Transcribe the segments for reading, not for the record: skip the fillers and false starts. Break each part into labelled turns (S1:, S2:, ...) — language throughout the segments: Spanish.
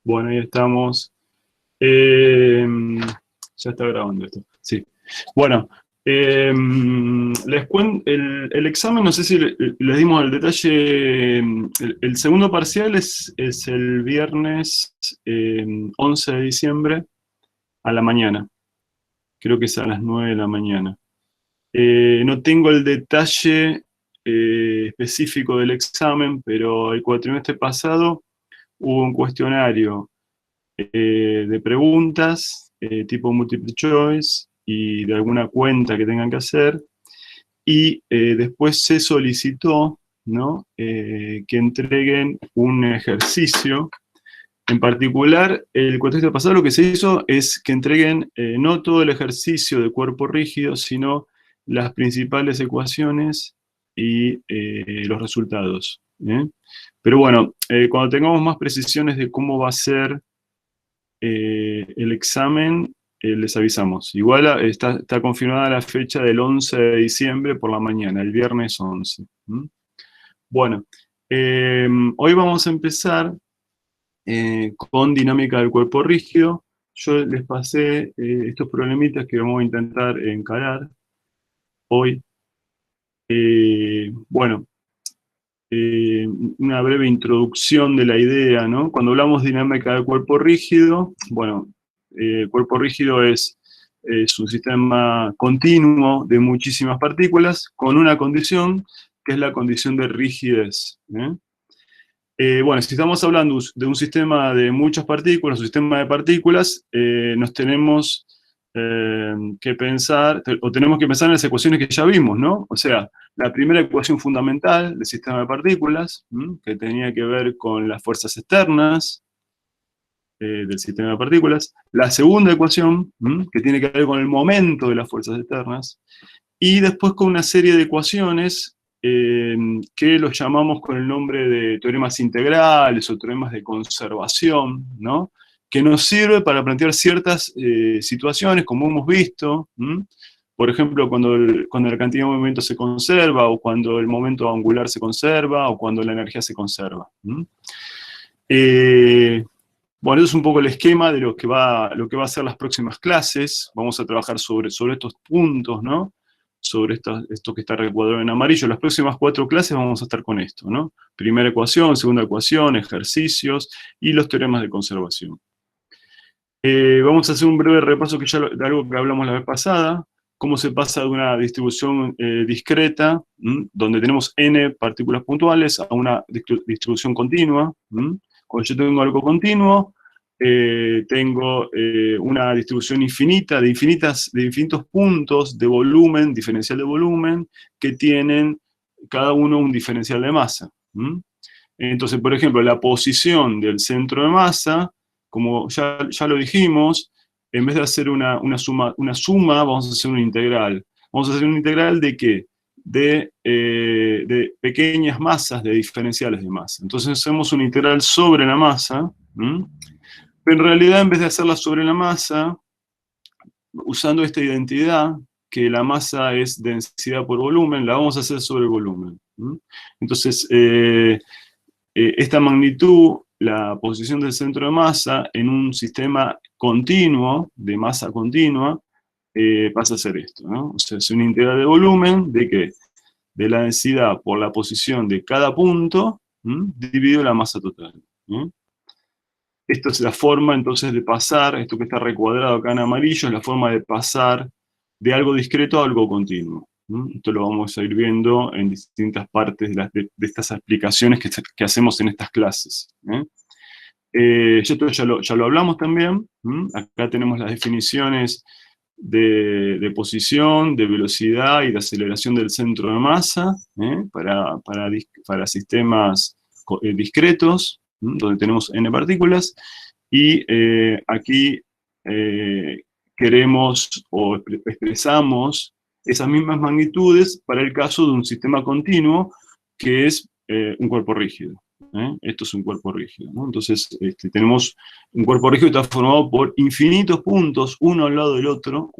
S1: Bueno, ahí estamos. Ya está grabando esto. Sí. Bueno, les cuento, el examen, no sé si les dimos el detalle. El segundo parcial es el viernes 11 de diciembre a la mañana. Creo que es a las 9 de la mañana. No tengo el detalle específico del examen, pero el cuatrimestre pasado hubo un cuestionario de preguntas tipo multiple choice y de alguna cuenta que tengan que hacer, y después se solicitó, ¿no? Que entreguen un ejercicio. En particular, el cuatrimestre pasado lo que se hizo es que entreguen no todo el ejercicio de cuerpo rígido, sino las principales ecuaciones y los resultados. Pero bueno, cuando tengamos más precisiones de cómo va a ser el examen, les avisamos. Igual está confirmada la fecha del 11 de diciembre por la mañana, el viernes 11. Bueno, hoy vamos a empezar con dinámica del cuerpo rígido. Yo les pasé estos problemitas que vamos a intentar encarar hoy. Bueno, una breve introducción de la idea, ¿no? Cuando hablamos de dinámica del cuerpo rígido, bueno, el cuerpo rígido es un sistema continuo de muchísimas partículas con una condición, que es la condición de rigidez. Bueno, si estamos hablando de un sistema de muchas partículas, un sistema de partículas, nos tenemos que pensar, o tenemos que pensar en las ecuaciones que ya vimos, ¿no? O sea, la primera ecuación fundamental del sistema de partículas, que tenía que ver con las fuerzas externas del sistema de partículas. La segunda ecuación, que tiene que ver con el momento de las fuerzas externas. Y después con una serie de ecuaciones que los llamamos con el nombre de teoremas integrales o teoremas de conservación, ¿no? Que nos sirve para plantear ciertas situaciones, como hemos visto. Por ejemplo, cuando la cantidad de movimiento se conserva, o cuando el momento angular se conserva, o cuando la energía se conserva. Bueno, eso es un poco el esquema de lo que va a ser las próximas clases. Vamos a trabajar sobre estos puntos, ¿no? Sobre esto que está recuadrado en amarillo. Las próximas 4 clases vamos a estar con esto, ¿no? Primera ecuación, segunda ecuación, ejercicios y los teoremas de conservación. Vamos a hacer un breve repaso de algo que hablamos la vez pasada, cómo se pasa de una distribución discreta, donde tenemos n partículas puntuales, a una distribución continua. Cuando yo tengo algo continuo, tengo una distribución infinita, de infinitos puntos de volumen, diferencial de volumen, que tienen cada uno un diferencial de masa. Entonces, por ejemplo, la posición del centro de masa, como ya lo dijimos, en vez de hacer una suma, vamos a hacer una integral. ¿Vamos a hacer una integral de qué? De pequeñas masas, de diferenciales de masa. Entonces hacemos una integral sobre la masa, pero en realidad, en vez de hacerla sobre la masa, usando esta identidad, que la masa es densidad por volumen, la vamos a hacer sobre el volumen. Entonces, esta magnitud, la posición del centro de masa en un sistema continuo, de masa continua, pasa a ser esto, ¿no? O sea, es una integral de volumen, ¿de qué? De la densidad por la posición de cada punto, dividido la masa total. Esto es la forma, entonces, de pasar, esto que está recuadrado acá en amarillo, es la forma de pasar de algo discreto a algo continuo. Esto lo vamos a ir viendo en distintas partes de estas explicaciones que hacemos en estas clases. Esto ya lo hablamos también. Acá tenemos las definiciones de posición, de velocidad y de aceleración del centro de masa para sistemas discretos, donde tenemos n partículas, y aquí queremos o expresamos esas mismas magnitudes para el caso de un sistema continuo que es un cuerpo rígido. Esto es un cuerpo rígido, ¿no? Entonces tenemos un cuerpo rígido que está formado por infinitos puntos, uno al lado del otro,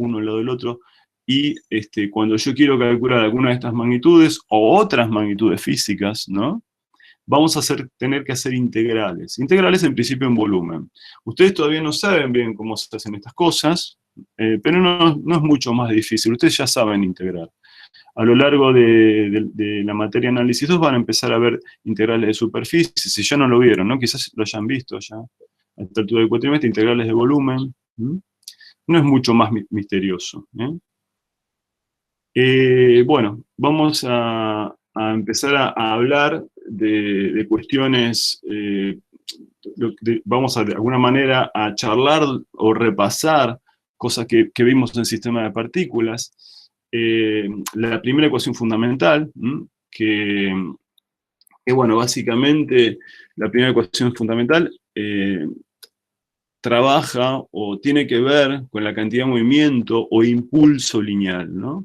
S1: y cuando yo quiero calcular alguna de estas magnitudes o otras magnitudes físicas, ¿no? vamos a tener que hacer integrales. Integrales en principio en volumen. Ustedes todavía no saben bien cómo se hacen estas cosas, pero no es mucho más difícil. Ustedes ya saben integrar. A lo largo de la materia análisis 2 van a empezar a ver integrales de superficie, si ya no lo vieron, ¿no? Quizás lo hayan visto ya, a esta altura del cuatrimestre, integrales de volumen. No es mucho más misterioso. Bueno, vamos a empezar a hablar de cuestiones, vamos de alguna manera a charlar o repasar cosas que vimos en el sistema de partículas. La primera ecuación fundamental, que bueno, básicamente la primera ecuación fundamental trabaja o tiene que ver con la cantidad de movimiento o impulso lineal, ¿no?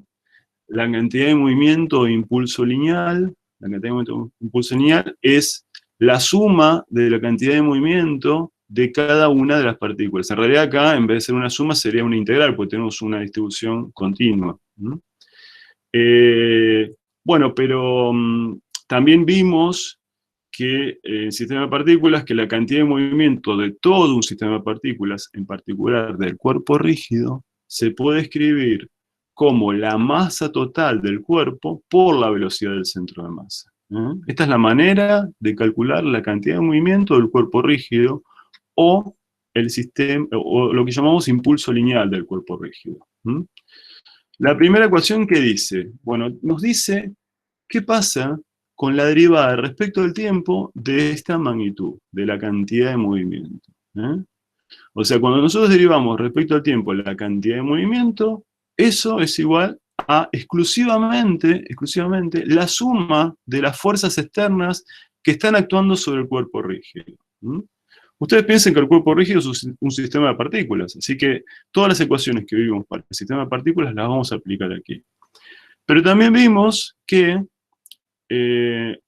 S1: La cantidad de movimiento o impulso lineal, la cantidad de movimiento o impulso lineal es la suma de la cantidad de movimiento de cada una de las partículas. En realidad acá, en vez de ser una suma, sería una integral, porque tenemos una distribución continua. Bueno, pero también vimos que en el sistema de partículas, que la cantidad de movimiento de todo un sistema de partículas, en particular del cuerpo rígido, se puede escribir como la masa total del cuerpo por la velocidad del centro de masa. Esta es la manera de calcular la cantidad de movimiento del cuerpo rígido o el sistema, o lo que llamamos impulso lineal del cuerpo rígido. La primera ecuación, ¿qué dice? Bueno, nos dice qué pasa con la derivada respecto del tiempo de esta magnitud, de la cantidad de movimiento. O sea, cuando nosotros derivamos respecto al tiempo la cantidad de movimiento, eso es igual a exclusivamente la suma de las fuerzas externas que están actuando sobre el cuerpo rígido. Ustedes piensen que el cuerpo rígido es un sistema de partículas, así que todas las ecuaciones que vimos para el sistema de partículas las vamos a aplicar aquí. Pero también vimos que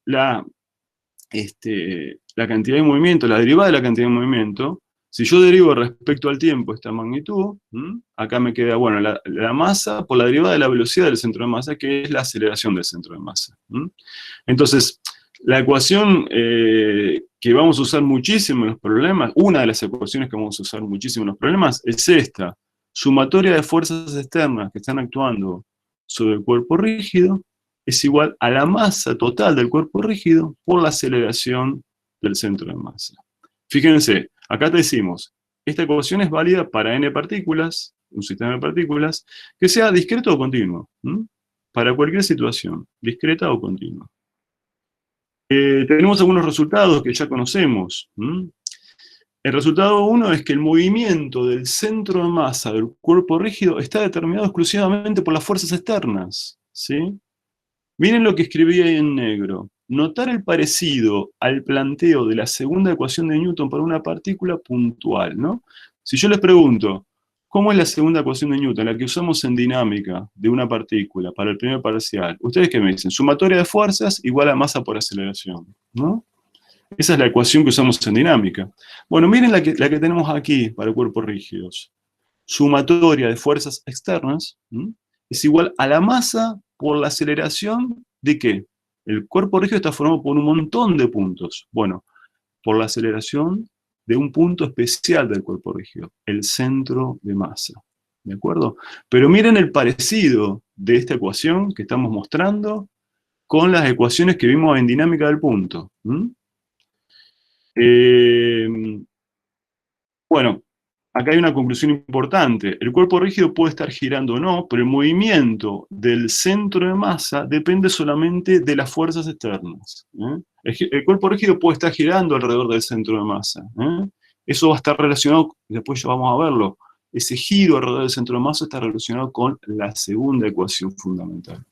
S1: la cantidad de movimiento, la derivada de la cantidad de movimiento, si yo derivo respecto al tiempo esta magnitud, acá me queda, bueno, la masa por la derivada de la velocidad del centro de masa, que es la aceleración del centro de masa. Entonces, la ecuación que vamos a usar muchísimo en los problemas, una de las ecuaciones que vamos a usar muchísimo en los problemas, es esta: sumatoria de fuerzas externas que están actuando sobre el cuerpo rígido es igual a la masa total del cuerpo rígido por la aceleración del centro de masa. Fíjense, acá te decimos, esta ecuación es válida para n partículas, un sistema de partículas, que sea discreto o continuo, para cualquier situación, discreta o continua. Tenemos algunos resultados que ya conocemos. El resultado 1 es que el movimiento del centro de masa del cuerpo rígido está determinado exclusivamente por las fuerzas externas, ¿sí? Miren lo que escribí ahí en negro. Notar el parecido al planteo de la segunda ecuación de Newton para una partícula puntual, ¿no? Si yo les pregunto, ¿cómo es la segunda ecuación de Newton, la que usamos en dinámica de una partícula para el primer parcial? ¿Ustedes qué me dicen? Sumatoria de fuerzas igual a masa por aceleración, ¿no? Esa es la ecuación que usamos en dinámica. Bueno, miren la que tenemos aquí para cuerpos rígidos. Sumatoria de fuerzas externas es igual a la masa por la aceleración ¿de qué? El cuerpo rígido está formado por un montón de puntos. Bueno, por la aceleración de un punto especial del cuerpo rígido, el centro de masa. ¿De acuerdo? Pero miren el parecido de esta ecuación que estamos mostrando con las ecuaciones que vimos en dinámica del punto. Bueno, acá hay una conclusión importante. El cuerpo rígido puede estar girando o no, pero el movimiento del centro de masa depende solamente de las fuerzas externas. El cuerpo rígido puede estar girando alrededor del centro de masa. Eso va a estar relacionado, después ya vamos a verlo, ese giro alrededor del centro de masa está relacionado con la segunda ecuación fundamental.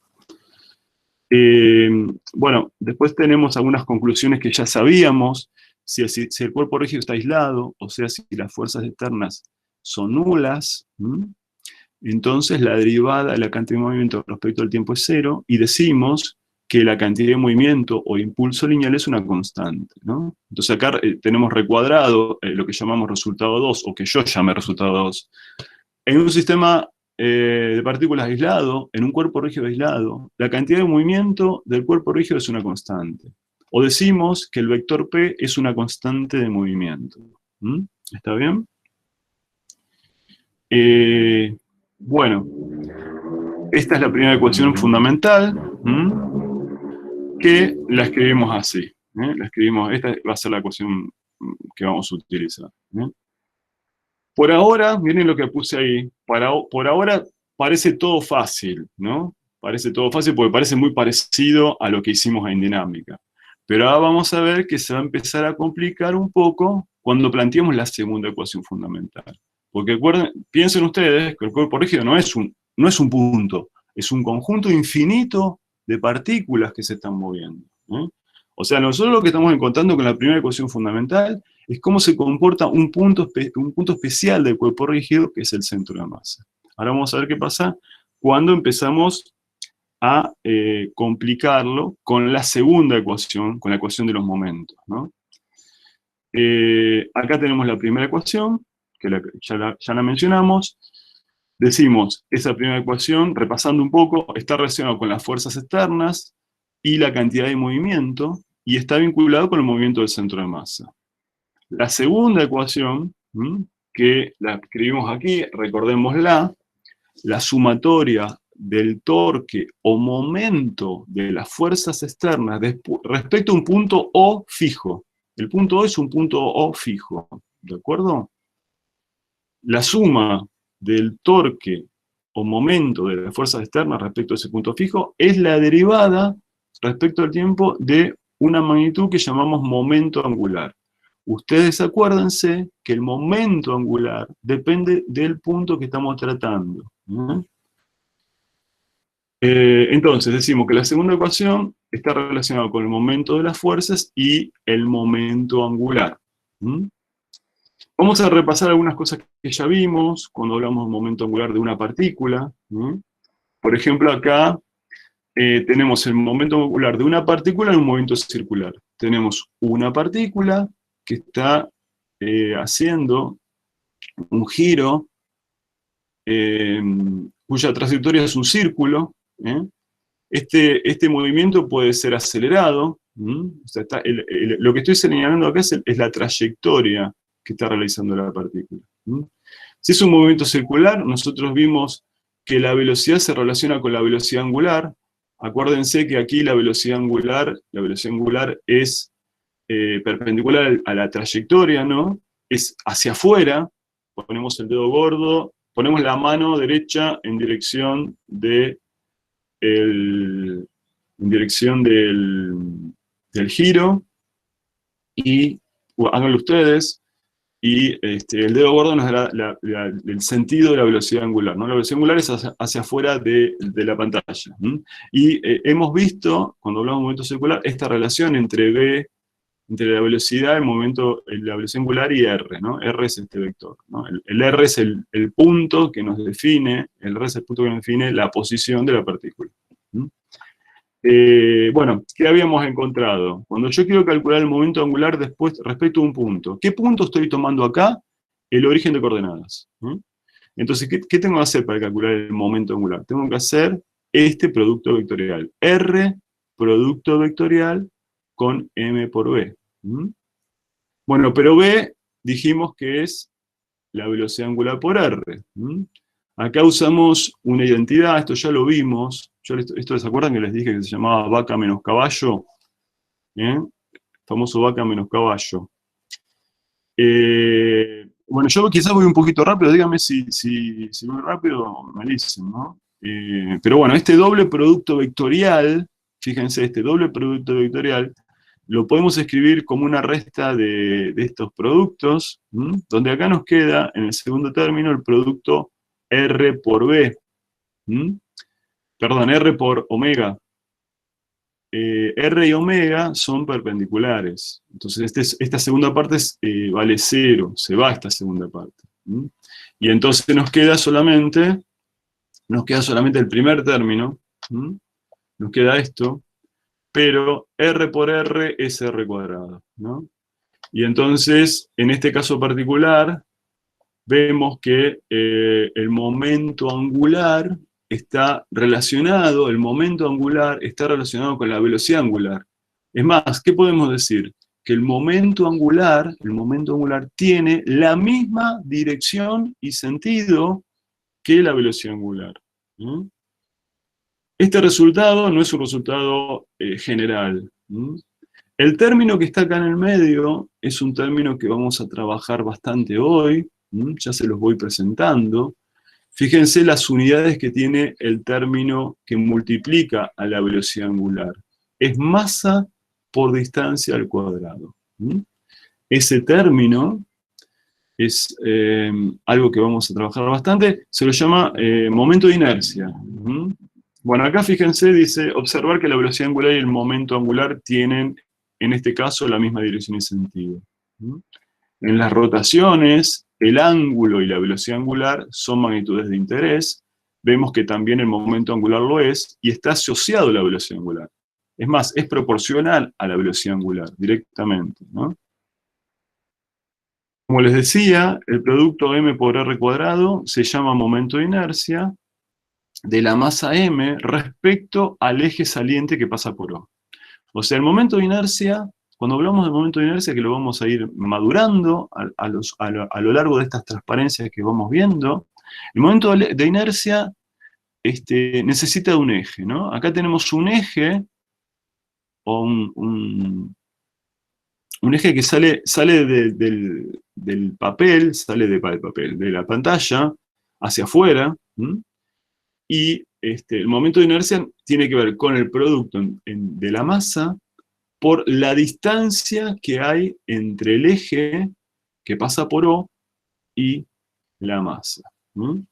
S1: Bueno, después tenemos algunas conclusiones que ya sabíamos. Si el cuerpo rígido está aislado, o sea, si las fuerzas externas son nulas, entonces la derivada de la cantidad de movimiento respecto al tiempo es cero, y decimos que la cantidad de movimiento o impulso lineal es una constante, ¿no? Entonces acá tenemos recuadrado lo que llamamos resultado 2, o que yo llamé resultado 2. En un sistema de partículas aislado, en un cuerpo rígido aislado, la cantidad de movimiento del cuerpo rígido es una constante. O decimos que el vector P es una constante de movimiento. ¿Mm? ¿Está bien? Bueno, esta es la primera ecuación fundamental, que la escribimos así. La escribimos, esta va a ser la ecuación que vamos a utilizar. Por ahora, miren lo que puse ahí, por ahora parece todo fácil, ¿no? Parece todo fácil porque parece muy parecido a lo que hicimos en dinámica. Pero ahora vamos a ver que se va a empezar a complicar un poco cuando planteemos la segunda ecuación fundamental. Porque piensen ustedes que el cuerpo rígido no es un punto, es un conjunto infinito de partículas que se están moviendo. O sea, nosotros lo que estamos encontrando con la primera ecuación fundamental es cómo se comporta un punto especial del cuerpo rígido, que es el centro de masa. Ahora vamos a ver qué pasa cuando empezamos a complicarlo con la segunda ecuación, con la ecuación de los momentos, ¿no? Acá tenemos la primera ecuación, que ya la mencionamos. Decimos, esa primera ecuación, repasando un poco, está relacionada con las fuerzas externas y la cantidad de movimiento, y está vinculado con el movimiento del centro de masa. La segunda ecuación, que la escribimos aquí, recordémosla, la sumatoria del torque o momento de las fuerzas externas respecto a un punto O fijo. El punto O es un punto O fijo, ¿de acuerdo? La suma del torque o momento de las fuerzas externas respecto a ese punto fijo es la derivada respecto al tiempo de una magnitud que llamamos momento angular. Ustedes acuérdense que el momento angular depende del punto que estamos tratando. Entonces decimos que la segunda ecuación está relacionada con el momento de las fuerzas y el momento angular. Vamos a repasar algunas cosas que ya vimos cuando hablamos del momento angular de una partícula. Por ejemplo, acá tenemos el momento angular de una partícula en un movimiento circular. Tenemos una partícula que está haciendo un giro cuya trayectoria es un círculo. Este movimiento puede ser acelerado. O sea, lo que estoy señalando acá es la trayectoria que está realizando la partícula. Si es un movimiento circular, nosotros vimos que la velocidad se relaciona con la velocidad angular. Acuérdense que aquí la velocidad angular es perpendicular a la trayectoria, ¿no? Es hacia afuera. Ponemos el dedo gordo, ponemos la mano derecha en dirección del giro, y háganlo ustedes, y el dedo gordo nos da el sentido de la velocidad angular, ¿no? La velocidad angular es hacia afuera de la pantalla. Y hemos visto, cuando hablamos de movimiento circular, esta relación entre la velocidad, la velocidad angular y R, ¿no? R es este vector, ¿no? El R es el punto que nos define, el R es el punto que nos define la posición de la partícula. Bueno, ¿qué habíamos encontrado? Cuando yo quiero calcular el momento angular después respecto a un punto, ¿qué punto estoy tomando acá? El origen de coordenadas. Entonces, ¿qué tengo que hacer para calcular el momento angular? Tengo que hacer este producto vectorial. R, producto vectorial, con M por B. Bueno, pero B dijimos que es la velocidad angular por R. Acá usamos una identidad, esto ya lo vimos. Esto ¿se acuerdan que les dije que se llamaba vaca menos caballo? Famoso vaca menos caballo. Bueno, yo quizás voy un poquito rápido, díganme si voy rápido, me dicen, ¿no? Pero bueno, este doble producto vectorial, fíjense, este doble producto vectorial, lo podemos escribir como una resta de estos productos, donde acá nos queda, en el segundo término, el producto R por B. Perdón, R por omega. R y omega son perpendiculares. Entonces esta segunda parte vale 0, se va esta segunda parte. Y entonces nos queda solamente el primer término, nos queda esto, pero R por R es R cuadrado, ¿no? Y entonces, en este caso particular, vemos que el momento angular está relacionado con la velocidad angular. Es más, ¿qué podemos decir? Que el momento angular tiene la misma dirección y sentido que la velocidad angular. ¿Mm? Este resultado no es un resultado general. ¿Mm? El término que está acá en el medio es un término que vamos a trabajar bastante hoy. ¿Mm? Ya se los voy presentando. Fíjense las unidades que tiene el término que multiplica a la velocidad angular. Es masa por distancia al cuadrado. ¿Mm? Ese término es algo que vamos a trabajar bastante, se lo llama momento de inercia. ¿Mm? Bueno, acá fíjense, dice, observar que la velocidad angular y el momento angular tienen, en este caso, la misma dirección y sentido. ¿Mm? En las rotaciones, el ángulo y la velocidad angular son magnitudes de interés. Vemos que también el momento angular lo es, y está asociado a la velocidad angular. Es más, es proporcional a la velocidad angular, directamente, ¿no? Como les decía, el producto m por r cuadrado se llama momento de inercia de la masa m respecto al eje saliente que pasa por O. O sea, el momento de inercia, cuando hablamos del momento de inercia, que lo vamos a ir madurando a lo largo de estas transparencias que vamos viendo, el momento de inercia necesita de un eje, ¿no? Acá tenemos un eje, o un eje que sale del papel, de la pantalla, hacia afuera, ¿m? Y el momento de inercia tiene que ver con el producto de la masa por la distancia que hay entre el eje que pasa por O y la masa. ¿M?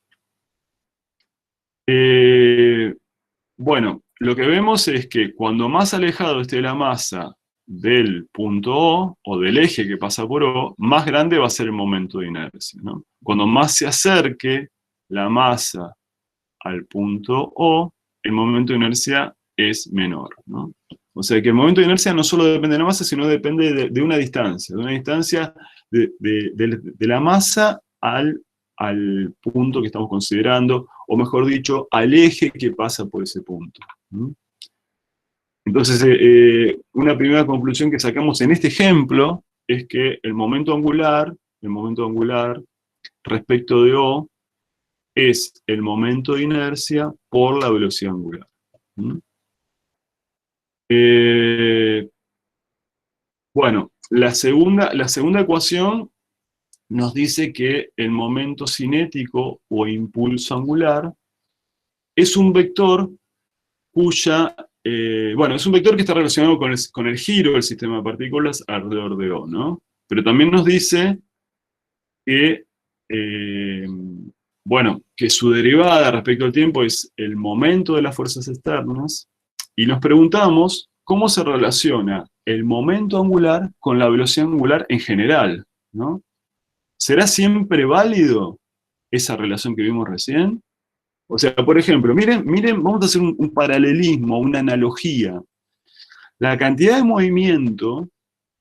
S1: Bueno, lo que vemos es que cuando más alejado esté la masa del punto O del eje que pasa por O, más grande va a ser el momento de inercia, ¿no? Cuando más se acerque la masa al punto O, el momento de inercia es menor, ¿no? O sea que el momento de inercia no solo depende de la masa, sino depende de una distancia, de la masa al punto que estamos considerando, o mejor dicho, al eje que pasa por ese punto. ¿Mm? Entonces, una primera conclusión que sacamos en este ejemplo es que el momento angular respecto de O es el momento de inercia por la velocidad angular. ¿Mm? Bueno, la segunda ecuación nos dice que el momento cinético o impulso angular es un vector es un vector que está relacionado con el giro del sistema de partículas alrededor de O, ¿no? Pero también nos dice que, que su derivada respecto al tiempo es el momento de las fuerzas externas, y nos preguntamos cómo se relaciona el momento angular con la velocidad angular en general, ¿no? ¿Será siempre válido esa relación que vimos recién? O sea, por ejemplo, miren, vamos a hacer un paralelismo, una analogía. La cantidad de movimiento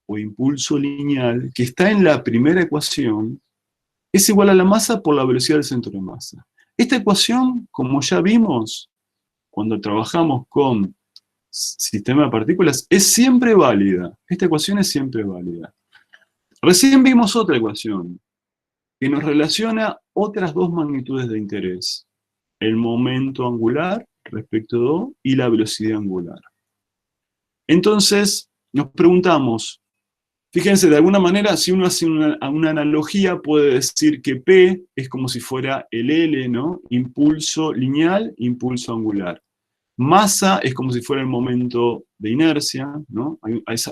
S1: o impulso lineal que está en la primera ecuación es igual a la masa por la velocidad del centro de masa. Esta ecuación, como ya vimos, cuando trabajamos con sistema de partículas, es siempre válida. Esta ecuación es siempre válida. Recién vimos otra ecuación que nos relaciona otras dos magnitudes de interés. El momento angular respecto de O y la velocidad angular. Entonces, nos preguntamos, fíjense, de alguna manera, si uno hace una analogía, puede decir que P es como si fuera el L, ¿no? Impulso lineal, impulso angular. Masa es como si fuera el momento de inercia, ¿no?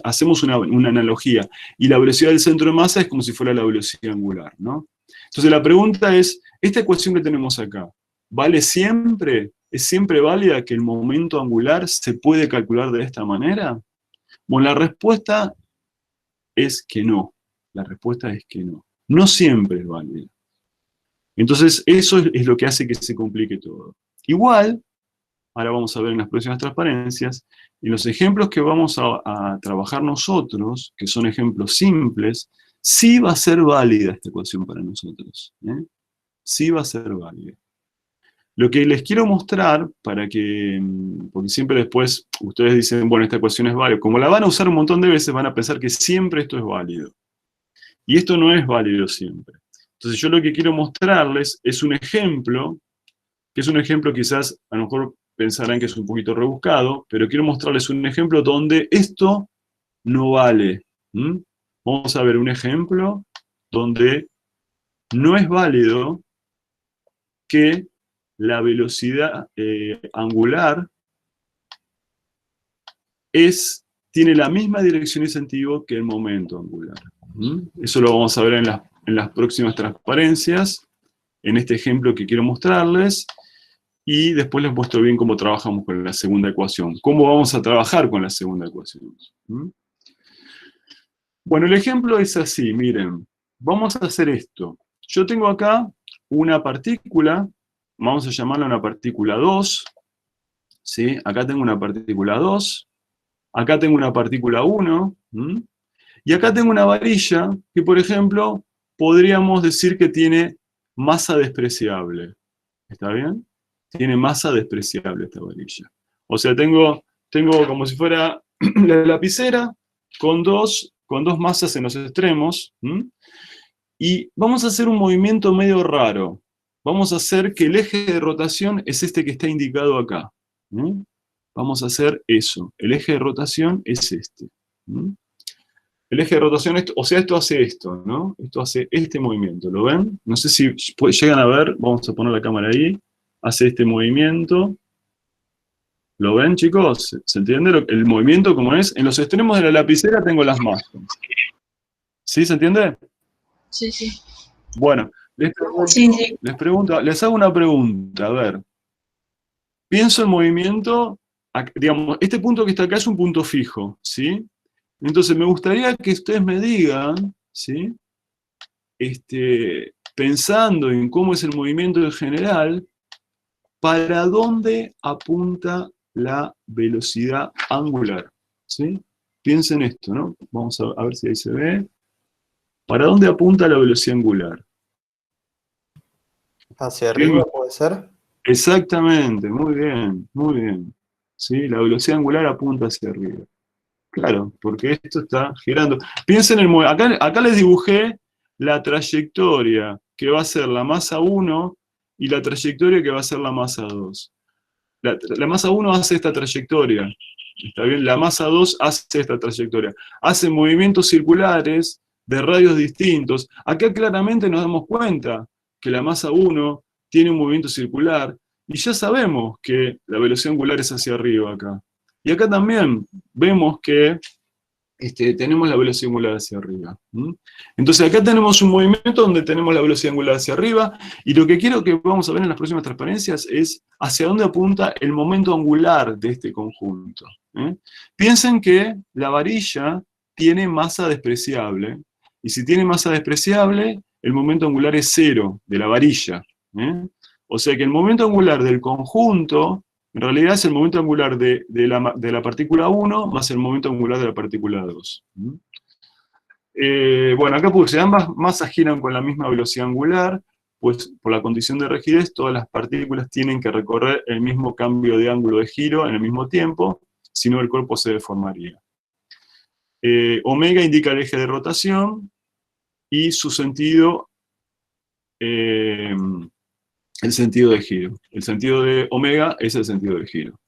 S1: Hacemos una analogía. Y la velocidad del centro de masa es como si fuera la velocidad angular, ¿no? Entonces la pregunta es, ¿esta ecuación que tenemos acá, vale siempre? ¿Es siempre válida que el momento angular se puede calcular de esta manera? Bueno, la respuesta es que no. La respuesta es que no. No siempre es válida. Entonces, eso es lo que hace que se complique todo. Igual, ahora vamos a ver en las próximas transparencias, y los ejemplos que vamos a trabajar nosotros, que son ejemplos simples, sí va a ser válida esta ecuación para nosotros. ¿Eh? Sí va a ser válida. Lo que les quiero mostrar, para que, porque siempre después ustedes dicen, bueno, esta ecuación es válida. Como la van a usar un montón de veces, van a pensar que siempre esto es válido. Y esto no es válido siempre. Entonces yo lo que quiero mostrarles es un ejemplo, que es un ejemplo quizás, a lo mejor pensarán que es un poquito rebuscado, pero quiero mostrarles un ejemplo donde esto no vale. ¿Mm? Vamos a ver un ejemplo donde no es válido que la velocidad angular tiene la misma dirección y sentido que el momento angular. Eso lo vamos a ver en las próximas transparencias, en este ejemplo que quiero mostrarles, y después les muestro bien cómo trabajamos con la segunda ecuación. ¿Cómo vamos a trabajar con la segunda ecuación? Bueno, el ejemplo es así, miren. Vamos a hacer esto. Yo tengo acá una partícula, vamos a llamarla una partícula 2, ¿sí? Acá tengo una partícula 2, acá tengo una partícula 1, y acá tengo una varilla que, por ejemplo, podríamos decir que tiene masa despreciable. ¿Está bien? Tiene masa despreciable esta varilla. O sea, tengo como si fuera la lapicera con dos masas en los extremos, y vamos a hacer un movimiento medio raro. Vamos a hacer que el eje de rotación es este que está indicado acá. Vamos a hacer eso. El eje de rotación es este. El eje de rotación, o sea, esto hace esto, ¿no? Esto hace este movimiento, ¿lo ven? No sé si llegan a ver, vamos a poner la cámara ahí. Hace este movimiento. ¿Lo ven, chicos? ¿Se entiende el movimiento como es? En los extremos de la lapicera tengo las masas. ¿Sí? ¿Se entiende?
S2: Sí, sí.
S1: Bueno, les hago una pregunta, a ver. Pienso en movimiento, digamos, este punto que está acá es un punto fijo, ¿sí? Entonces me gustaría que ustedes me digan, ¿sí? Pensando en cómo es el movimiento en general, ¿para dónde apunta la velocidad angular? ¿Sí? Piensen esto, ¿no? Vamos a ver si ahí se ve. ¿Para dónde apunta la velocidad angular?
S3: ¿Hacia arriba puede ser?
S1: Exactamente, muy bien, muy bien. ¿Sí? La velocidad angular apunta hacia arriba. Claro, porque esto está girando. Piensen en el acá les dibujé la trayectoria que va a ser la masa 1 y la trayectoria que va a ser la masa 2. La masa 1 hace esta trayectoria, ¿está bien? La masa 2 hace esta trayectoria. Hace movimientos circulares de radios distintos. Acá claramente nos damos cuenta que la masa 1 tiene un movimiento circular y ya sabemos que la velocidad angular es hacia arriba acá. Y acá también vemos que tenemos la velocidad angular hacia arriba. Entonces acá tenemos un movimiento donde tenemos la velocidad angular hacia arriba, y lo que quiero que vamos a ver en las próximas transparencias es hacia dónde apunta el momento angular de este conjunto. Piensen que la varilla tiene masa despreciable, y si tiene masa despreciable, el momento angular es 0 de la varilla. O sea que el momento angular del conjunto en realidad es el momento angular de la partícula 1 más el momento angular de la partícula 2. Bueno, acá puse, ambas masas giran con la misma velocidad angular, pues por la condición de rigidez todas las partículas tienen que recorrer el mismo cambio de ángulo de giro en el mismo tiempo, si no el cuerpo se deformaría. Omega indica el eje de rotación y su sentido, el sentido de giro. El sentido de omega es el sentido de giro.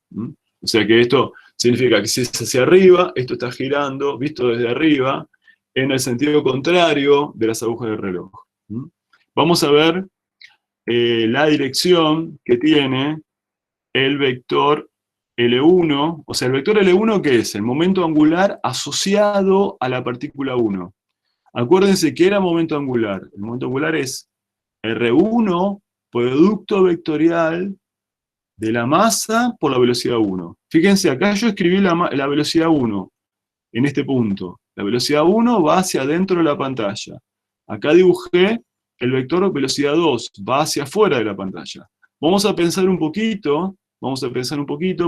S1: O sea que esto significa que si es hacia arriba, esto está girando, visto desde arriba, en el sentido contrario de las agujas del reloj. Vamos a ver la dirección que tiene el vector L1. O sea, el vector L1, ¿qué es? El momento angular asociado a la partícula 1. Acuérdense que era momento angular. El momento angular es R1, producto vectorial de la masa por la velocidad 1. Fíjense, acá yo escribí la velocidad 1 en este punto. La velocidad 1 va hacia adentro de la pantalla. Acá dibujé el vector velocidad 2, va hacia afuera de la pantalla. Vamos a pensar un poquito,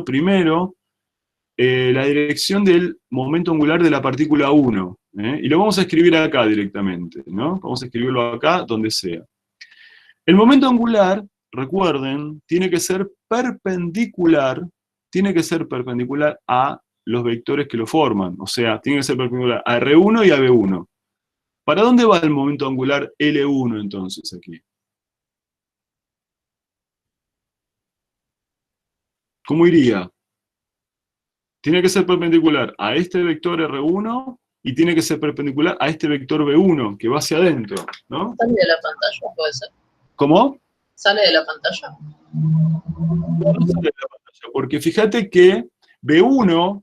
S1: primero, la dirección del momento angular de la partícula 1. Y lo vamos a escribir acá directamente, ¿no? Vamos a escribirlo acá, donde sea. El momento angular recuerden, tiene que ser perpendicular a los vectores que lo forman. O sea, tiene que ser perpendicular a R1 y a B1. ¿Para dónde va el momento angular L1 entonces aquí? ¿Cómo iría? Tiene que ser perpendicular a este vector R1 y tiene que ser perpendicular a este vector B1, que va hacia adentro, ¿no?
S2: ¿Sale de la pantalla? ¿Puede ser?
S1: ¿Cómo?
S2: ¿Sale de la pantalla?
S1: No sale de la pantalla, porque fíjate que B1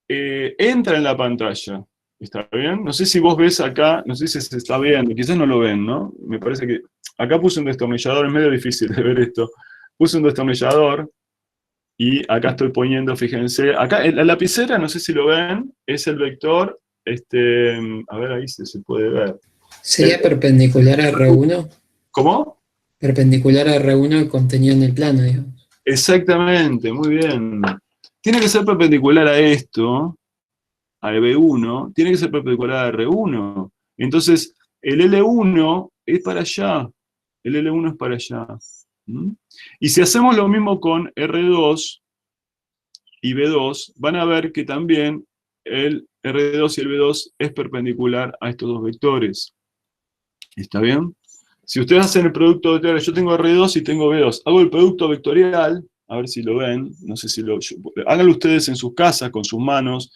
S1: entra en la pantalla. ¿Está bien? No sé si vos ves acá, no sé si se está viendo, quizás no lo ven, ¿no? Me parece que acá puse un destornillador, es medio difícil de ver esto. Puse un destornillador y acá estoy poniendo, fíjense, acá en la lapicera, no sé si lo ven, es el vector, a ver ahí se puede ver.
S4: ¿Sería perpendicular a R1?
S1: ¿Cómo?
S4: Perpendicular a R1 el contenido en el plano, digamos.
S1: Exactamente, muy bien. Tiene que ser perpendicular a esto, al B1, tiene que ser perpendicular a R1. Entonces, el L1 es para allá. El L1 es para allá. ¿Mm? Y si hacemos lo mismo con R2 y B2, van a ver que también el R2 y el B2 es perpendicular a estos dos vectores. ¿Está bien? Si ustedes hacen el producto vectorial, yo tengo R2 y tengo B2, hago el producto vectorial, a ver si lo ven, no sé si háganlo ustedes en sus casas, con sus manos,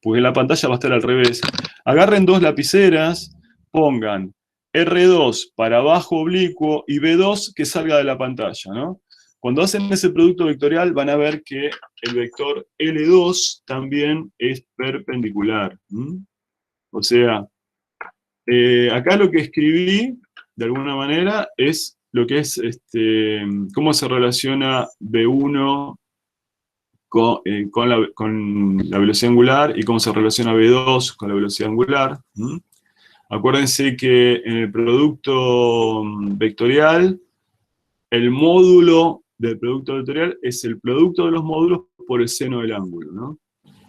S1: porque la pantalla va a estar al revés. Agarren dos lapiceras, pongan R2 para abajo oblicuo y B2 que salga de la pantalla, ¿no? Cuando hacen ese producto vectorial van a ver que el vector L2 también es perpendicular. O sea, acá lo que escribí, de alguna manera, es lo que es cómo se relaciona B1 con la velocidad angular y cómo se relaciona B2 con la velocidad angular. Acuérdense que en el producto vectorial, el módulo del producto vectorial es el producto de los módulos por el seno del ángulo, ¿no?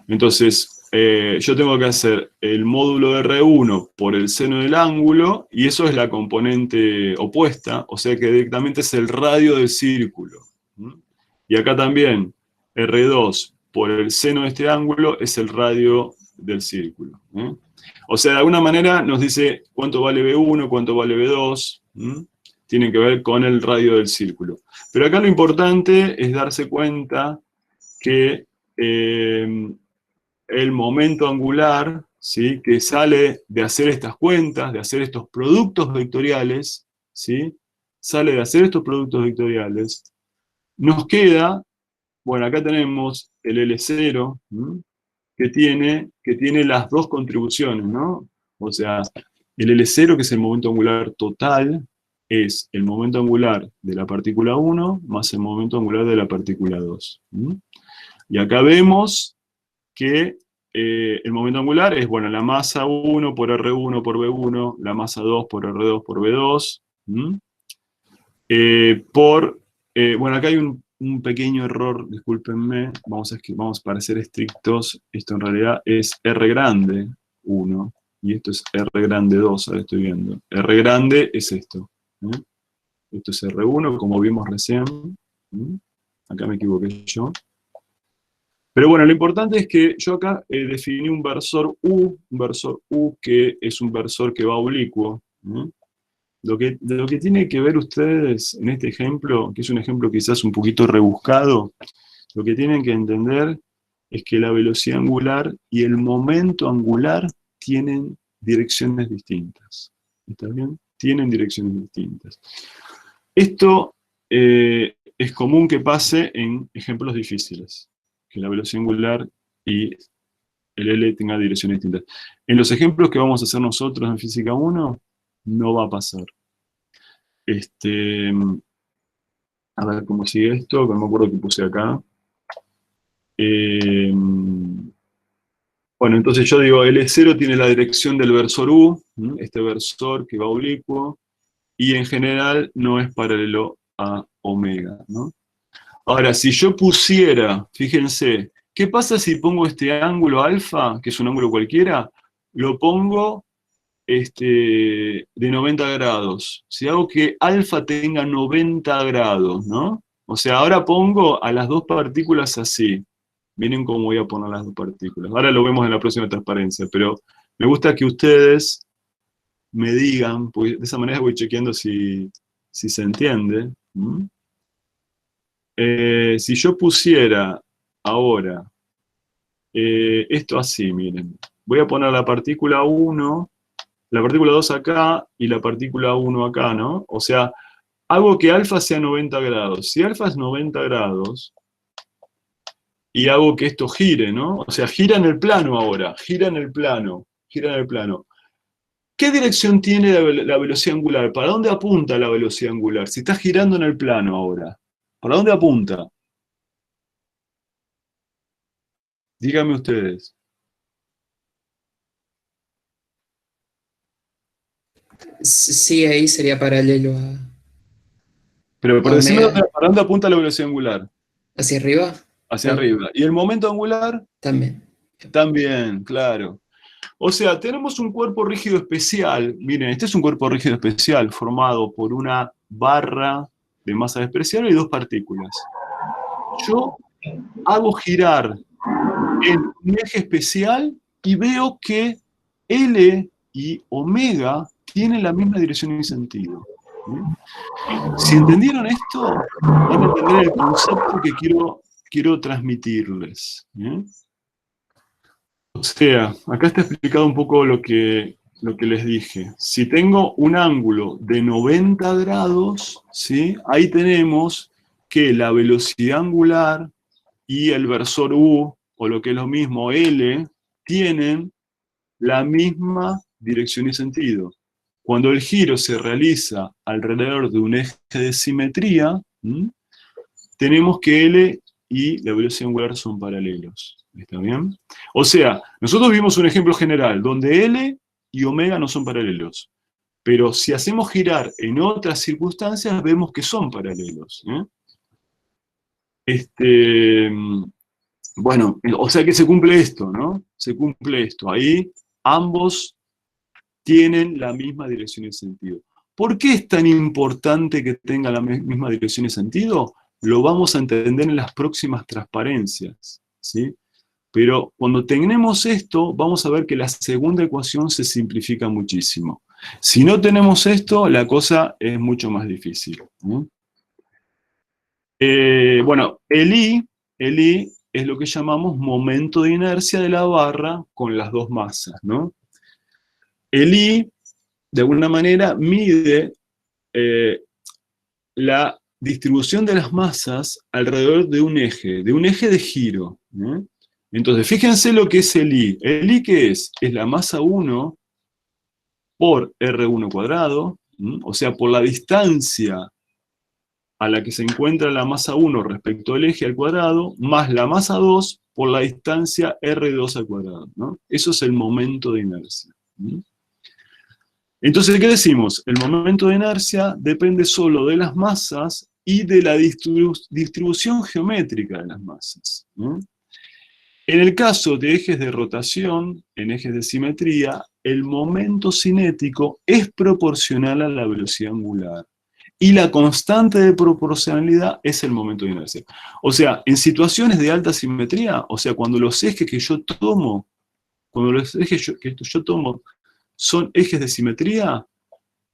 S1: Entonces, yo tengo que hacer el módulo de R1 por el seno del ángulo, y eso es la componente opuesta, o sea que directamente es el radio del círculo. Y acá también, R2 por el seno de este ángulo es el radio del círculo. O sea, de alguna manera nos dice cuánto vale B1, cuánto vale B2, tienen que ver con el radio del círculo. Pero acá lo importante es darse cuenta que el momento angular, ¿sí?, que sale de hacer estas cuentas, de hacer estos productos vectoriales, ¿sí?, sale de hacer estos productos vectoriales, nos queda, bueno, acá tenemos el L0, que tiene las dos contribuciones, ¿no? O sea, el L0, que es el momento angular total, es el momento angular de la partícula 1 más el momento angular de la partícula 2. Y acá vemos que el momento angular es, bueno, la masa 1 por R1 por B1, la masa 2 por R2 por B2, bueno, acá hay un pequeño error, discúlpenme, vamos para ser estrictos, esto en realidad es R grande 1, y esto es R grande 2, ahora estoy viendo. R grande es esto. Esto es R1, como vimos recién. Acá me equivoqué yo. Pero bueno, lo importante es que yo acá definí un versor U que es un versor que va oblicuo. Lo que tienen que ver ustedes en este ejemplo, que es un ejemplo quizás un poquito rebuscado, lo que tienen que entender es que la velocidad angular y el momento angular tienen direcciones distintas. ¿Está bien? Tienen direcciones distintas. Esto es común que pase en ejemplos difíciles, que la velocidad angular y el L tengan direcciones distintas. En los ejemplos que vamos a hacer nosotros en Física 1, no va a pasar. A ver cómo sigue esto, que no me acuerdo que puse acá. Bueno, entonces yo digo, L0 tiene la dirección del versor U, este versor que va oblicuo, y en general no es paralelo a omega, ¿no? Ahora, si yo pusiera, fíjense, ¿qué pasa si pongo este ángulo alfa, que es un ángulo cualquiera? Lo pongo de 90 grados, si hago que alfa tenga 90 grados, ¿no? O sea, ahora pongo a las dos partículas así. Miren cómo voy a poner las dos partículas. Ahora lo vemos en la próxima transparencia, pero me gusta que ustedes me digan, pues de esa manera voy chequeando si se entiende. ¿Mm? Si yo pusiera ahora esto así, miren. Voy a poner la partícula 1, la partícula 2 acá y la partícula 1 acá, ¿no? O sea, hago que alfa sea 90 grados. Si alfa es 90 grados, y hago que esto gire, ¿no? O sea, gira en el plano ahora, gira en el plano, gira en el plano. ¿Qué dirección tiene la velocidad angular? ¿Para dónde apunta la velocidad angular? Si está girando en el plano ahora, ¿para dónde apunta? Díganme ustedes.
S4: Sí, ahí sería paralelo
S1: Pero
S4: a
S1: decime
S4: omega.
S1: para dónde apunta la velocidad angular.
S4: ¿Hacia arriba?
S1: Hacia arriba. ¿Y el momento angular?
S4: También.
S1: También, claro. O sea, tenemos un cuerpo rígido especial. Miren, este es un cuerpo rígido especial formado por una barra de masa despreciable y dos partículas. Yo hago girar en un eje especial y veo que L y omega tienen la misma dirección y sentido. Si entendieron esto, van a entender el concepto que quiero transmitirles. O sea, acá está explicado un poco lo que les dije. Si tengo un ángulo de 90 grados, ¿sí? Ahí tenemos que la velocidad angular y el versor U, o lo que es lo mismo, L, tienen la misma dirección y sentido. Cuando el giro se realiza alrededor de un eje de simetría, tenemos que L y la velocidad angular son paralelos. ¿Está bien? O sea, nosotros vimos un ejemplo general, donde L y omega no son paralelos. Pero si hacemos girar en otras circunstancias, vemos que son paralelos. Bueno, o sea que se cumple esto, ¿no? Se cumple esto. Ahí ambos tienen la misma dirección y sentido. ¿Por qué es tan importante que tengan la misma dirección y sentido? Lo vamos a entender en las próximas transparencias, ¿sí? Pero cuando tenemos esto, vamos a ver que la segunda ecuación se simplifica muchísimo. Si no tenemos esto, la cosa es mucho más difícil. Bueno, el I es lo que llamamos momento de inercia de la barra con las dos masas, ¿no? El I, de alguna manera, mide la distribución de las masas alrededor de un eje de giro. Entonces, fíjense lo que es el I. ¿El I qué es? Es la masa 1 por R1 cuadrado, o sea, por la distancia a la que se encuentra la masa 1 respecto al eje al cuadrado, más la masa 2 por la distancia R2 al cuadrado, ¿no? Eso es el momento de inercia. Entonces, ¿qué decimos? El momento de inercia depende solo de las masas y de la distribución geométrica de las masas. En el caso de ejes de rotación, en ejes de simetría, el momento cinético es proporcional a la velocidad angular. Y la constante de proporcionalidad es el momento de inercia. O sea, en situaciones de alta simetría, o sea, cuando los ejes que yo tomo, son ejes de simetría,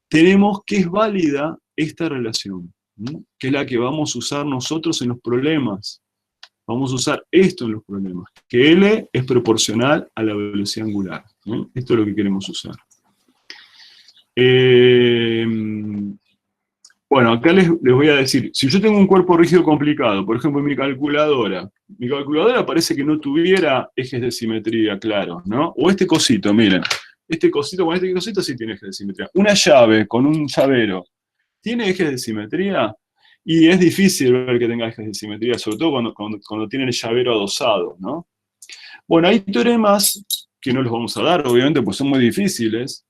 S1: tenemos que es válida esta relación, que es la que vamos a usar nosotros en los problemas. Vamos a usar esto en los problemas, que L es proporcional a la velocidad angular. Esto es lo que queremos usar. Bueno, acá les voy a decir, si yo tengo un cuerpo rígido complicado, por ejemplo, mi calculadora parece que no tuviera ejes de simetría claros, ¿no? O este cosito, miren, este cosito sí tiene ejes de simetría. Una llave con un llavero, ¿tiene ejes de simetría? Y es difícil ver que tenga ejes de simetría, sobre todo cuando tiene el llavero adosado, ¿no? Bueno, hay teoremas que no los vamos a dar, obviamente, pues son muy difíciles,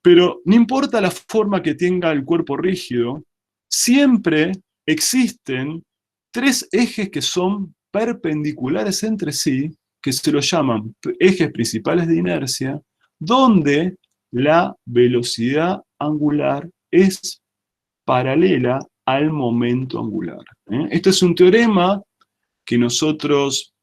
S1: pero no importa la forma que tenga el cuerpo rígido, siempre existen tres ejes que son perpendiculares entre sí, que se los llaman ejes principales de inercia, donde la velocidad angular es paralela al momento angular. Este es un teorema que nosotros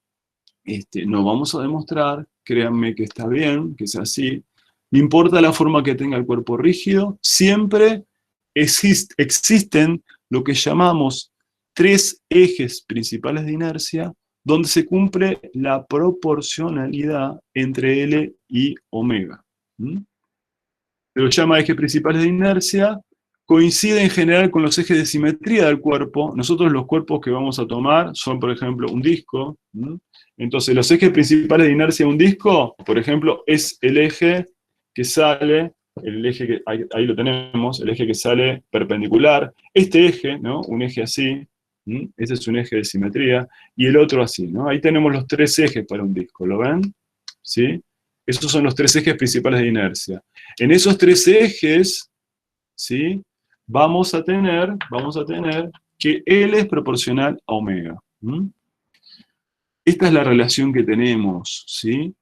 S1: no vamos a demostrar, créanme que está bien, que es así. No importa la forma que tenga el cuerpo rígido, siempre existen lo que llamamos tres ejes principales de inercia, donde se cumple la proporcionalidad entre L y omega. Se los llama ejes principales de inercia, coincide en general con los ejes de simetría del cuerpo. Nosotros los cuerpos que vamos a tomar son, por ejemplo, un disco. Entonces, los ejes principales de inercia de un disco, por ejemplo, es el eje que sale, el eje que, ahí lo tenemos, el eje que sale perpendicular. Este eje, ¿no? Un eje así, ese es un eje de simetría, y el otro así, ¿no? Ahí tenemos los tres ejes para un disco, ¿lo ven? ¿Sí? Esos son los tres ejes principales de inercia. En esos tres ejes, ¿sí? Vamos a tener que L es proporcional a omega. Esta es la relación que tenemos, ¿sí?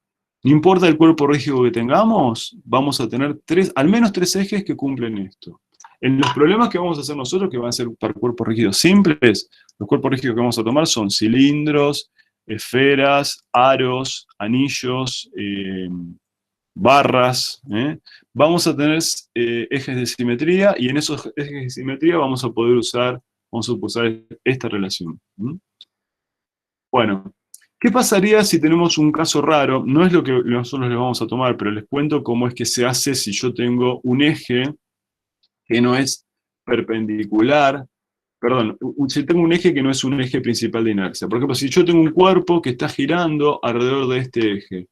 S1: No importa el cuerpo rígido que tengamos, vamos a tener al menos tres ejes que cumplen esto. En los problemas que vamos a hacer nosotros, que van a ser para cuerpos rígidos simples, los cuerpos rígidos que vamos a tomar son cilindros, esferas, aros, anillos, barras. Vamos a tener ejes de simetría, y en esos ejes de simetría vamos a poder usar esta relación. Bueno, ¿qué pasaría si tenemos un caso raro? No es lo que nosotros les vamos a tomar, pero les cuento cómo es que se hace si yo tengo un eje que no es perpendicular, perdón, si tengo un eje que no es un eje principal de inercia. Por ejemplo, si yo tengo un cuerpo que está girando alrededor de este eje.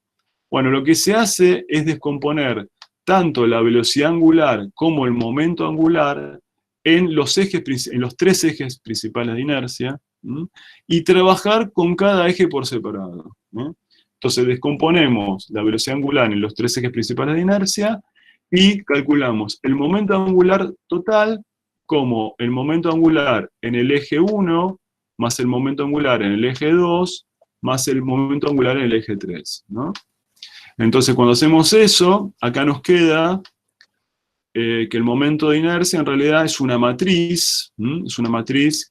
S1: Bueno, lo que se hace es descomponer tanto la velocidad angular como el momento angular en los tres ejes principales de inercia, y trabajar con cada eje por separado. Entonces descomponemos la velocidad angular en los tres ejes principales de inercia y calculamos el momento angular total como el momento angular en el eje 1 más el momento angular en el eje 2 más el momento angular en el eje 3, ¿no? Entonces, cuando hacemos eso, acá nos queda que el momento de inercia en realidad es una matriz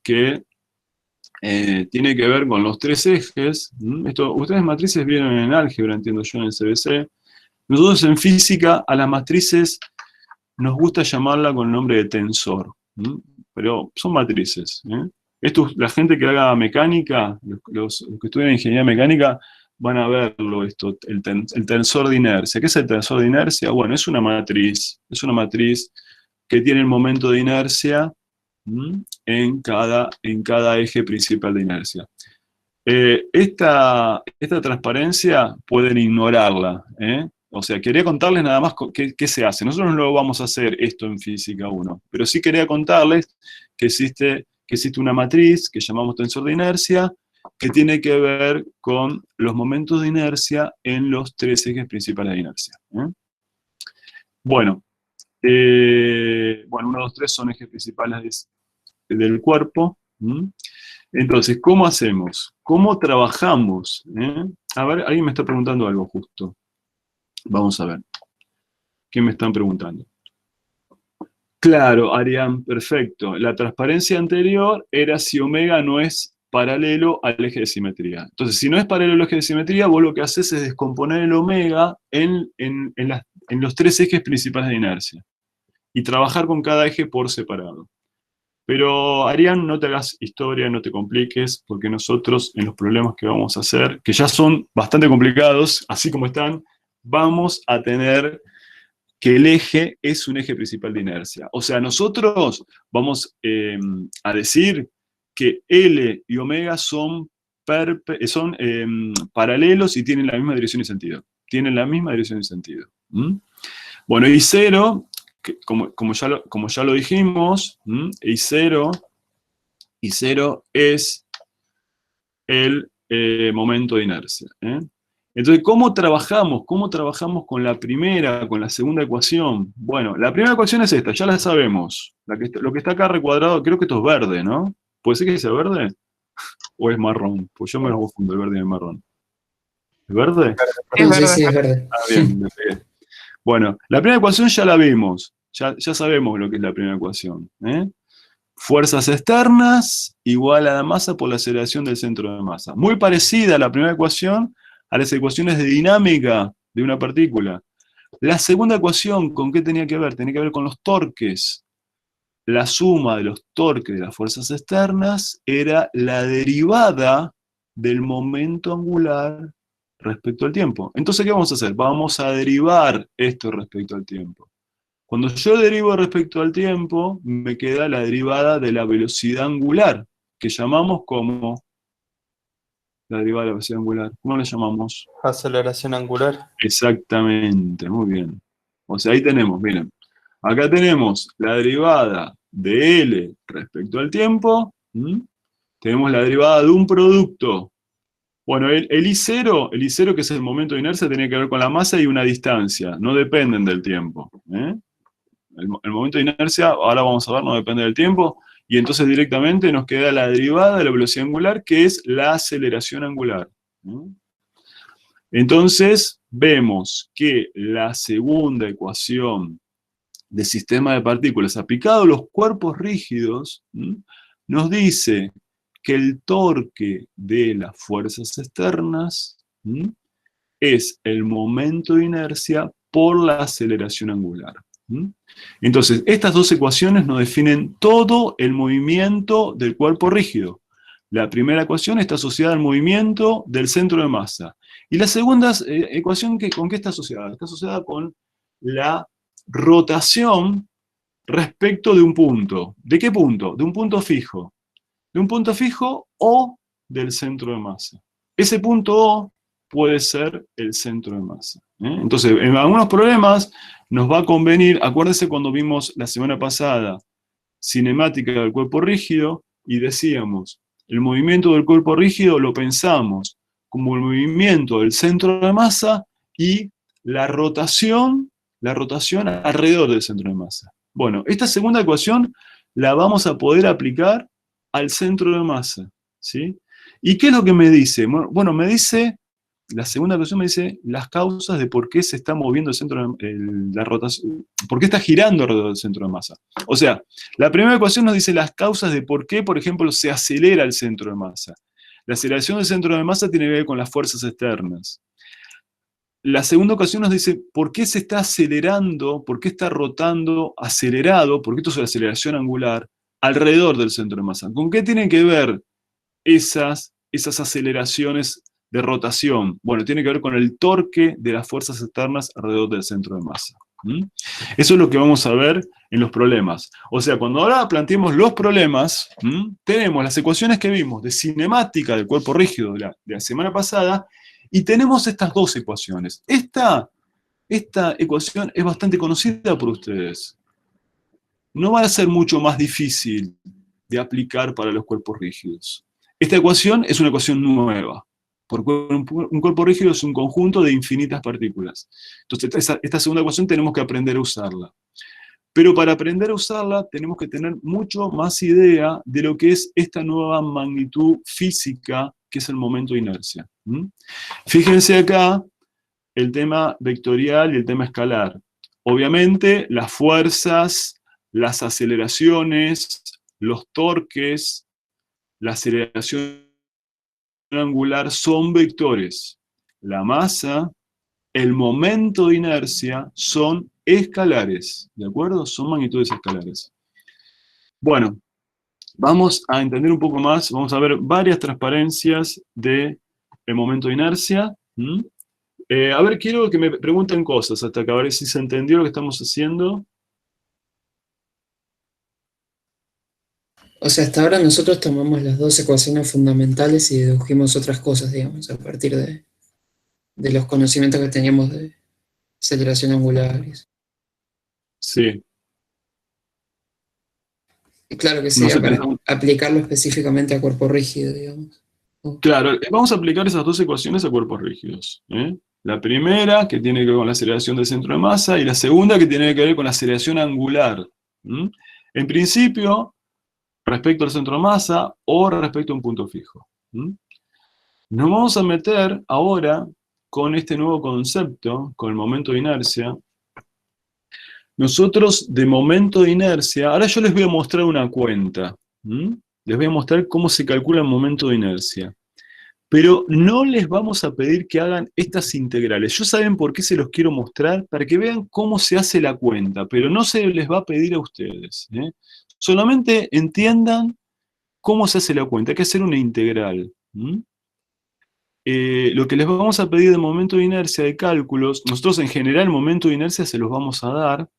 S1: que tiene que ver con los tres ejes. Ustedes matrices vieron en álgebra, entiendo yo, en el CBC. Nosotros en física a las matrices nos gusta llamarla con el nombre de tensor, pero son matrices. La gente que haga mecánica, los que estudian ingeniería mecánica, van a verlo esto, el tensor de inercia. ¿Qué es el tensor de inercia? Bueno, es una matriz que tiene el momento de inercia en cada eje principal de inercia. Esta transparencia pueden ignorarla, O sea, quería contarles nada más qué se hace. Nosotros no lo vamos a hacer esto en Física 1, pero sí quería contarles que existe una matriz que llamamos tensor de inercia, que tiene que ver con los momentos de inercia en los tres ejes principales de inercia. Bueno, 1, 2, 3 son ejes principales del cuerpo. Entonces, ¿cómo hacemos? ¿Cómo trabajamos? A ver, alguien me está preguntando algo justo. Vamos a ver. ¿Qué me están preguntando? Claro, Arián, perfecto. La transparencia anterior era si omega no es paralelo al eje de simetría. Entonces, si no es paralelo al eje de simetría, vos lo que haces es descomponer el omega en los tres ejes principales de inercia y trabajar con cada eje por separado. Pero, Arián, no te hagas historia, no te compliques, porque nosotros en los problemas que vamos a hacer, que ya son bastante complicados, así como están, vamos a tener que el eje es un eje principal de inercia. O sea, nosotros vamos a decir que L y omega son paralelos y tienen la misma dirección y sentido. Tienen la misma dirección y sentido. Bueno, y 0, como ya lo dijimos, y 0 es el momento de inercia. Entonces, ¿cómo trabajamos? ¿Cómo trabajamos con la segunda ecuación? Bueno, la primera ecuación es esta, ya la sabemos. Lo que está acá recuadrado, creo que esto es verde, ¿no? ¿Puede ser que sea verde? ¿O es marrón? Pues yo me lo confundo, el verde y el marrón. ¿Es verde?
S4: Sí, sí, es verdad.
S1: Ah, bien, me pegué. Bueno, la primera ecuación ya la vimos, ya sabemos lo que es la primera ecuación. Fuerzas externas igual a la masa por la aceleración del centro de masa. Muy parecida a la primera ecuación, a las ecuaciones de dinámica de una partícula. La segunda ecuación, ¿con qué tenía que ver? Tenía que ver con los torques. La suma de los torques de las fuerzas externas era la derivada del momento angular respecto al tiempo. Entonces, ¿qué vamos a hacer? Vamos a derivar esto respecto al tiempo. Cuando yo derivo respecto al tiempo, me queda la derivada de la velocidad angular, que llamamos como la derivada de la velocidad angular. ¿Cómo la llamamos?
S3: Aceleración angular.
S1: Exactamente, muy bien. O sea, ahí tenemos, miren. Acá tenemos la derivada de L respecto al tiempo. Tenemos la derivada de un producto. Bueno, el I0, que es el momento de inercia, tiene que ver con la masa y una distancia. No dependen del tiempo. El momento de inercia, ahora vamos a ver, no depende del tiempo. Y entonces directamente nos queda la derivada de la velocidad angular, que es la aceleración angular. Entonces, vemos que la segunda ecuación de sistema de partículas aplicado a los cuerpos rígidos, nos dice que el torque de las fuerzas externas es el momento de inercia por la aceleración angular. Entonces, estas dos ecuaciones nos definen todo el movimiento del cuerpo rígido. La primera ecuación está asociada al movimiento del centro de masa. Y la segunda ecuación, ¿con qué está asociada? Está asociada con la rotación respecto de un punto. ¿De qué punto? De un punto fijo. De un punto fijo o del centro de masa. Ese punto O puede ser el centro de masa. Entonces, en algunos problemas nos va a convenir, acuérdense cuando vimos la semana pasada cinemática del cuerpo rígido y decíamos, el movimiento del cuerpo rígido lo pensamos como el movimiento del centro de masa y la rotación alrededor del centro de masa. Bueno, esta segunda ecuación la vamos a poder aplicar al centro de masa, ¿sí? ¿Y qué es lo que me dice? Bueno, me dice, la segunda ecuación me dice las causas de por qué se está moviendo el centro de la rotación, por qué está girando alrededor del centro de masa. O sea, la primera ecuación nos dice las causas de por qué, por ejemplo, se acelera el centro de masa. La aceleración del centro de masa tiene que ver con las fuerzas externas. La segunda ecuación nos dice por qué se está acelerando, por qué está rotando acelerado, porque esto es la aceleración angular, alrededor del centro de masa. ¿Con qué tienen que ver esas aceleraciones de rotación? Bueno, tiene que ver con el torque de las fuerzas externas alrededor del centro de masa. Eso es lo que vamos a ver en los problemas. O sea, cuando ahora planteemos los problemas, tenemos las ecuaciones que vimos de cinemática del cuerpo rígido de la semana pasada, y tenemos estas dos ecuaciones. Esta ecuación es bastante conocida por ustedes. No va a ser mucho más difícil de aplicar para los cuerpos rígidos. Esta ecuación es una ecuación nueva, porque un cuerpo rígido es un conjunto de infinitas partículas. Entonces, esta segunda ecuación tenemos que aprender a usarla. Pero para aprender a usarla tenemos que tener mucho más idea de lo que es esta nueva magnitud física que es el momento de inercia. Fíjense acá el tema vectorial y el tema escalar. Obviamente las fuerzas, las aceleraciones, los torques, la aceleración angular son vectores. La masa, el momento de inercia son escalares, ¿de acuerdo? Son magnitudes escalares. Bueno, vamos a entender un poco más, vamos a ver varias transparencias del momento de inercia. A ver, quiero que me pregunten cosas hasta que a ver si se entendió lo que estamos haciendo.
S4: O sea, hasta ahora nosotros tomamos las dos ecuaciones fundamentales y dedujimos otras cosas, digamos, a partir de los conocimientos que teníamos de aceleración angular.
S1: Sí.
S4: Y claro que
S1: No
S4: sería
S1: sé,
S4: para aplicarlo específicamente a cuerpo rígido, digamos.
S1: claro, vamos a aplicar esas dos ecuaciones a cuerpos rígidos. La primera, que tiene que ver con la aceleración del centro de masa, y la segunda, que tiene que ver con la aceleración angular. En principio, respecto al centro de masa o respecto a un punto fijo. Nos vamos a meter ahora con este nuevo concepto, con el momento de inercia, nosotros de momento de inercia, ahora yo les voy a mostrar una cuenta. Les voy a mostrar cómo se calcula el momento de inercia. Pero no les vamos a pedir que hagan estas integrales. ¿Ya saben por qué se los quiero mostrar? Para que vean cómo se hace la cuenta, pero no se les va a pedir a ustedes. Solamente entiendan cómo se hace la cuenta. Hay que hacer una integral. Lo que les vamos a pedir de momento de inercia de cálculos, nosotros en general el momento de inercia se los vamos a dar,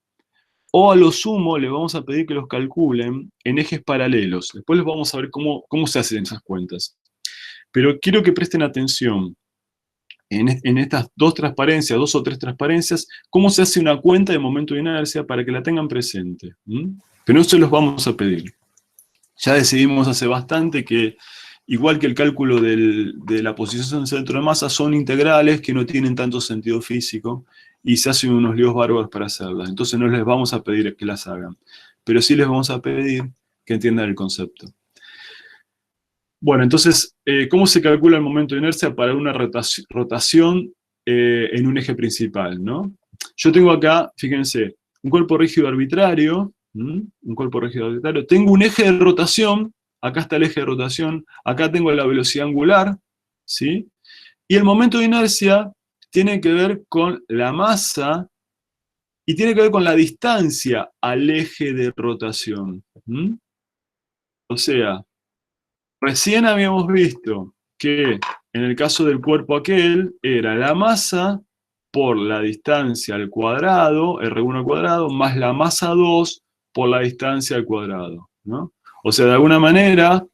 S1: o a lo sumo les vamos a pedir que los calculen en ejes paralelos. Después les vamos a ver cómo se hacen esas cuentas. Pero quiero que presten atención en estas dos o tres transparencias, cómo se hace una cuenta de momento de inercia para que la tengan presente. Pero no se los vamos a pedir. Ya decidimos hace bastante que, igual que el cálculo de la posición del centro de masa, son integrales que no tienen tanto sentido físico y se hacen unos líos bárbaros para hacerlas. Entonces no les vamos a pedir que las hagan. Pero sí les vamos a pedir que entiendan el concepto. Bueno, entonces, ¿cómo se calcula el momento de inercia para una rotación en un eje principal, ¿no? Yo tengo acá, fíjense, un cuerpo rígido arbitrario, tengo un eje de rotación, acá está el eje de rotación, acá tengo la velocidad angular, ¿sí? Y el momento de inercia tiene que ver con la masa y tiene que ver con la distancia al eje de rotación. O sea, recién habíamos visto que en el caso del cuerpo aquel era la masa por la distancia al cuadrado, R1 al cuadrado, más la masa 2 por la distancia al cuadrado, ¿no? O sea, de alguna manera,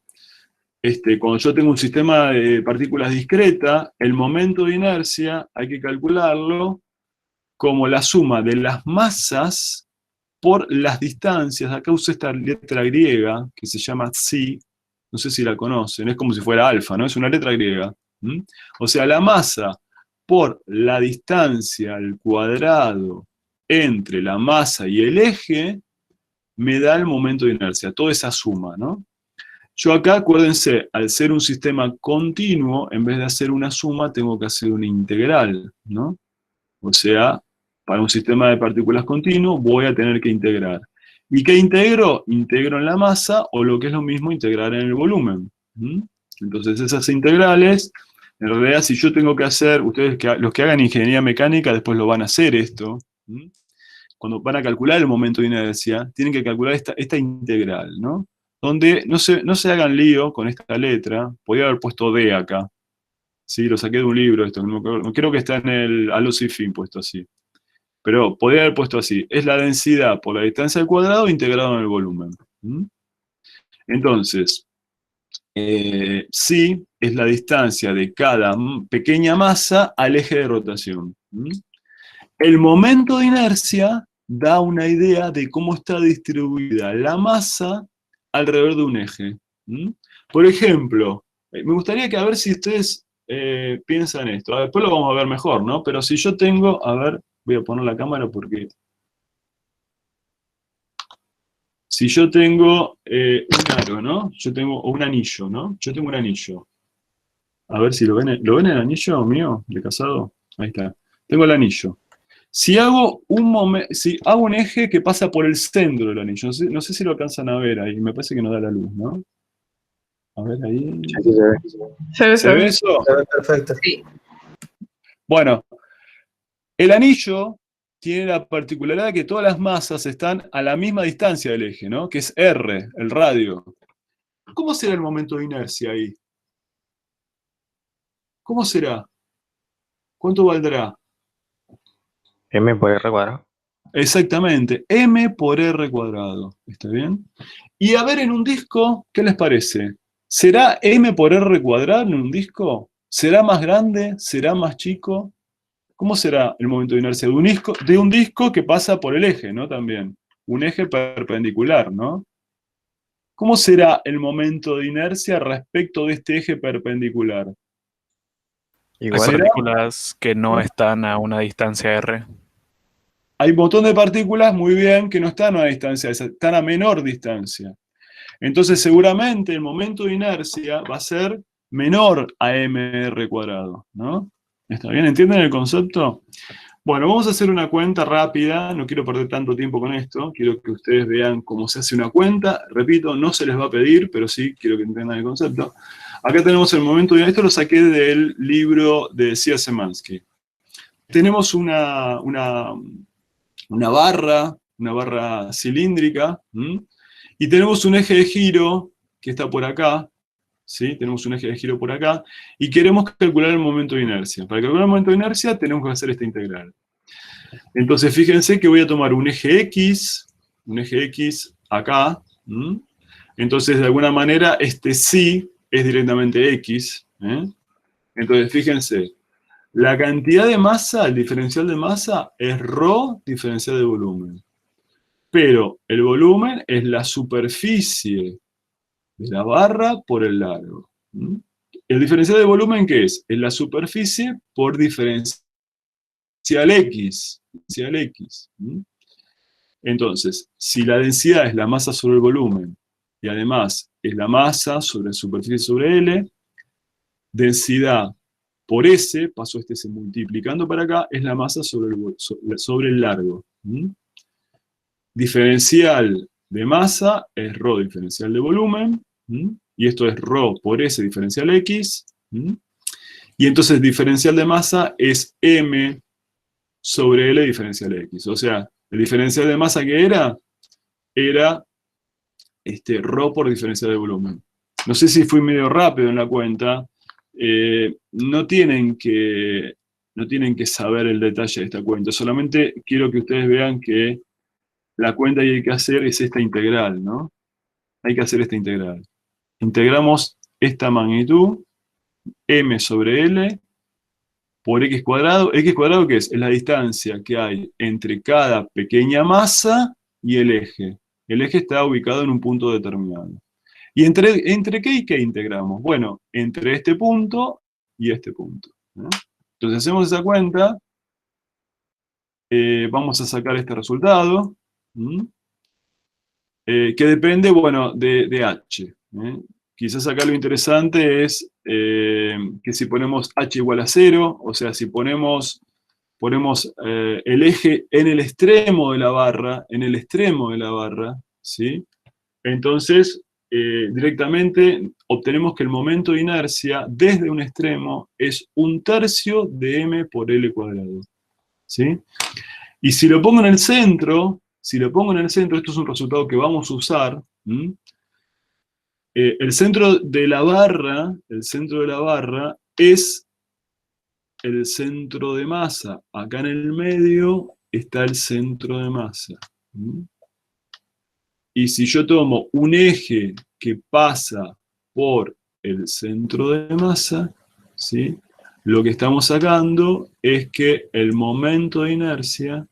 S1: cuando yo tengo un sistema de partículas discreta, el momento de inercia hay que calcularlo como la suma de las masas por las distancias. Acá uso esta letra griega que se llama psi. No sé si la conocen, es como si fuera alfa, ¿no? Es una letra griega. O sea, la masa por la distancia al cuadrado entre la masa y el eje me da el momento de inercia, toda esa suma, ¿no? Yo acá, acuérdense, al ser un sistema continuo, en vez de hacer una suma, tengo que hacer una integral, ¿no? O sea, para un sistema de partículas continuo, voy a tener que integrar. ¿Y qué integro? Integro en la masa, o lo que es lo mismo, integrar en el volumen. Entonces esas integrales, en realidad si yo tengo que hacer, ustedes los que hagan ingeniería mecánica después lo van a hacer esto, cuando van a calcular el momento de inercia, tienen que calcular esta integral, ¿no? Donde no se hagan lío con esta letra, podría haber puesto D acá. Sí, lo saqué de un libro esto, creo que está en el Alocifin puesto así. Pero podría haber puesto así, es la densidad por la distancia al cuadrado integrado en el volumen. Entonces, psi es la distancia de cada pequeña masa al eje de rotación. El momento de inercia da una idea de cómo está distribuida la masa alrededor de un eje. Por ejemplo, me gustaría que a ver si ustedes piensan esto. Después lo vamos a ver mejor, ¿no? Pero si yo tengo, a ver, voy a poner la cámara porque... Si yo tengo un aro, ¿no? Yo tengo un anillo, ¿no? Yo tengo un anillo. A ver si lo ven. ¿Lo ven el anillo mío de casado? Ahí está. Tengo el anillo. Si hago un eje que pasa por el centro del anillo, no sé si lo alcanzan a ver ahí, me parece que no da la luz, ¿no? A ver ahí.
S3: Aquí se ve.
S1: ¿Se ve eso?
S3: Se ve perfecto.
S2: Sí.
S1: Bueno, el anillo tiene la particularidad de que todas las masas están a la misma distancia del eje, ¿no? Que es R, el radio. ¿Cómo será el momento de inercia ahí? ¿Cómo será? ¿Cuánto valdrá?
S3: M por R cuadrado.
S1: Exactamente, m por r cuadrado. ¿Está bien? Y a ver en un disco, ¿qué les parece? ¿Será m por r cuadrado en un disco? ¿Será más grande? ¿Será más chico? ¿Cómo será el momento de inercia de un disco que pasa por el eje, ¿no? También. Un eje perpendicular, ¿no? ¿Cómo será el momento de inercia respecto de este eje perpendicular?
S5: Hay
S1: ¿Será?
S5: partículas que no están a una distancia r.
S1: Hay un montón de partículas, muy bien, que no están a una distancia, están a menor distancia. Entonces, seguramente el momento de inercia va a ser menor a mr cuadrado, ¿no? ¿Está bien? ¿Entienden el concepto? Bueno, vamos a hacer una cuenta rápida, no quiero perder tanto tiempo con esto, quiero que ustedes vean cómo se hace una cuenta, repito, no se les va a pedir, pero sí quiero que entiendan el concepto. Acá tenemos el momento, esto lo saqué del libro de Sia Semansky. Tenemos una barra cilíndrica, y tenemos un eje de giro que está por acá, ¿sí? Tenemos un eje de giro por acá, y queremos calcular el momento de inercia. Para calcular el momento de inercia tenemos que hacer esta integral. Entonces fíjense que voy a tomar un eje X acá, entonces de alguna manera este sí es directamente X, entonces fíjense, la cantidad de masa, el diferencial de masa es ρ diferencial de volumen, pero el volumen es la superficie de la barra por el largo. ¿El diferencial de volumen qué es? Es la superficie por diferencial X. Entonces, si la densidad es la masa sobre el volumen, y además es la masa sobre superficie sobre L, densidad por S, paso este se multiplicando para acá, es la masa sobre el largo. Diferencial de masa es ρ diferencial de volumen, y esto es ρ por S diferencial X, y entonces diferencial de masa es M sobre L diferencial X. O sea, el diferencial de masa que era ρ por diferencial de volumen. No sé si fui medio rápido en la cuenta, no tienen que saber el detalle de esta cuenta, solamente quiero que ustedes vean que la cuenta que hay que hacer es esta integral, ¿no? Hay que hacer esta integral. Integramos esta magnitud, M sobre L, por X cuadrado. ¿X cuadrado qué es? Es la distancia que hay entre cada pequeña masa y el eje. El eje está ubicado en un punto determinado. ¿Y entre qué y qué integramos? Bueno, entre este punto y este punto, ¿no? Entonces hacemos esa cuenta, vamos a sacar este resultado, que depende, bueno, de H. Quizás acá lo interesante es que si ponemos H igual a 0, o sea, si ponemos el eje en el extremo de la barra, ¿sí? Entonces, directamente obtenemos que el momento de inercia desde un extremo es 1/3 de m por L cuadrado, ¿sí? Y si lo pongo en el centro, esto es un resultado que vamos a usar, el centro de la barra es el centro de masa. Acá en el medio está el centro de masa. Y si yo tomo un eje que pasa por el centro de masa, ¿sí? Lo que estamos sacando es que el momento de inercia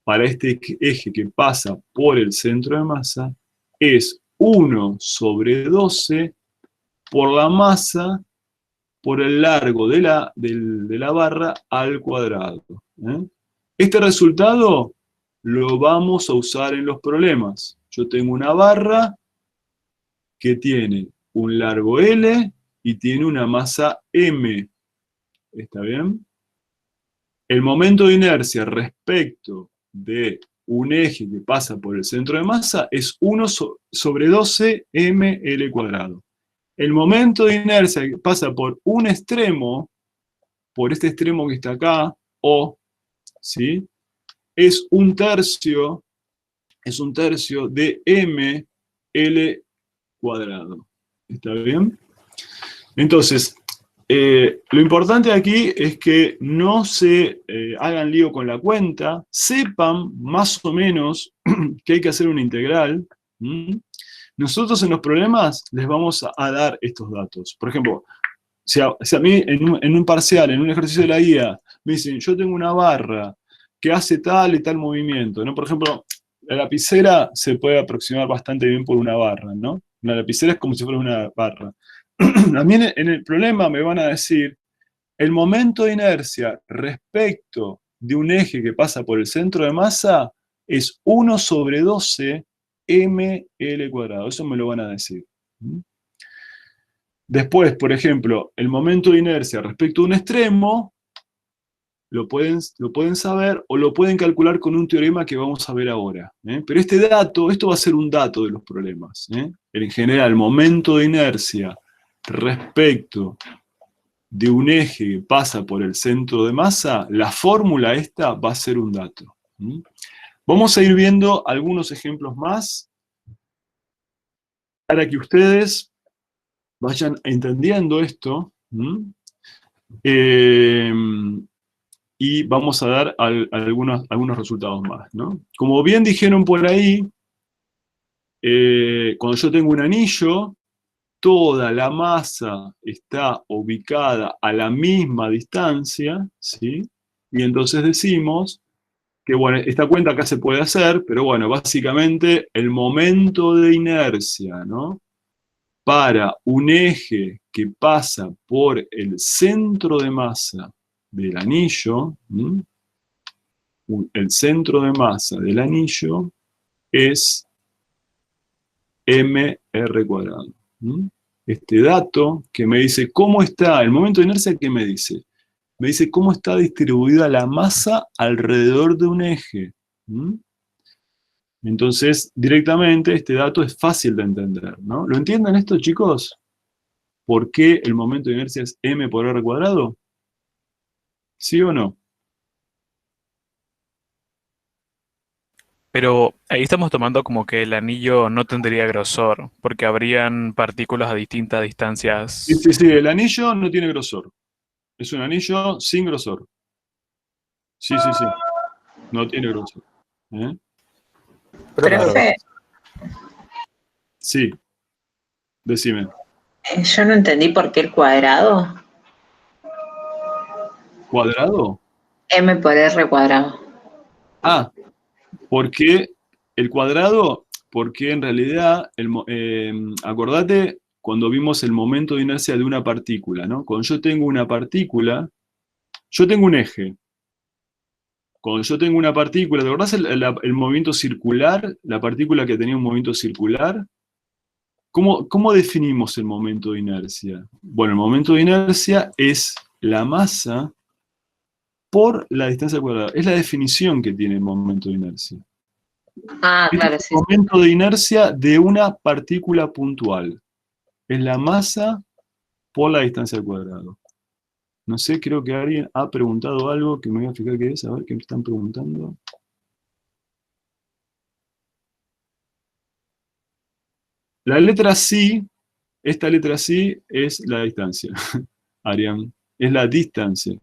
S1: para este eje que pasa por el centro de masa es 1 sobre 12 por la masa por el largo de la barra al cuadrado. Este resultado lo vamos a usar en los problemas. Yo tengo una barra que tiene un largo L y tiene una masa M. ¿Está bien? El momento de inercia respecto de un eje que pasa por el centro de masa es 1 sobre 12 ml cuadrado. El momento de inercia que pasa por un extremo, por este extremo que está acá, O, ¿sí? Es 1/3 de ml cuadrado. ¿Está bien? Entonces, lo importante aquí es que no se hagan lío con la cuenta, sepan más o menos que hay que hacer una integral. Nosotros en los problemas les vamos a dar estos datos. Por ejemplo, si a mí en un parcial, en un ejercicio de la guía, me dicen, yo tengo una barra que hace tal y tal movimiento, ¿no? Por ejemplo, la lapicera se puede aproximar bastante bien por una barra, ¿no? Una lapicera es como si fuera una barra. A mí en el problema me van a decir, el momento de inercia respecto de un eje que pasa por el centro de masa es 1 sobre 12 ml cuadrado. Eso me lo van a decir. Después, por ejemplo, el momento de inercia respecto a un extremo lo pueden saber o lo pueden calcular con un teorema que vamos a ver ahora. Pero este dato, esto va a ser un dato de los problemas. En general, el momento de inercia respecto de un eje que pasa por el centro de masa, la fórmula esta va a ser un dato. Vamos a ir viendo algunos ejemplos más para que ustedes vayan entendiendo esto. Y vamos a dar algunos resultados más, ¿no? Como bien dijeron por ahí, cuando yo tengo un anillo, toda la masa está ubicada a la misma distancia, ¿sí? Y entonces decimos que, bueno, esta cuenta acá se puede hacer, pero bueno, básicamente el momento de inercia, ¿no? Para un eje que pasa por el centro de masa del anillo, el centro de masa del anillo es mr². Este dato que me dice cómo está, el momento de inercia, ¿qué me dice? Me dice cómo está distribuida la masa alrededor de un eje. Entonces, directamente, este dato es fácil de entender, ¿no? ¿Lo entienden esto, chicos? ¿Por qué el momento de inercia es m/r²? ¿Sí o no?
S5: Pero ahí estamos tomando como que el anillo no tendría grosor, porque habrían partículas a distintas distancias.
S1: Sí, el anillo no tiene grosor. Es un anillo sin grosor. Sí. No tiene grosor.
S6: Profe,
S1: Sí. Decime.
S6: yo no entendí por qué el cuadrado.
S1: ¿Cuadrado?
S6: m/r².
S1: Ah, ¿por qué el cuadrado? Porque en realidad, acordate cuando vimos el momento de inercia de una partícula, ¿no? Cuando yo tengo una partícula, yo tengo un eje. Cuando yo tengo una partícula, ¿te acordás el movimiento circular? La partícula que tenía un movimiento circular. ¿Cómo definimos el momento de inercia? Bueno, el momento de inercia es la masa por la distancia cuadrada. Es la definición que tiene el momento de inercia.
S6: Ah, claro,
S1: Es
S6: sí.
S1: el momento de inercia de una partícula puntual. Es la masa por la distancia al cuadrado. No sé, creo que alguien ha preguntado algo que me voy a fijar qué es, a ver qué me están preguntando. La letra C, esta letra C es la distancia, Arián, es la distancia.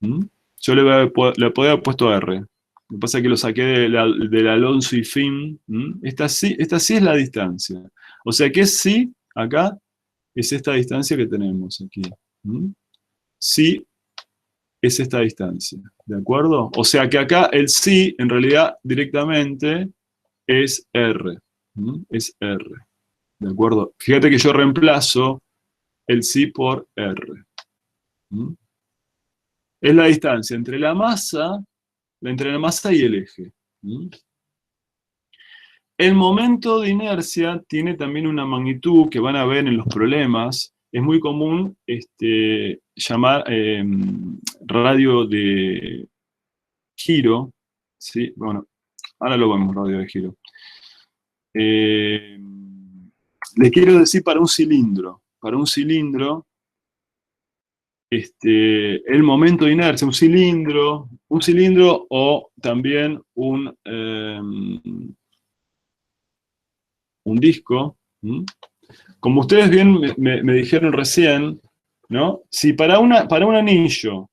S1: Yo le podía haber puesto R. Lo que pasa es que lo saqué del Alonso y Finn. Esta sí es la distancia. O sea que sí, acá, es esta distancia que tenemos aquí. Sí es esta distancia. ¿De acuerdo? O sea que acá el sí, en realidad, directamente, es R. Es R. ¿De acuerdo? Fíjate que yo reemplazo el sí por R. Es la distancia entre la masa y el eje. El momento de inercia tiene también una magnitud que van a ver en los problemas. Es muy común llamar radio de giro. ¿Sí? Bueno, ahora lo vemos, radio de giro. Les quiero decir para un cilindro. Para un cilindro, el momento de inercia, un cilindro o también un disco. Como ustedes bien me dijeron recién, ¿no? Si para un anillo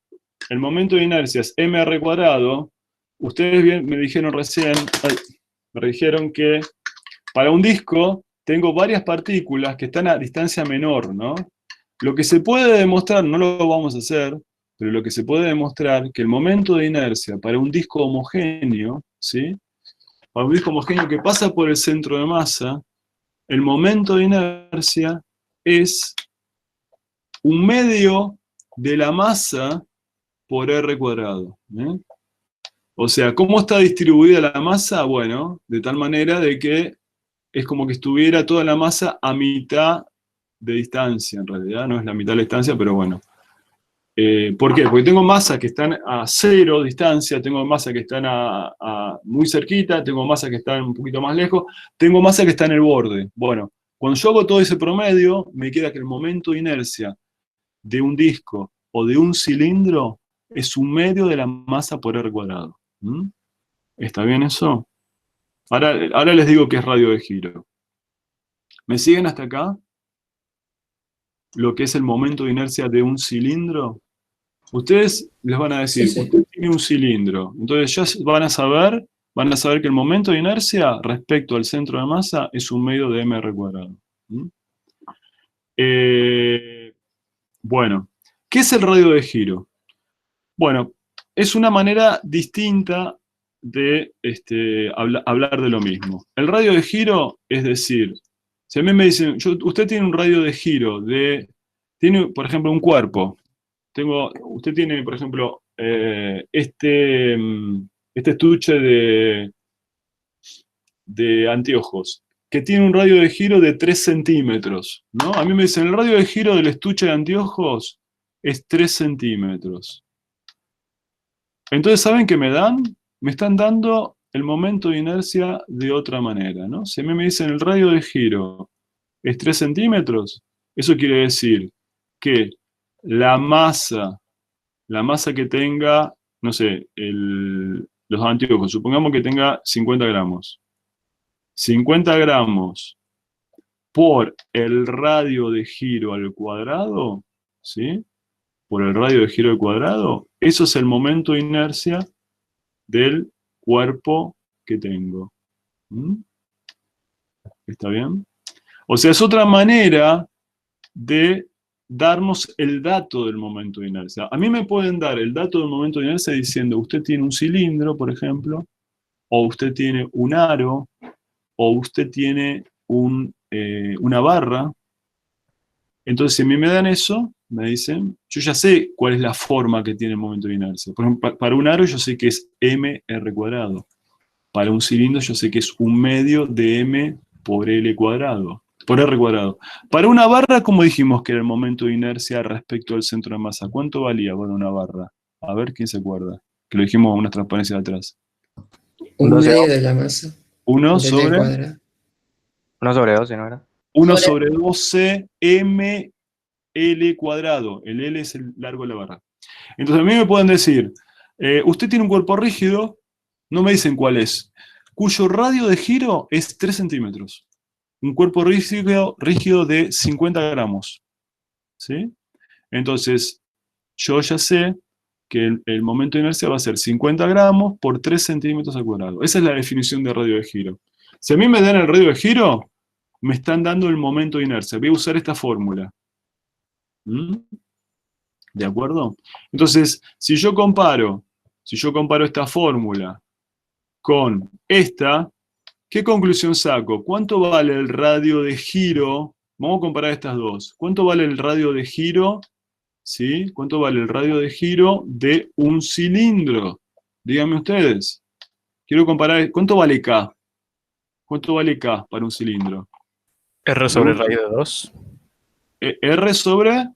S1: el momento de inercia es mr², ustedes bien me dijeron recién, me dijeron que para un disco tengo varias partículas que están a distancia menor, ¿no? Lo que se puede demostrar, no lo vamos a hacer, pero lo que se puede demostrar que el momento de inercia para un disco homogéneo, ¿sí? Para un disco homogéneo que pasa por el centro de masa, el momento de inercia es un medio de la masa por r². O sea, ¿cómo está distribuida la masa? Bueno, de tal manera de que es como que estuviera toda la masa a mitad de distancia, en realidad, no es la mitad de la distancia, pero bueno. ¿Por qué? Porque tengo masas que están a 0 distancia, tengo masas que están muy cerquita, tengo masas que están un poquito más lejos, tengo masas que están en el borde. Bueno, cuando yo hago todo ese promedio, me queda que el momento de inercia de un disco o de un cilindro es un medio de la masa por r cuadrado. ¿Mm? ¿Está bien eso? Ahora les digo qué es radio de giro. ¿Me siguen hasta acá? Lo que es el momento de inercia de un cilindro. Ustedes les van a decir,
S4: Sí, sí.
S1: usted tiene un cilindro. Entonces ya van a saber que el momento de inercia respecto al centro de masa es un medio de mr cuadrado. ¿Mm? Bueno, ¿qué es el radio de giro? Bueno, es una manera distinta de hablar de lo mismo. El radio de giro, es decir, si a mí me dicen, usted tiene un radio de giro, tiene, por ejemplo, un cuerpo. Usted tiene, por ejemplo, este estuche de anteojos, que tiene un radio de giro de 3 centímetros, ¿no? A mí me dicen, el radio de giro del estuche de anteojos es 3 centímetros. Entonces, ¿saben qué me dan? Me están dando el momento de inercia de otra manera, ¿no? Si a mí me dicen el radio de giro es 3 centímetros, eso quiere decir que la masa que tenga, no sé, los anteojos, supongamos que tenga 50 gramos. 50 gramos por el radio de giro al cuadrado, ¿sí? Por el radio de giro al cuadrado, eso es el momento de inercia del cuerpo que tengo. ¿Mm? ¿Está bien? O sea, es otra manera de darnos el dato del momento de inercia. A mí me pueden dar el dato del momento de inercia diciendo, usted tiene un cilindro, por ejemplo, o usted tiene un aro, o usted tiene una barra. Entonces, si a mí me dan eso, me dicen, yo ya sé cuál es la forma que tiene el momento de inercia. Por ejemplo, para un aro yo sé que es mr cuadrado. Para un cilindro yo sé que es un medio de m por l cuadrado. Por r cuadrado. Para una barra, ¿cómo dijimos que era el momento de inercia respecto al centro de masa? ¿Cuánto valía para una barra? A ver, ¿quién se acuerda? Que lo dijimos en unas transparencias de atrás.
S4: Un
S3: 12.
S4: medio de la masa.
S1: 1
S4: Del
S1: sobre...
S4: cuadrado.
S3: 1 sobre 12, ¿no era?
S1: 1 sobre 12 ml cuadrado. El L es el largo de la barra. Entonces a mí me pueden decir, usted tiene un cuerpo rígido, no me dicen cuál es, cuyo radio de giro es 3 centímetros. Un cuerpo rígido de 50 gramos. ¿Sí? Entonces, yo ya sé que el momento de inercia va a ser 50 gramos por 3 centímetros al cuadrado. Esa es la definición de radio de giro. Si a mí me dan el radio de giro, me están dando el momento de inercia. Voy a usar esta fórmula. ¿Mm? ¿De acuerdo? Entonces, si yo comparo esta fórmula con esta, ¿qué conclusión saco? ¿Cuánto vale el radio de giro? Vamos a comparar estas dos. ¿Cuánto vale el radio de giro? ¿Sí? ¿Cuánto vale el radio de giro de un cilindro? Díganme ustedes. Quiero comparar, ¿cuánto vale K? ¿Cuánto vale K para un cilindro?
S5: R sobre raíz de 2.
S1: R sobre...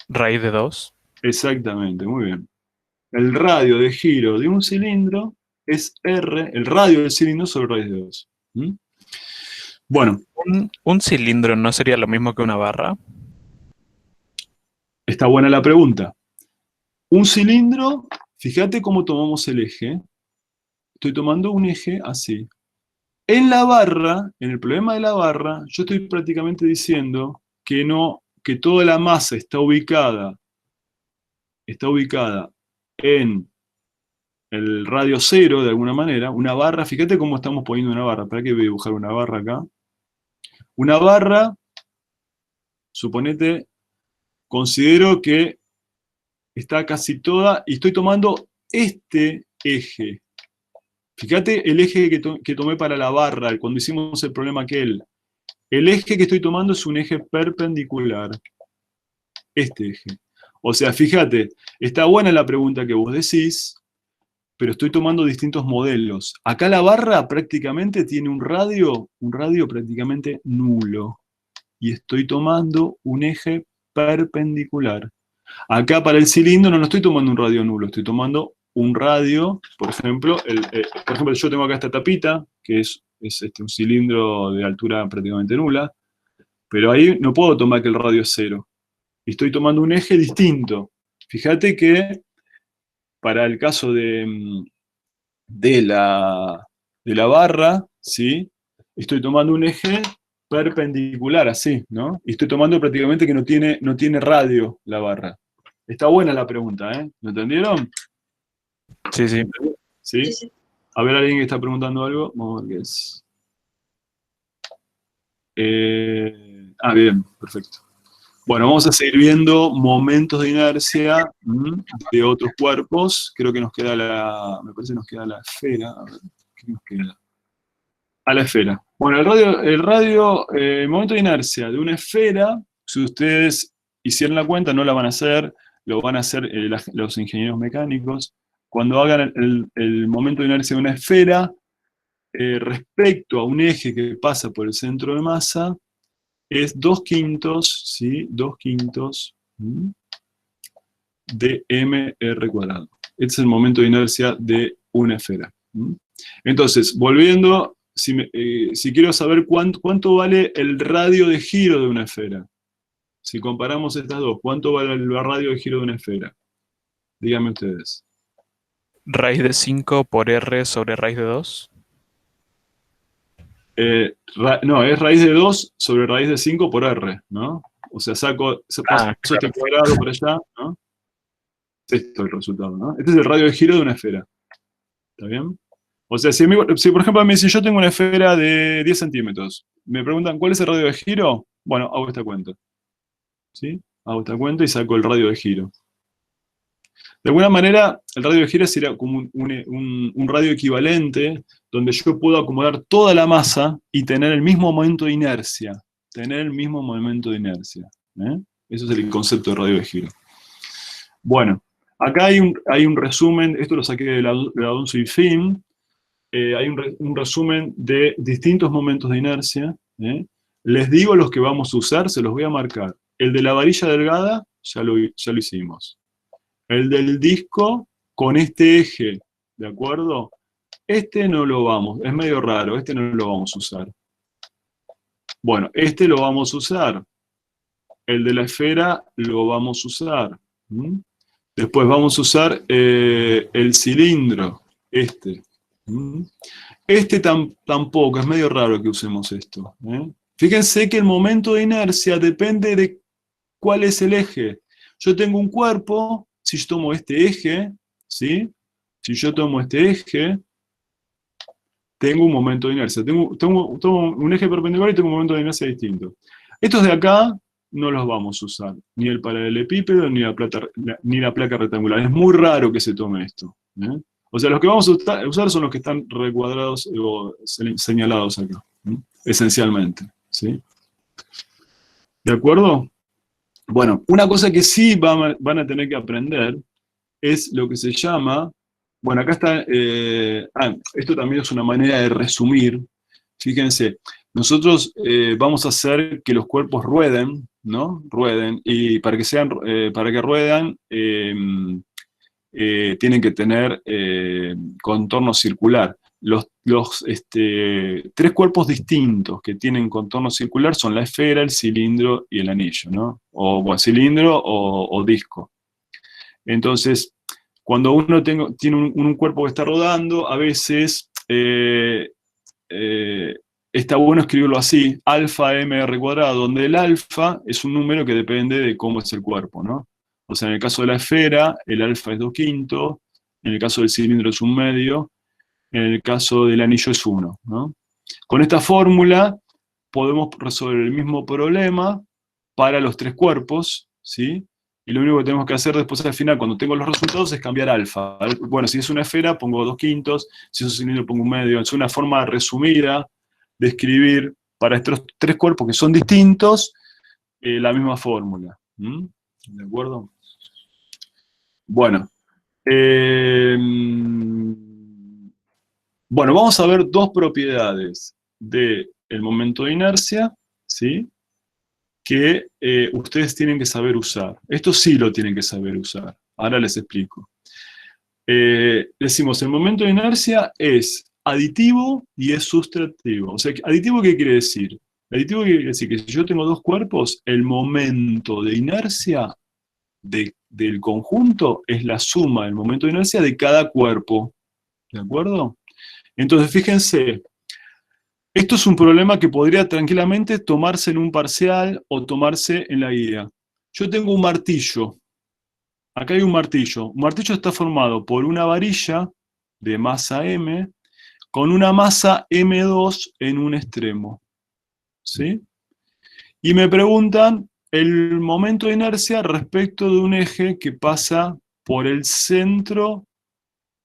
S5: Raíz de 2.
S1: Exactamente, muy bien. El radio de giro de un cilindro es R, el radio del cilindro sobre raíz de 2. ¿Mm? Bueno.
S5: ¿Un cilindro no sería lo mismo que una barra?
S1: Está buena la pregunta. Un cilindro, fíjate cómo tomamos el eje. Estoy tomando un eje así. En la barra, en el problema de la barra, yo estoy prácticamente diciendo que toda la masa está ubicada en el radio cero, de alguna manera. Una barra, fíjate cómo estamos poniendo una barra. ¿Para qué voy a dibujar una barra acá? Una barra, suponete, considero que está casi toda, y estoy tomando este eje. Fíjate el eje que tomé para la barra, cuando hicimos el problema aquel. El eje que estoy tomando es un eje perpendicular. Este eje. O sea, fíjate, está buena la pregunta que vos decís, pero estoy tomando distintos modelos. Acá la barra prácticamente tiene un radio prácticamente nulo. Y estoy tomando un eje perpendicular. Acá para el cilindro no estoy tomando un radio nulo, estoy tomando un radio, por ejemplo, yo tengo acá esta tapita, que es un cilindro de altura prácticamente nula, pero ahí no puedo tomar que el radio es 0. Y estoy tomando un eje distinto. Fíjate que para el caso de la barra, ¿sí? Estoy tomando un eje perpendicular, así, ¿no? Y estoy tomando prácticamente que no tiene radio la barra. Está buena la pregunta, ¿eh? ¿Lo entendieron?
S5: Sí, sí.
S1: ¿Sí?
S2: Sí, sí.
S1: A ver, alguien que está preguntando algo. Vamos a ver qué es. Bien, perfecto. Bueno, vamos a seguir viendo momentos de inercia de otros cuerpos. Creo que me parece que nos queda la esfera. A ver, ¿qué nos queda? A la esfera. Bueno, el momento de inercia de una esfera, si ustedes hicieran la cuenta, no la van a hacer, lo van a hacer los ingenieros mecánicos. Cuando hagan el momento de inercia de una esfera, respecto a un eje que pasa por el centro de masa, es 2/5, ¿sí? 2/5 de mr². Este es el momento de inercia de una esfera. Entonces, volviendo, si quiero saber cuánto vale el radio de giro de una esfera, si comparamos estas dos, ¿cuánto vale el radio de giro de una esfera? Díganme ustedes.
S5: Raíz de 5 por R sobre raíz de 2.
S1: No, es raíz de 2 sobre raíz de 5 por R, ¿no? O sea, paso
S5: claro.
S1: este cuadrado por allá, ¿no? Esto es el resultado, ¿no? Este es el radio de giro de una esfera. ¿Está bien? O sea, si por ejemplo si yo tengo una esfera de 10 centímetros, me preguntan ¿cuál es el radio de giro? Bueno, hago esta cuenta. ¿Sí? Hago esta cuenta y saco el radio de giro. De alguna manera, el radio de giro sería como un radio equivalente donde yo puedo acomodar toda la masa y tener el mismo momento de inercia. Tener el mismo momento de inercia. Eso es el concepto de radio de giro. Bueno, acá hay un resumen, esto lo saqué de la Alonso y Finn. Hay un resumen de distintos momentos de inercia. Les digo los que vamos a usar, se los voy a marcar. El de la varilla delgada, ya lo hicimos. El del disco con este eje, ¿de acuerdo? Este no lo es medio raro, este no lo vamos a usar. Bueno, este lo vamos a usar. El de la esfera lo vamos a usar. Después vamos a usar el cilindro, este. Este tampoco, es medio raro que usemos esto. Fíjense que el momento de inercia depende de cuál es el eje. Yo tengo un cuerpo, si yo tomo este eje, ¿sí? Si yo tomo este eje, tengo un momento de inercia. Tomo un eje perpendicular y tengo un momento de inercia distinto. Estos de acá no los vamos a usar, ni el paralelepípedo ni la placa rectangular. Es muy raro que se tome esto. O sea, los que vamos a usar son los que están recuadrados o señalados acá, esencialmente. ¿Sí? ¿De acuerdo? Bueno, una cosa que sí van a tener que aprender es lo que se llama, bueno, acá está, esto también es una manera de resumir. Fíjense, nosotros vamos a hacer que los cuerpos rueden, ¿no? Rueden, y para que ruedan, tienen que tener contorno circular. Los 3 cuerpos distintos que tienen contorno circular son la esfera, el cilindro y el anillo, ¿no? O cilindro o disco. Entonces, cuando uno tiene un cuerpo que está rodando, a veces está bueno escribirlo así, alfa mr², donde el alfa es un número que depende de cómo es el cuerpo, ¿no? O sea, en el caso de la esfera, el alfa es 2/5, en el caso del cilindro es 1/2, en el caso del anillo es 1, ¿no? Con esta fórmula podemos resolver el mismo problema para los 3 cuerpos, ¿sí? Y lo único que tenemos que hacer después al final, cuando tengo los resultados, es cambiar alfa. Bueno, si es una esfera, pongo 2/5, si es un cilindro, pongo 1/2. Es una forma resumida de escribir para estos 3 cuerpos que son distintos, la misma fórmula. ¿De acuerdo? Bueno. Bueno, vamos a ver 2 propiedades del momento de inercia, ¿sí? que ustedes tienen que saber usar. Esto sí lo tienen que saber usar. Ahora les explico. Decimos, el momento de inercia es aditivo y es sustractivo. O sea, ¿aditivo qué quiere decir? Aditivo quiere decir que si yo tengo dos cuerpos, el momento de inercia del conjunto es la suma del momento de inercia de cada cuerpo. ¿De acuerdo? Entonces, fíjense, esto es un problema que podría tranquilamente tomarse en un parcial o tomarse en la guía. Yo tengo un martillo. Acá hay un martillo. Un martillo está formado por una varilla de masa M con una masa M2 en un extremo. ¿Sí? Y me preguntan el momento de inercia respecto de un eje que pasa por el centro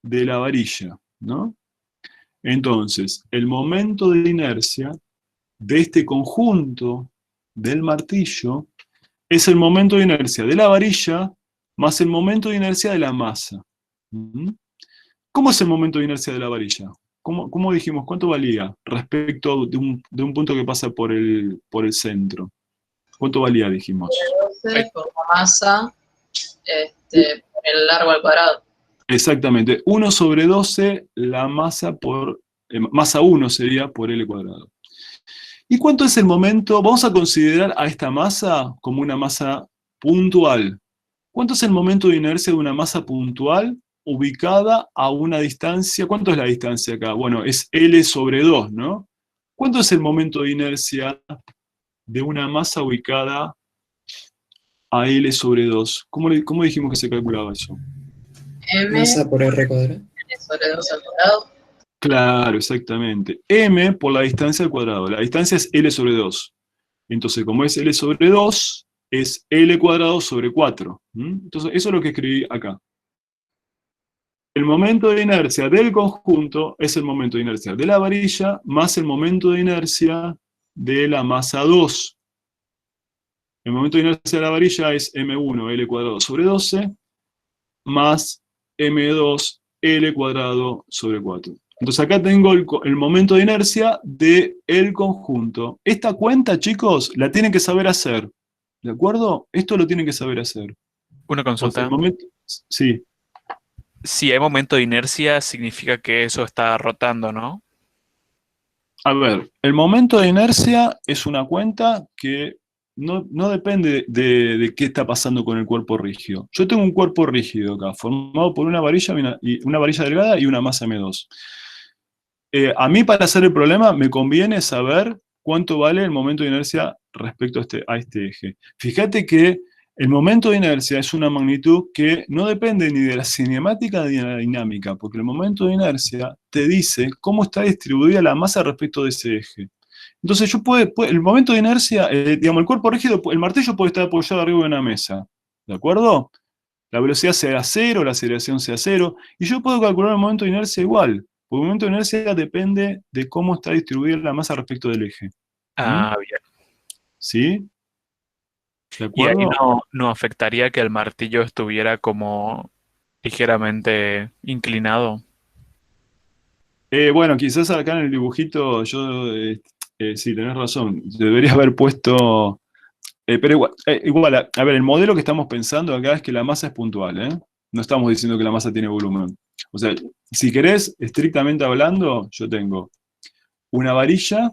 S1: de la varilla, ¿no? Entonces, el momento de inercia de este conjunto del martillo es el momento de inercia de la varilla más el momento de inercia de la masa. ¿Mm? ¿Cómo es el momento de inercia de la varilla? ¿Cómo dijimos? ¿Cuánto valía respecto de un punto que pasa por el centro? ¿Cuánto valía, dijimos?
S2: 12 por la masa, por el largo al cuadrado.
S1: Exactamente. 1 sobre 12 la masa por... masa 1 sería por L cuadrado. ¿Y cuánto es el momento? Vamos a considerar a esta masa como una masa puntual. ¿Cuánto es el momento de inercia de una masa puntual ubicada a una distancia? ¿Cuánto es la distancia acá? Bueno, es L sobre 2, ¿no? ¿Cuánto es el momento de inercia de una masa ubicada a L sobre 2? ¿Cómo dijimos que se calculaba eso?
S2: M
S4: Masa por R cuadrado.
S2: sobre 2 al cuadrado.
S1: Claro, exactamente. M por la distancia al cuadrado. La distancia es L sobre 2. Entonces, como es L sobre 2, es L cuadrado sobre 4. Entonces, eso es lo que escribí acá. El momento de inercia del conjunto es el momento de inercia de la varilla más el momento de inercia de la masa 2. El momento de inercia de la varilla es M1, L cuadrado sobre 12, más M2, L cuadrado sobre 4. Entonces acá tengo el momento de inercia del conjunto. Esta cuenta, chicos, la tienen que saber hacer. ¿De acuerdo? Esto lo tienen que saber hacer.
S5: Una
S1: O sea,
S5: consulta.
S1: sí.
S5: Si hay momento de inercia, significa que eso está rotando, ¿no?
S1: A ver, el momento de inercia es una cuenta que no depende de qué está pasando con el cuerpo rígido. Yo tengo un cuerpo rígido acá, formado por una varilla, una varilla delgada y una masa M2. A mí, para hacer el problema, me conviene saber cuánto vale el momento de inercia respecto a este eje. Fíjate que el momento de inercia es una magnitud que no depende ni de la cinemática ni de la dinámica, porque el momento de inercia te dice cómo está distribuida la masa respecto de ese eje. Entonces el momento de inercia, digamos, el cuerpo rígido, el martillo puede estar apoyado arriba de una mesa, ¿de acuerdo? La velocidad sea 0, la aceleración sea 0, y yo puedo calcular el momento de inercia igual, porque el momento de inercia depende de cómo está distribuida la masa respecto del eje.
S5: Ah, bien.
S1: ¿Sí? ¿De
S5: Y ahí
S1: acuerdo?
S5: no afectaría que el martillo estuviera como ligeramente inclinado.
S1: Bueno, quizás acá en el dibujito sí, tenés razón, debería haber puesto... pero igual, a ver, el modelo que estamos pensando acá es que la masa es puntual, ¿eh? No estamos diciendo que la masa tiene volumen. O sea, si querés, estrictamente hablando, yo tengo una varilla,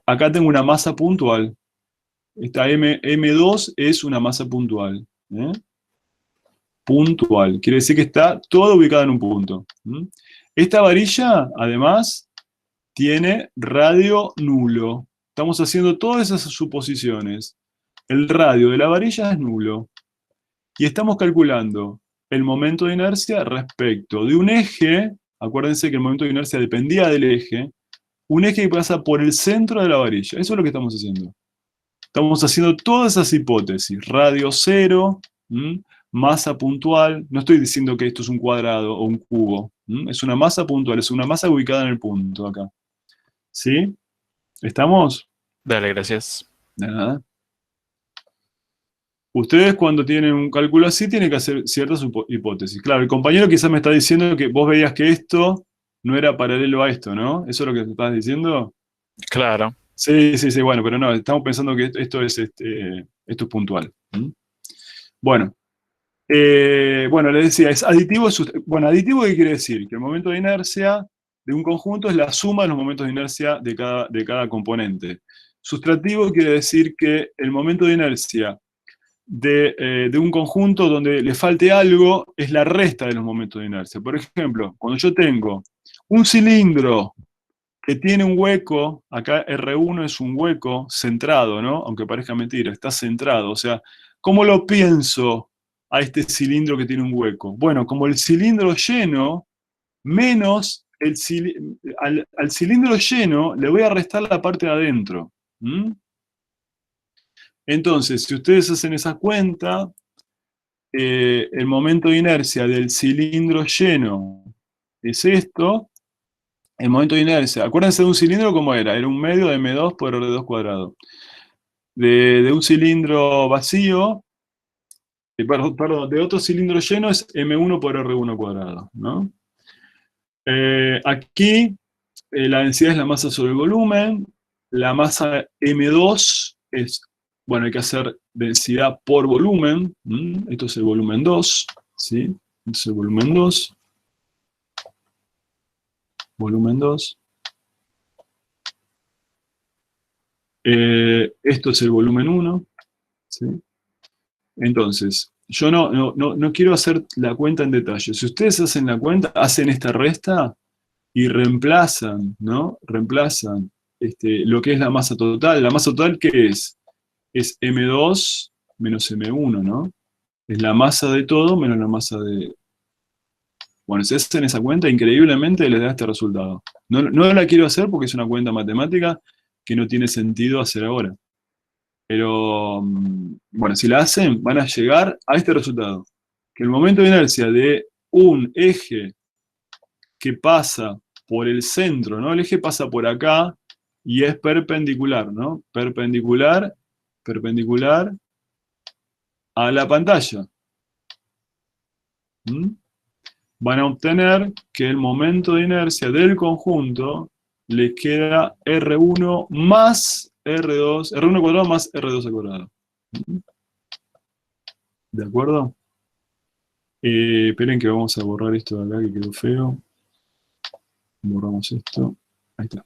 S1: acá tengo una masa puntual. Esta M2 es una masa puntual. Puntual, quiere decir que está toda ubicada en un punto. Esta varilla, además, tiene radio nulo. Estamos haciendo todas esas suposiciones. El radio de la varilla es nulo. Y estamos calculando el momento de inercia respecto de un eje. Acuérdense que el momento de inercia dependía del eje. Un eje que pasa por el centro de la varilla. Eso es lo que estamos haciendo. Estamos haciendo todas esas hipótesis. Radio cero, masa puntual. No estoy diciendo que esto es un cuadrado o un cubo. Es una masa puntual, es una masa ubicada en el punto acá. ¿Sí? ¿Estamos?
S5: Dale, gracias.
S1: De nada. Ustedes cuando tienen un cálculo así tienen que hacer ciertas hipótesis. Claro, el compañero quizás me está diciendo que vos veías que esto no era paralelo a esto, ¿no? ¿Eso es lo que te estás diciendo?
S5: Claro.
S1: Sí, sí, sí, bueno, pero no, estamos pensando que esto es puntual. ¿Mm? Bueno, bueno, les decía, es aditivo. Bueno, aditivo, ¿qué quiere decir? Que el momento de inercia de un conjunto es la suma de los momentos de inercia de cada componente. Sustractivo quiere decir que el momento de inercia de un conjunto donde le falte algo es la resta de los momentos de inercia. Por ejemplo, cuando yo tengo un cilindro que tiene un hueco, acá R1 es un hueco centrado, ¿no? Aunque parezca mentira, está centrado. O sea, ¿cómo lo pienso a este cilindro que tiene un hueco? Bueno, como el cilindro lleno menos al cilindro lleno le voy a restar la parte de adentro. ¿Mm? Entonces, si ustedes hacen esa cuenta, el momento de inercia del cilindro lleno es esto. El momento de inercia, acuérdense de un cilindro, ¿cómo era? Era un medio de m2 por r2 cuadrado. De un cilindro vacío, perdón, de otro cilindro lleno es m1 por r1 cuadrado, ¿no? Aquí la densidad es la masa sobre el volumen, la masa m2 es, bueno, hay que hacer densidad por volumen, esto es el volumen 2, ¿sí? Esto es el volumen 2, volumen 2. Esto es el volumen 1, ¿sí? Entonces, yo no quiero hacer la cuenta en detalle. Si ustedes hacen la cuenta, hacen esta resta y reemplazan, ¿no? Reemplazan lo que es la masa total. ¿La masa total qué es? Es M2 menos M1, ¿no? Es la masa de todo menos la masa de... Bueno, si hacen esa cuenta, increíblemente les da este resultado. No la quiero hacer porque es una cuenta matemática que no tiene sentido hacer ahora. Pero, bueno, si la hacen, van a llegar a este resultado. Que el momento de inercia de un eje que pasa por el centro, ¿no? El eje pasa por acá y es perpendicular, ¿no? Perpendicular a la pantalla. ¿Mm? Van a obtener que el momento de inercia del conjunto le queda R1 más R2, R1 cuadrado más R2 al cuadrado. ¿De acuerdo? Esperen que vamos a borrar esto de acá que quedó feo. Borramos esto. Ahí está.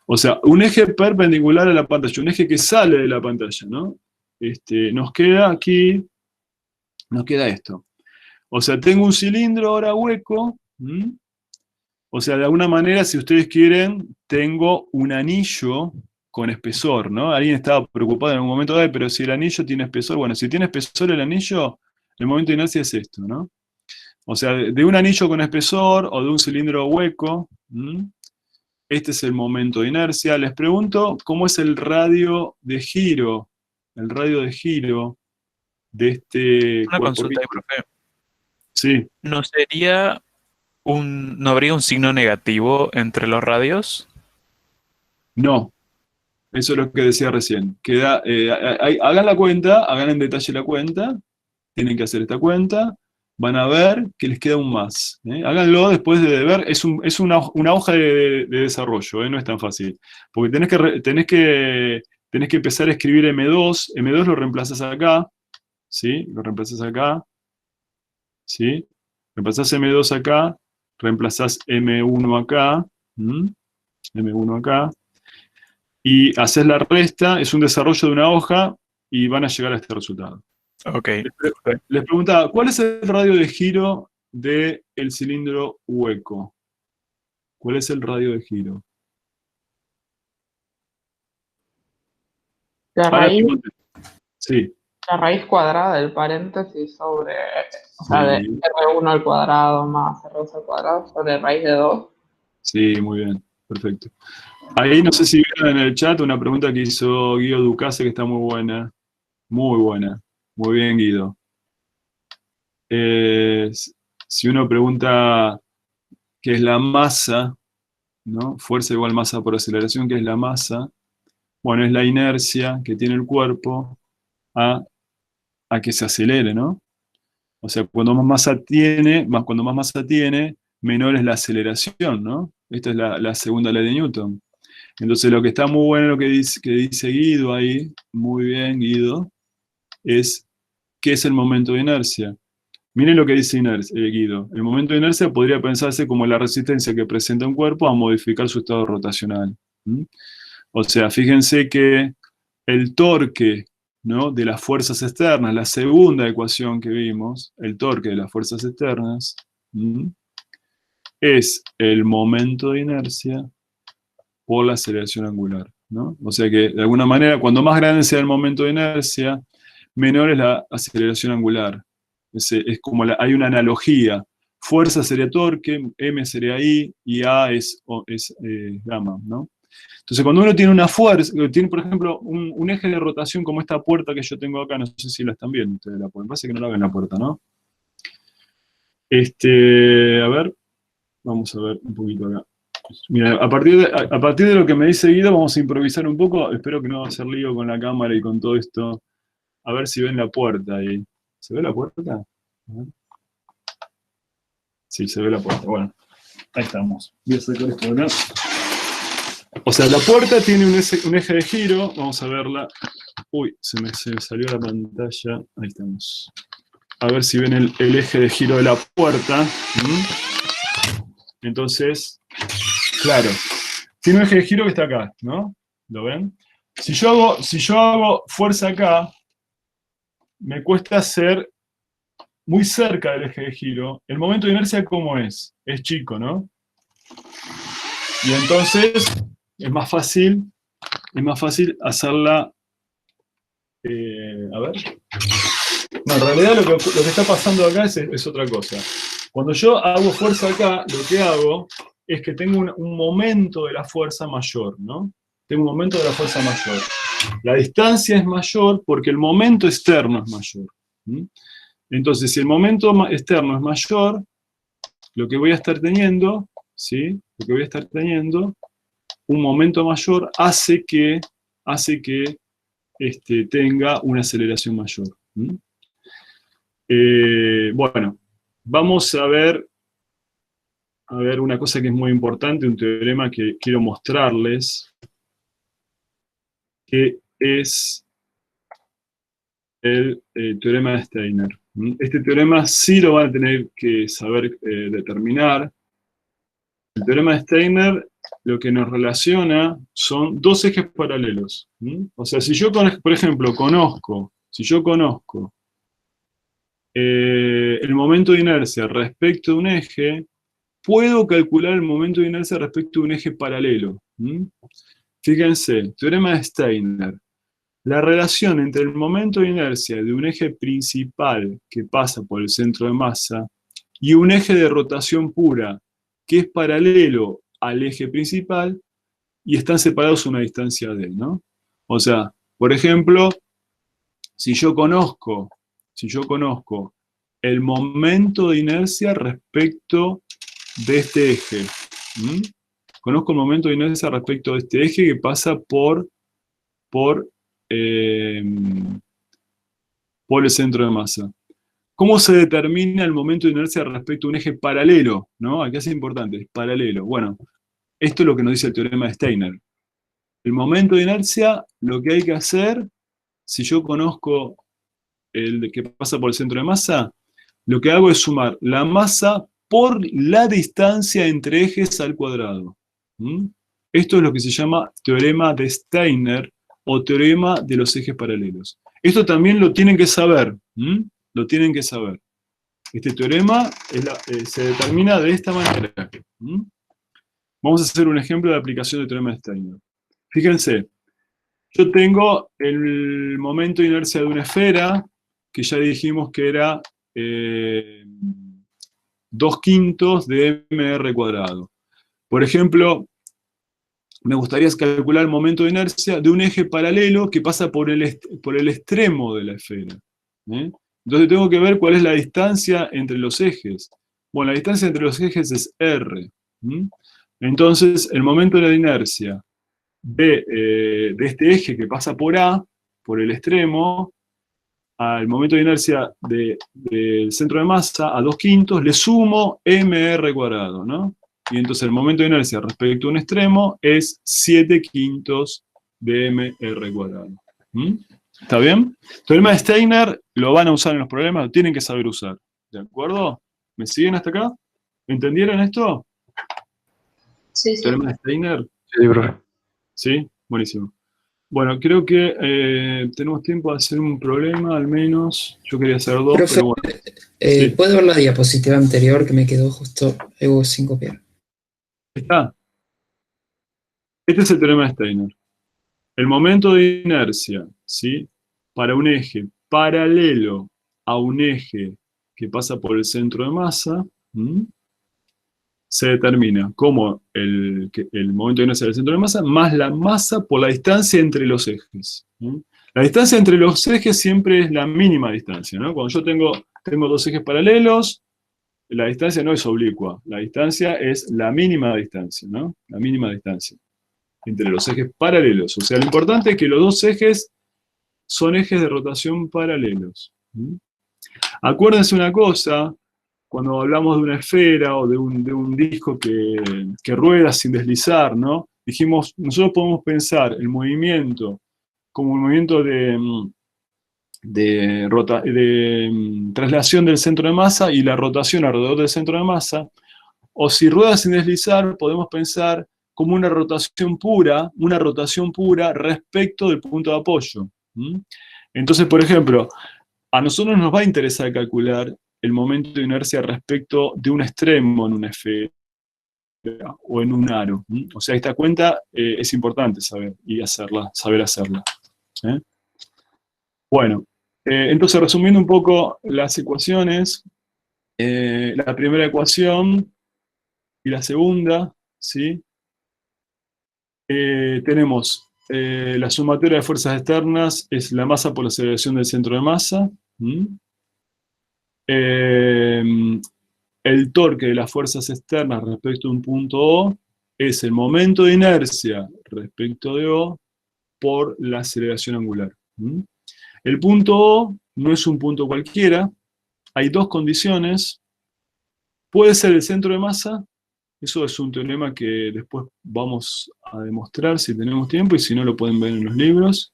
S1: O sea, un eje perpendicular a la pantalla, un eje que sale de la pantalla, ¿no? Nos queda aquí, nos queda esto. O sea, tengo un cilindro ahora hueco. O sea, de alguna manera, si ustedes quieren, tengo un anillo con espesor, ¿no? Alguien estaba preocupado en algún momento, pero si el anillo tiene espesor, bueno, si tiene espesor el anillo, el momento de inercia es esto, ¿no? O sea, de un anillo con espesor o de un cilindro hueco, este es el momento de inercia. Les pregunto, ¿cómo es el radio de giro? El radio de giro de este
S5: Una
S1: cuerpo
S5: consulta ahí,
S1: líquido.
S5: profe.
S1: Sí,
S5: ¿No habría un signo negativo entre los radios?
S1: no. Eso es lo que decía recién. Hagan la cuenta, hagan en detalle la cuenta. Tienen que hacer esta cuenta. Van a ver que les queda un más. Háganlo después de ver. Es una hoja de desarrollo, no es tan fácil. Porque tenés que empezar a escribir M2. M2 lo reemplazas acá. ¿Sí? Lo reemplazas acá. ¿Sí? Reemplazás M2 acá. Reemplazás M1 acá. M1 acá. Y haces la resta. Es un desarrollo de una hoja. Y van a llegar a este resultado.
S5: Ok.
S1: Les preguntaba, ¿cuál es el radio de giro del cilindro hueco? ¿Cuál es el radio de giro?
S7: La
S1: Ahora
S7: raíz,
S1: pregunten. Sí,
S7: la raíz cuadrada del paréntesis sobre, o sea, de
S1: sí,
S7: R1 al cuadrado más R2 al cuadrado sobre raíz de 2.
S1: sí, muy bien, perfecto. Ahí no sé si vieron en el chat una pregunta que hizo Guido Ducase que está muy buena. Muy buena. Muy bien, Guido. Si uno pregunta qué es la masa, ¿no? Fuerza igual masa por aceleración, ¿qué es la masa? Bueno, es la inercia que tiene el cuerpo a que se acelere, ¿no? O sea, cuando cuando más masa tiene, menor es la aceleración, ¿no? Esta es la segunda ley de Newton. Entonces lo que está muy bueno, lo que dice Guido ahí, muy bien Guido, es ¿qué es el momento de inercia? Miren lo que dice Guido. El momento de inercia podría pensarse como la resistencia que presenta un cuerpo a modificar su estado rotacional. ¿Mm? O sea, fíjense que el torque, ¿no?, de las fuerzas externas, la segunda ecuación que vimos, el torque de las fuerzas externas, es el momento de inercia por la aceleración angular, ¿no? O sea que, de alguna manera, cuando más grande sea el momento de inercia, menor es la aceleración angular. Es como hay una analogía. Fuerza sería torque, m sería I, y A es gamma, ¿no? Entonces, cuando uno tiene una fuerza, tiene, por ejemplo, un eje de rotación como esta puerta que yo tengo acá, no sé si la están viendo ustedes, la puerta, parece que no la ven la puerta, ¿no? A ver, vamos a ver un poquito acá. Mira, a partir de lo que me dice Guido, vamos a improvisar un poco. Espero que no va a hacer lío con la cámara y con todo esto. A ver si ven la puerta ahí. ¿Se ve la puerta? A ver. Sí, se ve la puerta. Bueno, ahí estamos. Voy a sacar esto de acá. O sea, la puerta tiene un eje de giro. Vamos a verla. Uy, se me salió la pantalla. Ahí estamos. A ver si ven el eje de giro de la puerta. Entonces, claro, tiene un eje de giro que está acá, ¿no? ¿Lo ven? Si yo hago fuerza acá, me cuesta ser muy cerca del eje de giro. El momento de inercia, ¿cómo es? Es chico, ¿no? Y entonces es más fácil hacerla. A ver. No, en realidad lo que está pasando acá es otra cosa. Cuando yo hago fuerza acá, lo que hago es que tengo un momento de la fuerza mayor, ¿no? Tengo un momento de la fuerza mayor. La distancia es mayor porque el momento externo es mayor. Entonces, si el momento externo es mayor, lo que voy a estar teniendo, ¿sí? Lo que voy a estar teniendo, un momento mayor hace que tenga una aceleración mayor. Bueno, vamos a ver una cosa que es muy importante, un teorema que quiero mostrarles, que es el teorema de Steiner. Este teorema sí lo van a tener que saber determinar. El teorema de Steiner lo que nos relaciona son dos ejes paralelos. O sea, si yo, por ejemplo, conozco el momento de inercia respecto de un eje, puedo calcular el momento de inercia respecto de un eje paralelo. Fíjense, teorema de Steiner. La relación entre el momento de inercia de un eje principal que pasa por el centro de masa y un eje de rotación pura que es paralelo al eje principal y están separados a una distancia d, ¿no? O sea, por ejemplo, si yo conozco el momento de inercia respecto de este eje, conozco el momento de inercia respecto de este eje que pasa por el centro de masa. ¿Cómo se determina el momento de inercia respecto a un eje paralelo? ¿No? Aquí es importante, es paralelo. Bueno, esto es lo que nos dice el teorema de Steiner. El momento de inercia, lo que hay que hacer, si yo conozco el que pasa por el centro de masa, lo que hago es sumar la masa por la distancia entre ejes al cuadrado. Esto es lo que se llama teorema de Steiner o teorema de los ejes paralelos. Esto también lo tienen que saber. Lo tienen que saber. Este teorema se determina de esta manera. Vamos a hacer un ejemplo de aplicación del teorema de Steiner. Fíjense, yo tengo el momento de inercia de una esfera, que ya dijimos que era 2/5 de mr cuadrado. Por ejemplo, me gustaría calcular el momento de inercia de un eje paralelo que pasa por el extremo de la esfera. Entonces tengo que ver cuál es la distancia entre los ejes. Bueno, la distancia entre los ejes es r. Entonces, el momento de la inercia de este eje que pasa por A, por el extremo, al momento de inercia del centro de masa, a 2/5, le sumo mr cuadrado, ¿no? y entonces el momento de inercia respecto a un extremo es 7/5 de mr². ¿Mm? ¿Está bien? El teorema de Steiner lo van a usar en los problemas, lo tienen que saber usar. ¿De acuerdo? ¿Me siguen hasta acá? ¿Entendieron esto?
S2: Sí, sí.
S1: ¿Teorema de Steiner?
S3: Sí, profe.
S1: ¿Sí? Buenísimo. Bueno, creo que tenemos tiempo de hacer un problema, al menos. Yo quería hacer dos,
S4: Profe,
S1: pero bueno. Sí.
S4: ¿puedo ver la diapositiva anterior que me quedó justo algo sin copiar?
S1: ¿Está? Este es el teorema de Steiner. El momento de inercia, ¿sí? Para un eje paralelo a un eje que pasa por el centro de masa, ¿m? Se determina como el momento de inercia del centro de masa más la masa por la distancia entre los ejes. ¿M? La distancia entre los ejes siempre es la mínima distancia, ¿no? Cuando yo tengo dos ejes paralelos, la distancia no es oblicua, la distancia es la mínima distancia, ¿no? La mínima distancia entre los ejes paralelos. O sea, lo importante es que los dos ejes son ejes de rotación paralelos. ¿Mm? Acuérdense una cosa, cuando hablamos de una esfera o de un disco que rueda sin deslizar, ¿no? Dijimos, nosotros podemos pensar el movimiento como un movimiento de traslación del centro de masa y la rotación alrededor del centro de masa, o si rueda sin deslizar, podemos pensar como una rotación pura respecto del punto de apoyo. ¿Mm? Entonces, por ejemplo, a nosotros nos va a interesar calcular el momento de inercia respecto de un extremo en una esfera o en un aro. ¿Mm? O sea, esta cuenta es importante saber hacerla. ¿Eh? Bueno, entonces resumiendo un poco las ecuaciones, la primera ecuación y la segunda, ¿sí? Tenemos la sumatoria de fuerzas externas es la masa por la aceleración del centro de masa. ¿Mm? El torque de las fuerzas externas respecto a un punto O es el momento de inercia respecto de O por la aceleración angular. ¿Mm? El punto O no es un punto cualquiera, hay dos condiciones. Puede ser el centro de masa, eso es un teorema que después vamos a demostrar si tenemos tiempo y si no lo pueden ver en los libros.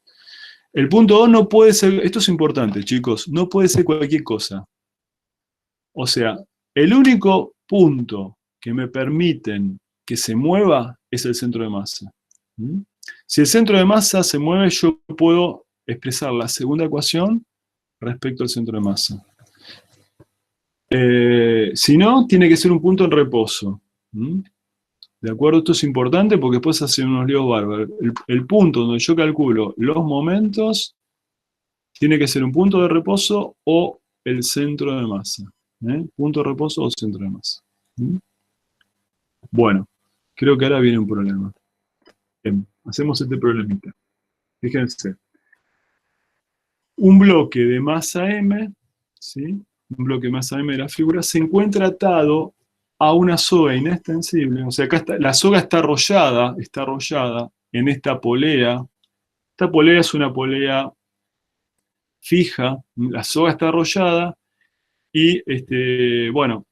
S1: El punto O no puede ser, esto es importante chicos, no puede ser cualquier cosa. O sea, el único punto que me permiten que se mueva es el centro de masa. ¿Mm? Si el centro de masa se mueve, yo puedo expresar la segunda ecuación respecto al centro de masa. Si no, tiene que ser un punto en reposo. ¿Mm? ¿De acuerdo? Esto es importante porque después hacen unos líos bárbaros. El punto donde yo calculo los momentos tiene que ser un punto de reposo o el centro de masa. Punto de reposo o centro de masa. ¿Mm? Bueno, creo que ahora viene un problema. Bien, hacemos este problemita. Fíjense. Un bloque de masa M, ¿sí? Un bloque de masa M de la figura, se encuentra atado a una soga inextensible. O sea, acá está, la soga está arrollada en esta polea. Esta polea es una polea fija, la soga está arrollada y, bueno,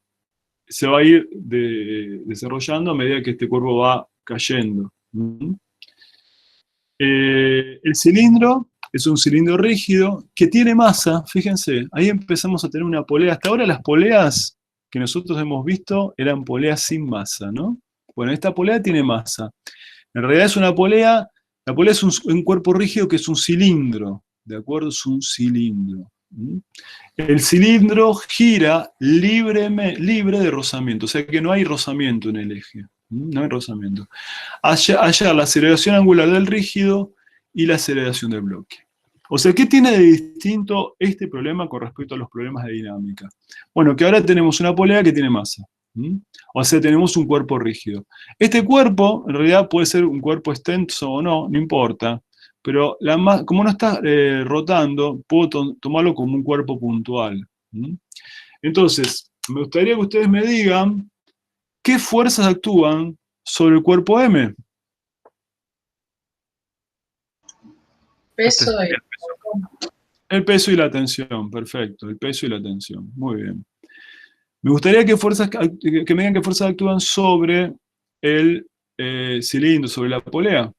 S1: se va a ir desarrollando a medida que este cuerpo va cayendo. ¿Mm? El cilindro es un cilindro rígido que tiene masa, fíjense, ahí empezamos a tener una polea. Hasta ahora las poleas que nosotros hemos visto eran poleas sin masa, ¿no? Bueno, esta polea tiene masa. En realidad es una polea, la polea es un cuerpo rígido que es un cilindro, ¿de acuerdo? Es un cilindro. ¿Mm? El cilindro gira libre de rozamiento, o sea que no hay rozamiento en el eje. No hay rozamiento. Hallar la aceleración angular del rígido y la aceleración del bloque. O sea, ¿qué tiene de distinto este problema con respecto a los problemas de dinámica? Bueno, que ahora tenemos una polea que tiene masa. O sea, tenemos un cuerpo rígido. Este cuerpo, en realidad, puede ser un cuerpo extenso o no, no importa. Pero como no está rotando, puedo tomarlo como un cuerpo puntual. Entonces, me gustaría que ustedes me digan ¿qué fuerzas actúan sobre el cuerpo M?
S2: Peso y...
S1: El peso y la tensión, perfecto. El peso y la tensión, muy bien. Me gustaría que me digan qué fuerzas actúan sobre el cilindro, sobre la polea.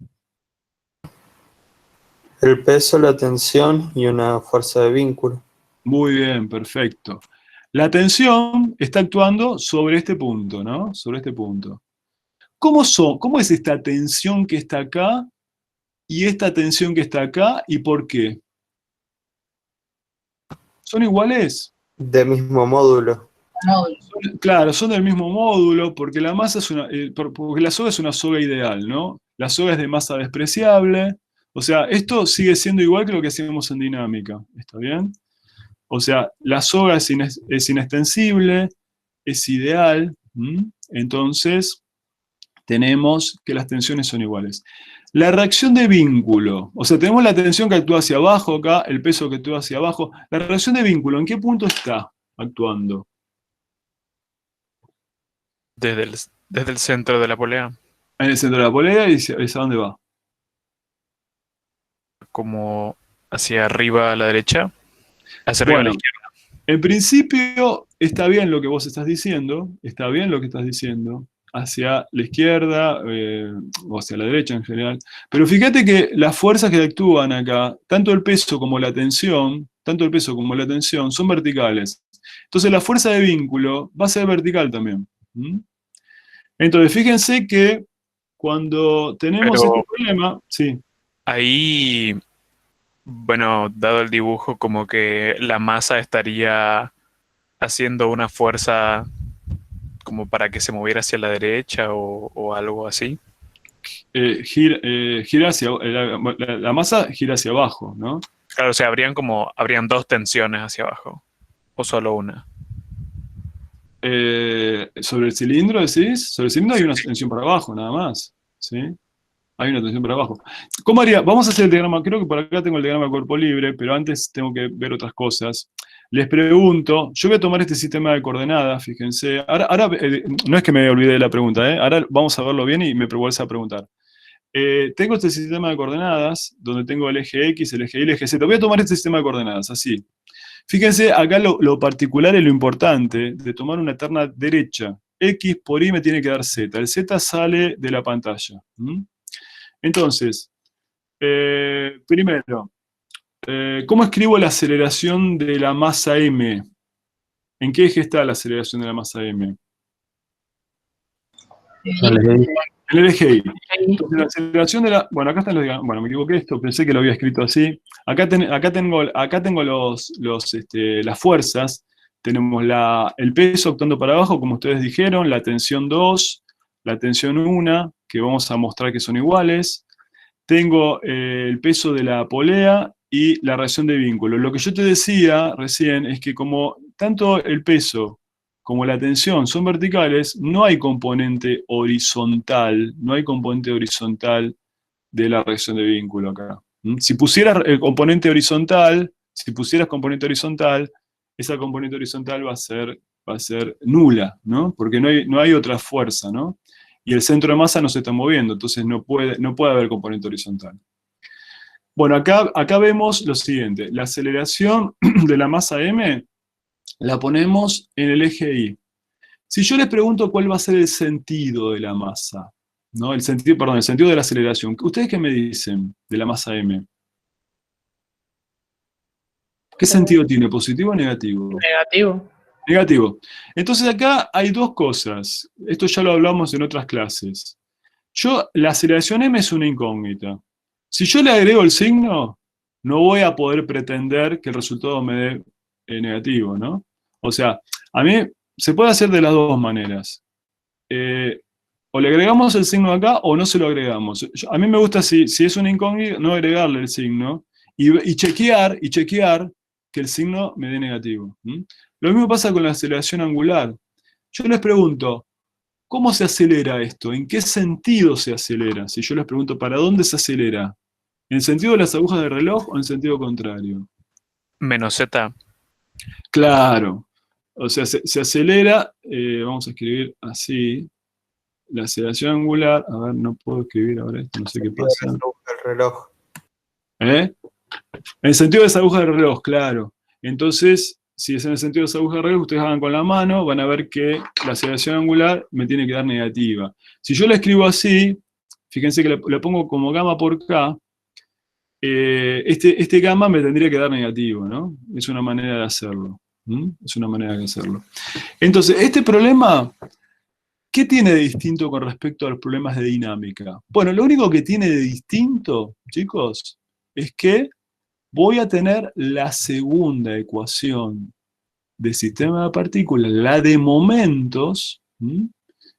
S8: El peso, la tensión y una fuerza de vínculo.
S1: Muy bien, perfecto. La tensión está actuando sobre este punto, ¿no? Sobre este punto. ¿Cómo es esta tensión que está acá y esta tensión que está acá y por qué? ¿Son iguales?
S8: De mismo módulo.
S2: Módulo.
S1: Claro, son del mismo módulo porque la masa es porque la soga es una soga ideal, ¿no? La soga es de masa despreciable. O sea, esto sigue siendo igual que lo que hacíamos en dinámica. ¿Está bien? O sea, la soga es inextensible, es ideal. Entonces, tenemos que las tensiones son iguales. La reacción de vínculo, o sea, tenemos la tensión que actúa hacia abajo acá, el peso que actúa hacia abajo. La reacción de vínculo, ¿en qué punto está actuando?
S5: Desde el centro de la polea,
S1: En el centro de la polea y hacia dónde va.
S5: como hacia arriba a la derecha, hacia arriba a la
S1: Bueno,
S5: izquierda.
S1: en principio está bien lo que vos estás diciendo, está bien lo que estás diciendo, hacia la izquierda o hacia la derecha en general, pero fíjate que las fuerzas que actúan acá, tanto el peso como la tensión, son verticales. Entonces la fuerza de vínculo va a ser vertical también. Entonces fíjense que cuando tenemos
S5: Pero
S1: este problema, sí.
S5: ahí, bueno, dado el dibujo, como que la masa estaría haciendo una fuerza como para que se moviera hacia la derecha o algo así.
S1: Gira hacia, la masa gira hacia abajo, ¿no?
S5: Claro, o sea, habrían dos tensiones hacia abajo, o solo una.
S1: Sobre el cilindro, decís, sobre el cilindro hay una tensión para abajo, nada más, ¿sí? Hay una tensión para abajo. ¿Cómo haría? Vamos a hacer el diagrama, creo que por acá tengo el diagrama de cuerpo libre, pero antes tengo que ver otras cosas. Les pregunto, yo voy a tomar este sistema de coordenadas, fíjense. Ahora no es que me olvide de la pregunta, ahora vamos a verlo bien y me vuelves a preguntar. Tengo este sistema de coordenadas, donde tengo el eje X, el eje Y, el eje Z. Voy a tomar este sistema de coordenadas, así. Fíjense, acá lo particular y lo importante de tomar una terna derecha. X por Y me tiene que dar Z. El Z sale de la pantalla. Entonces, primero, ¿cómo escribo la aceleración de la masa M? ¿En qué eje está la aceleración de la masa M? En el eje Y. Entonces, la aceleración de la... Bueno, acá están los diagramas. Bueno, me equivoqué esto, pensé que lo había escrito así. Acá tengo las fuerzas. Tenemos el peso actuando para abajo, como ustedes dijeron, la tensión 2, la tensión 1, que vamos a mostrar que son iguales. Tengo el peso de la polea y la reacción de vínculo. Lo que yo te decía recién es que como tanto el peso como la tensión son verticales, no hay componente horizontal, de la reacción de vínculo acá. Si pusieras componente horizontal, esa componente horizontal va a ser nula, ¿no? Porque no hay otra fuerza, ¿no? Y el centro de masa no se está moviendo, entonces no puede haber componente horizontal. Bueno, acá vemos lo siguiente, la aceleración de la masa M la ponemos en el eje Y. Si yo les pregunto cuál va a ser el sentido de la masa, ¿no? El sentido de la aceleración, ¿ustedes qué me dicen de la masa M? ¿Qué sentido tiene? ¿Positivo o negativo?
S7: Negativo.
S1: Negativo. Entonces acá hay dos cosas. Esto ya lo hablamos en otras clases. La aceleración M es una incógnita. Si yo le agrego el signo, no voy a poder pretender que el resultado me dé negativo, ¿no? O sea, a mí se puede hacer de las dos maneras. O le agregamos el signo acá o no se lo agregamos. A mí me gusta, si es una incógnita, no agregarle el signo y chequear que el signo me dé negativo. Lo mismo pasa con la aceleración angular. Yo les pregunto, ¿cómo se acelera esto? ¿En qué sentido se acelera? Si yo les pregunto, ¿para dónde se acelera? ¿En el sentido de las agujas del reloj o en sentido contrario?
S5: Menos Z.
S1: Claro. O sea, se acelera, vamos a escribir así, la aceleración angular, a ver, no puedo escribir ahora esto, no sé qué pasa.
S8: El reloj.
S1: En el sentido de esa aguja del reloj, claro. Entonces, si es en el sentido de esa aguja de regla, ustedes hagan con la mano, van a ver que la aceleración angular me tiene que dar negativa. Si yo la escribo así, fíjense que le pongo como gamma por K, este gamma me tendría que dar negativo, ¿no? Es una manera de hacerlo. Es una manera de hacerlo. Entonces, este problema, ¿qué tiene de distinto con respecto a los problemas de dinámica? Bueno, lo único que tiene de distinto, chicos, es que voy a tener la segunda ecuación del sistema de partículas, la de momentos,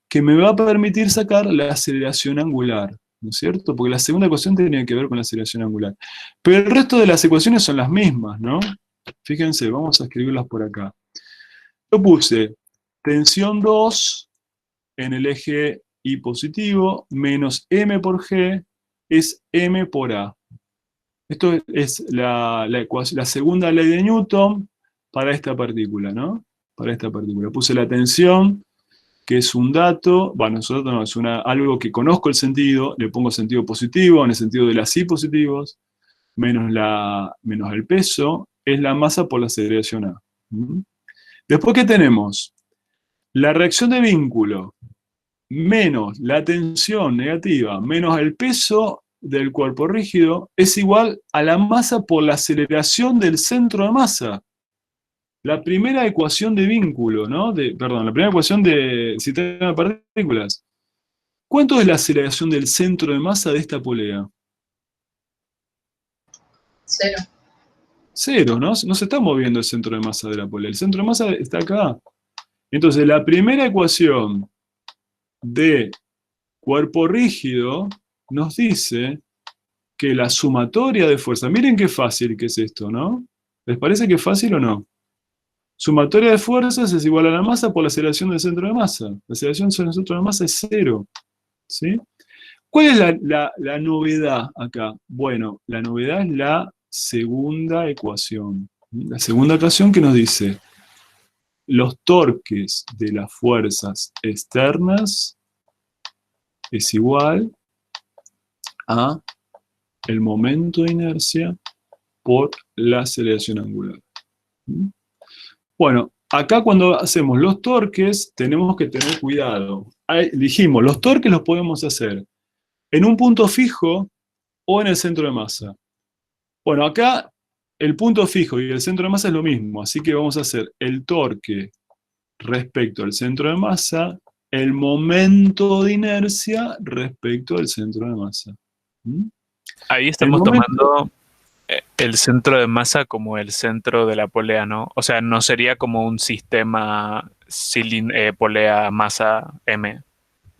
S1: que me va a permitir sacar la aceleración angular, ¿no es cierto? Porque la segunda ecuación tenía que ver con la aceleración angular. Pero el resto de las ecuaciones son las mismas, ¿no? Fíjense, vamos a escribirlas por acá. Yo puse tensión 2 en el eje Y positivo, menos M por G, es M por A. Esto es la segunda ley de Newton para esta partícula, ¿no? Para esta partícula. Puse la tensión, que es un dato, bueno, nosotros no, es algo que conozco el sentido, le pongo sentido positivo, en el sentido de las I positivos, menos el peso, es la masa por la aceleración A. Después, ¿qué tenemos? La reacción de vínculo, menos la tensión negativa, menos el peso del cuerpo rígido, es igual a la masa por la aceleración del centro de masa. La primera ecuación de vínculo, ¿no? Perdón, la primera ecuación de sistema de partículas. ¿Cuánto es la aceleración del centro de masa de esta polea?
S2: 0.
S1: 0, ¿no? No se está moviendo el centro de masa de la polea. El centro de masa está acá. Entonces, la primera ecuación de cuerpo rígido nos dice que la sumatoria de fuerza, miren qué fácil que es esto, ¿no? ¿Les parece que es fácil o no? Sumatoria de fuerzas es igual a la masa por la aceleración del centro de masa. La aceleración del centro de masa es 0, ¿sí? ¿Cuál es la novedad acá? Bueno, la novedad es la segunda ecuación. La segunda ecuación que nos dice los torques de las fuerzas externas es igual a el momento de inercia por la aceleración angular. Bueno, acá cuando hacemos los torques tenemos que tener cuidado. Dijimos, los torques los podemos hacer en un punto fijo o en el centro de masa. Bueno, acá el punto fijo y el centro de masa es lo mismo, así que vamos a hacer el torque respecto al centro de masa, el momento de inercia respecto al centro de masa.
S5: Ahí estamos tomando el centro de masa como el centro de la polea, ¿no? O sea, no sería como un sistema polea masa M.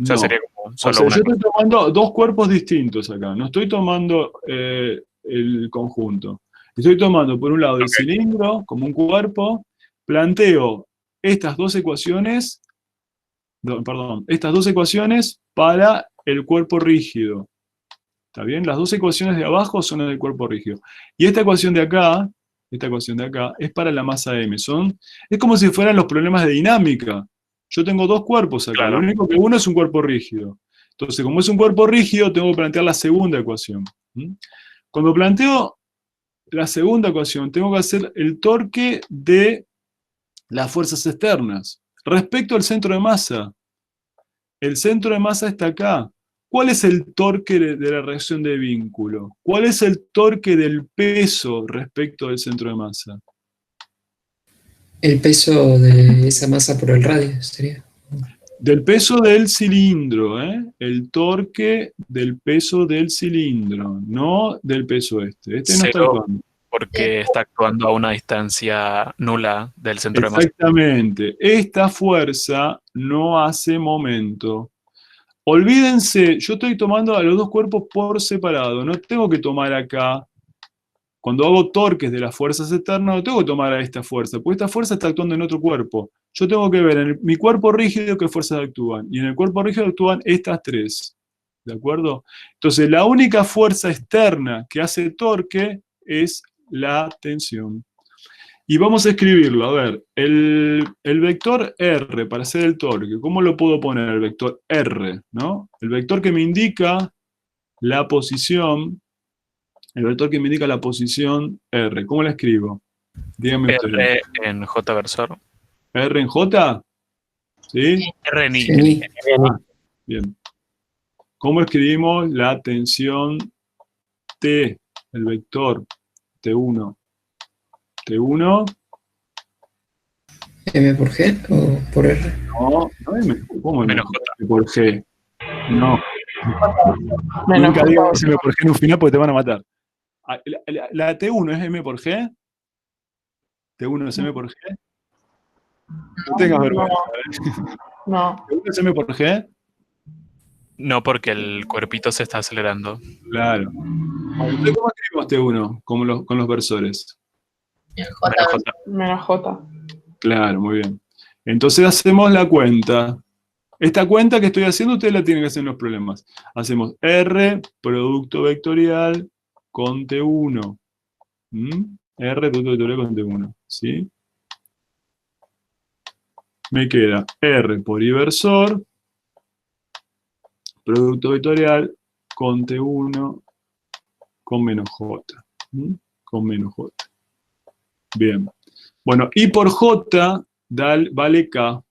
S5: O sea,
S1: No.
S5: sería como solo
S1: Yo
S5: una.
S1: estoy tomando dos cuerpos distintos acá, no estoy tomando el conjunto. Estoy tomando por un lado el cilindro como un cuerpo, planteo estas dos ecuaciones, estas dos ecuaciones para el cuerpo rígido. ¿Está bien? Las dos ecuaciones de abajo son las del cuerpo rígido. Y esta ecuación de acá es para la masa M. Es como si fueran los problemas de dinámica. Yo tengo dos cuerpos acá,
S5: Claro.
S1: Lo único que uno es un cuerpo rígido. Entonces, como es un cuerpo rígido, tengo que plantear la segunda ecuación. Cuando planteo la segunda ecuación, tengo que hacer el torque de las fuerzas externas respecto al centro de masa. El centro de masa está acá. ¿Cuál es el torque de la reacción de vínculo? ¿Cuál es el torque del peso respecto del centro de masa?
S4: El peso de esa masa por el radio sería.
S1: Del peso del cilindro, ¿eh? El torque del peso del cilindro, no del peso este. Este no está
S5: Cero,
S1: actuando.
S5: porque está actuando a una distancia nula del centro de masa.
S1: Exactamente. Esta fuerza no hace momento. Olvídense, yo estoy tomando a los dos cuerpos por separado. No tengo que tomar acá, cuando hago torques de las fuerzas externas, no tengo que tomar a esta fuerza, porque esta fuerza está actuando en otro cuerpo. Yo tengo que ver en mi cuerpo rígido qué fuerzas actúan. Y en el cuerpo rígido actúan estas tres. ¿De acuerdo? Entonces, la única fuerza externa que hace torque es la tensión. Y vamos a escribirlo. A ver, el vector R para hacer el torque, ¿cómo lo puedo poner el vector R? ¿No? El vector que me indica la posición, R. ¿Cómo la escribo? Dígame usted.
S5: R en J versor.
S1: ¿R en J? ¿Sí?
S5: R en I.
S4: Sí.
S1: Bien. ¿Cómo escribimos la tensión T, el vector T1? T1,
S4: ¿M por G o por R?
S1: no M. ¿Cómo M?
S5: Menos J.
S1: M por G. No.
S7: Menos
S1: Nunca
S7: J.
S1: digas M por G en un final porque te van a matar. ¿La T1 es M por G? ¿T1 es M por G? No tengas vergüenza.
S7: No.
S1: ¿T1 es M por G?
S5: No, porque el cuerpito se está acelerando.
S1: Claro. Entonces, ¿cómo escribimos T1 con los versores?
S2: El
S5: Menos
S2: J.
S5: J.
S7: Menos J.
S1: Claro, muy bien. Entonces hacemos la cuenta. Esta cuenta que estoy haciendo, ustedes la tienen que hacer en los problemas. Hacemos R, producto vectorial, con T1. R, producto vectorial con T1. ¿Sí? Me queda R por inversor, producto vectorial, con T1, con menos J. Con menos J. Bien. Bueno, I por J vale K.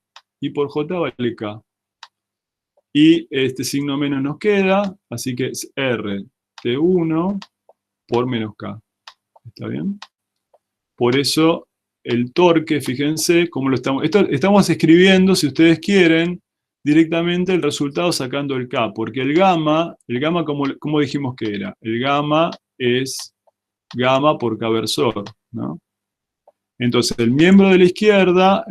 S1: I por J vale K. Y este signo menos nos queda, así que es R T1 por menos K. ¿Está bien? Por eso el torque, fíjense cómo lo estamos... estamos escribiendo, si ustedes quieren, directamente el resultado sacando el K, porque el gamma ¿cómo dijimos que era? El gamma es gamma por K versor, ¿no? Entonces, el miembro de la izquierda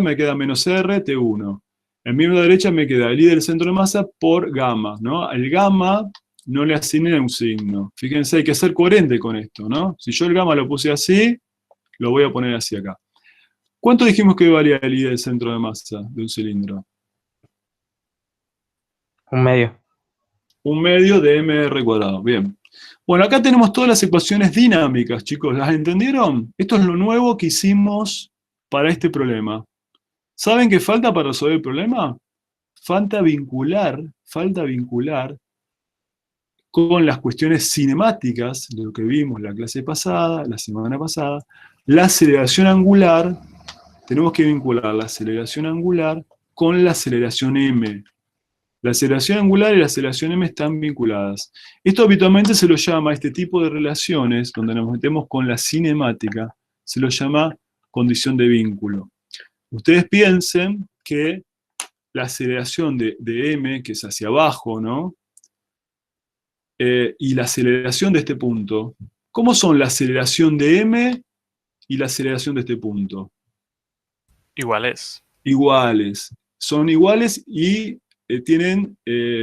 S1: me queda menos R, T1. El miembro de la derecha me queda el I del centro de masa por gamma, ¿no? El gamma no le asigné un signo. Fíjense, hay que ser coherente con esto, ¿no? Si yo el gamma lo puse así, lo voy a poner así acá. ¿Cuánto dijimos que valía el I del centro de masa de un cilindro?
S3: 1/2.
S1: 1/2 de mr cuadrado. Bien. Bueno, acá tenemos todas las ecuaciones dinámicas, chicos. ¿Las entendieron? Esto es lo nuevo que hicimos para este problema. ¿Saben qué falta para resolver el problema? Falta vincular con las cuestiones cinemáticas, lo que vimos la clase pasada, la semana pasada, la aceleración angular. Tenemos que vincular la aceleración angular con la aceleración m. La aceleración angular y la aceleración m están vinculadas. Esto habitualmente se lo llama, este tipo de relaciones, donde nos metemos con la cinemática, se lo llama condición de vínculo. Ustedes piensen que la aceleración de m, que es hacia abajo, ¿no? Y la aceleración de este punto, ¿cómo son la aceleración de m y la aceleración de este punto?
S5: Iguales.
S1: Iguales. Son iguales y tienen,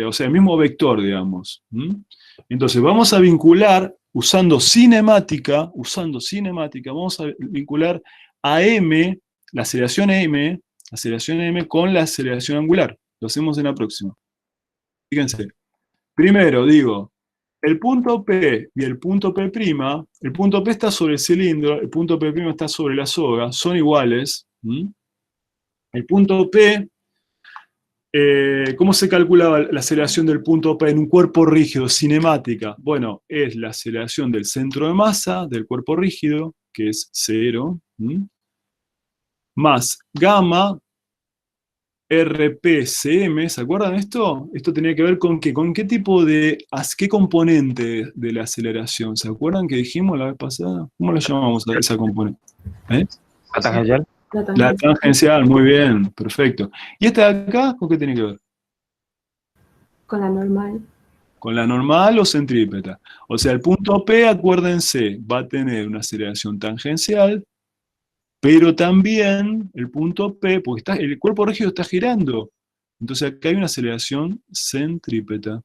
S1: o sea, el mismo vector, digamos. Entonces, vamos a vincular, usando cinemática, vamos a vincular a m, la aceleración m con la aceleración angular. Lo hacemos en la próxima. Fíjense. Primero, digo, el punto P y el punto P', el punto P está sobre el cilindro, el punto P' está sobre la soga, son iguales. El punto P, ¿cómo se calculaba la aceleración del punto P en un cuerpo rígido, cinemática? Bueno, es la aceleración del centro de masa del cuerpo rígido, que es 0, más gamma RPCM, ¿se acuerdan de esto? Esto tenía que ver con qué, qué componente de la aceleración, ¿se acuerdan que dijimos la vez pasada? ¿Cómo lo llamamos a esa componente?
S3: ¿La tangencial?
S1: La tangencial, muy bien, perfecto. ¿Y esta de acá, con qué tiene que ver?
S9: Con la normal.
S1: Con la normal o centrípeta. O sea, el punto P, acuérdense, va a tener una aceleración tangencial, pero también el punto P, porque el cuerpo rígido está girando. Entonces acá hay una aceleración centrípeta.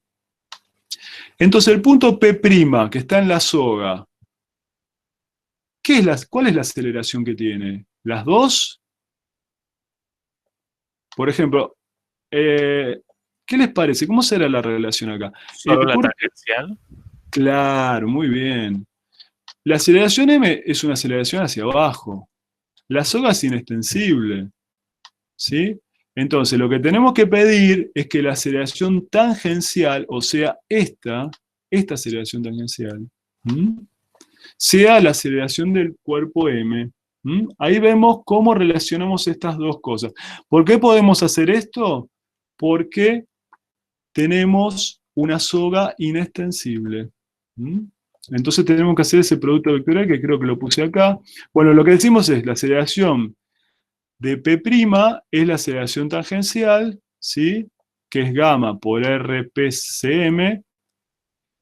S1: Entonces el punto P', que está en la soga, ¿cuál es la aceleración que tiene? ¿Las dos? Por ejemplo, ¿qué les parece? ¿Cómo será la relación acá?
S5: ¿Solo la tangencial?
S1: Claro, muy bien. La aceleración m es una aceleración hacia abajo. La soga es inextensible, ¿sí? Entonces, lo que tenemos que pedir es que la aceleración tangencial, o sea, esta aceleración tangencial, sea la aceleración del cuerpo m. Ahí vemos cómo relacionamos estas dos cosas. ¿Por qué podemos hacer esto? Porque tenemos una soga inextensible. Entonces tenemos que hacer ese producto vectorial, que creo que lo puse acá. Bueno, lo que decimos es la aceleración de P' es la aceleración tangencial, ¿sí? Que es gamma por RPCM,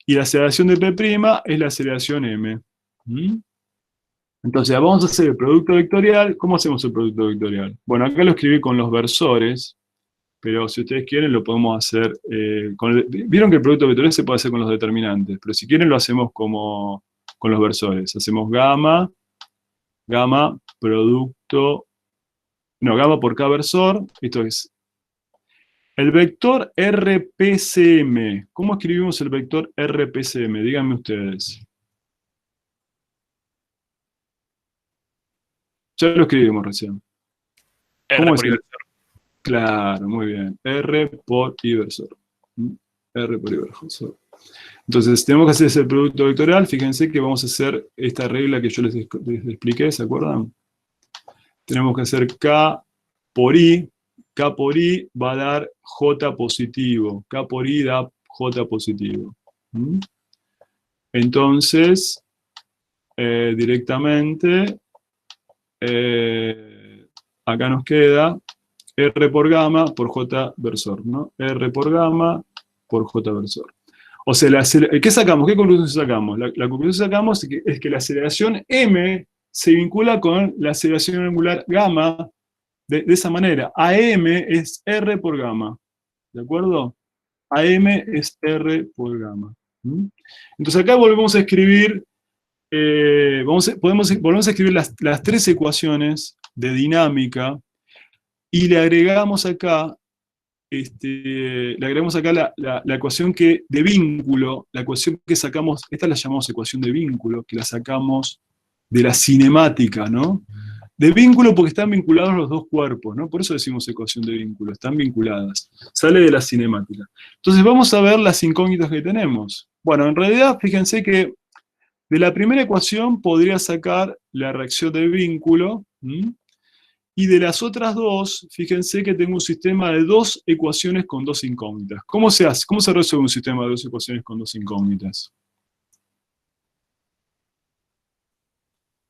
S1: y la aceleración de P' es la aceleración m. Entonces, vamos a hacer el producto vectorial. ¿Cómo hacemos el producto vectorial? Bueno, acá lo escribí con los versores, pero si ustedes quieren lo podemos hacer vieron que el producto vectorial se puede hacer con los determinantes, pero si quieren lo hacemos como con los versores. Hacemos gamma producto, no, gamma por K versor, esto es el vector RPCM. ¿Cómo escribimos el vector RPCM? Díganme ustedes. Ya lo escribimos recién.
S5: R por I versor.
S1: Claro, muy bien. R por I versor. R por I versor. Entonces, tenemos que hacer ese producto vectorial. Fíjense que vamos a hacer esta regla que yo les expliqué, ¿se acuerdan? Tenemos que hacer K por I. K por I va a dar J positivo. K por I da J positivo. Entonces, directamente, acá nos queda R por gamma por J versor, ¿no? R por gamma por J versor. O sea, ¿qué sacamos? ¿Qué conclusión sacamos? La conclusión que sacamos es que la aceleración m se vincula con la aceleración angular gamma de esa manera. AM es R por gamma. ¿De acuerdo? AM es R por gamma. Entonces acá volvemos a escribir, volvemos a escribir las tres ecuaciones de dinámica y le agregamos acá, la ecuación de vínculo, la ecuación que sacamos, esta la llamamos ecuación de vínculo, que la sacamos de la cinemática, ¿no? De vínculo porque están vinculados los dos cuerpos, ¿no? Por eso decimos ecuación de vínculo, están vinculadas. Sale de la cinemática. Entonces vamos a ver las incógnitas que tenemos. Bueno, en realidad, fíjense que de la primera ecuación podría sacar la reacción de vínculo, y de las otras dos, fíjense que tengo un sistema de dos ecuaciones con dos incógnitas. ¿Cómo se hace? ¿Cómo se resuelve un sistema de dos ecuaciones con dos incógnitas?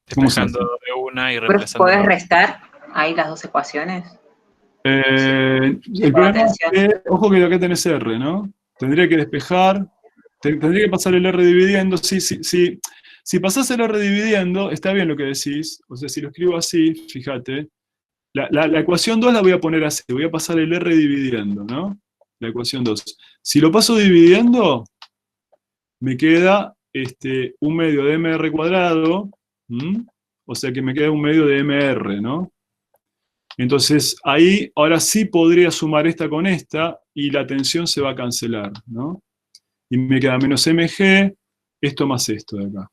S5: Despejando de una y reemplazando.
S6: ¿Puedes restar ahí las dos ecuaciones?
S1: El problema es que, ojo que acá tenés R, ¿no? Tendría que despejar, tendría que pasar el R dividiendo. Si pasás el R dividiendo, está bien lo que decís. O sea, si lo escribo así, fíjate. La ecuación 2 la voy a poner así, voy a pasar el R dividiendo, ¿no? La ecuación 2. Si lo paso dividiendo, me queda 1 medio de mr cuadrado, o sea que me queda 1 medio de mr, ¿no? Entonces, ahí, ahora sí podría sumar esta con esta, y la tensión se va a cancelar, ¿no? Y me queda menos mg, esto más esto de acá.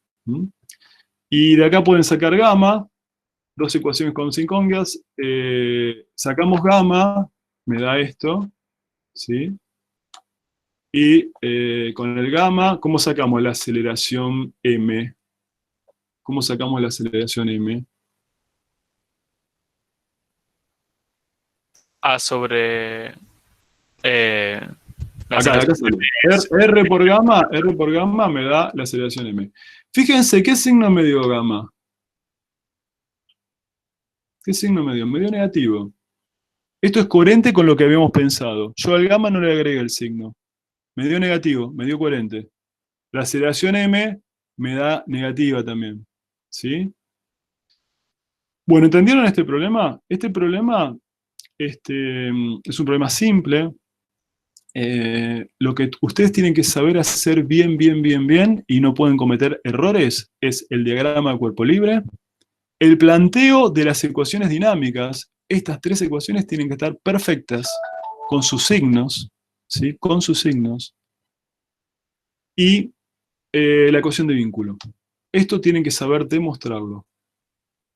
S1: Y de acá pueden sacar gamma, dos ecuaciones con dos incógnitas, sacamos gamma, me da esto, ¿sí? Y con el gamma, ¿cómo sacamos la aceleración m? ¿Cómo sacamos la aceleración m?
S5: A sobre...
S1: Acá sale. R por gamma me da la aceleración m. Fíjense, ¿qué signo me dio gamma? ¿Qué signo me dio? Me dio negativo. Esto es coherente con lo que habíamos pensado. Yo al gamma no le agregué el signo. Me dio negativo, me dio coherente. La aceleración m me da negativa también. ¿Sí? Bueno, ¿entendieron este problema? Este problema es un problema simple. Lo que ustedes tienen que saber hacer bien, y no pueden cometer errores, es el diagrama de cuerpo libre, el planteo de las ecuaciones dinámicas. Estas tres ecuaciones tienen que estar perfectas, con sus signos, ¿sí? Con sus signos, y la ecuación de vínculo. Esto tienen que saber demostrarlo.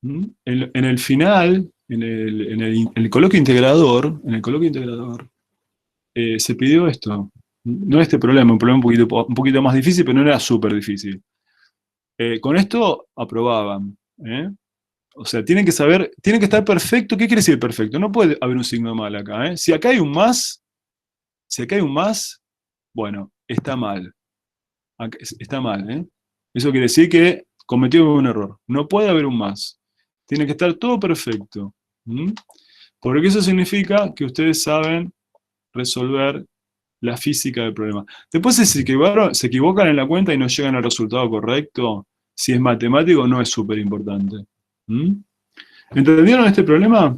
S1: En el final, en el coloquio integrador, se pidió esto. No este problema, un problema un poquito más difícil, pero no era súper difícil. Con esto aprobaban. O sea, tienen que saber, tienen que estar perfecto. ¿Qué quiere decir perfecto? No puede haber un signo mal acá. Si acá hay un más, bueno, está mal. Está mal. Eso quiere decir que cometió un error. No puede haber un más. Tiene que estar todo perfecto. Porque eso significa que ustedes saben resolver la física del problema. Después, si se equivocan en la cuenta y no llegan al resultado correcto, si es matemático, no es súper importante. ¿Entendieron este problema?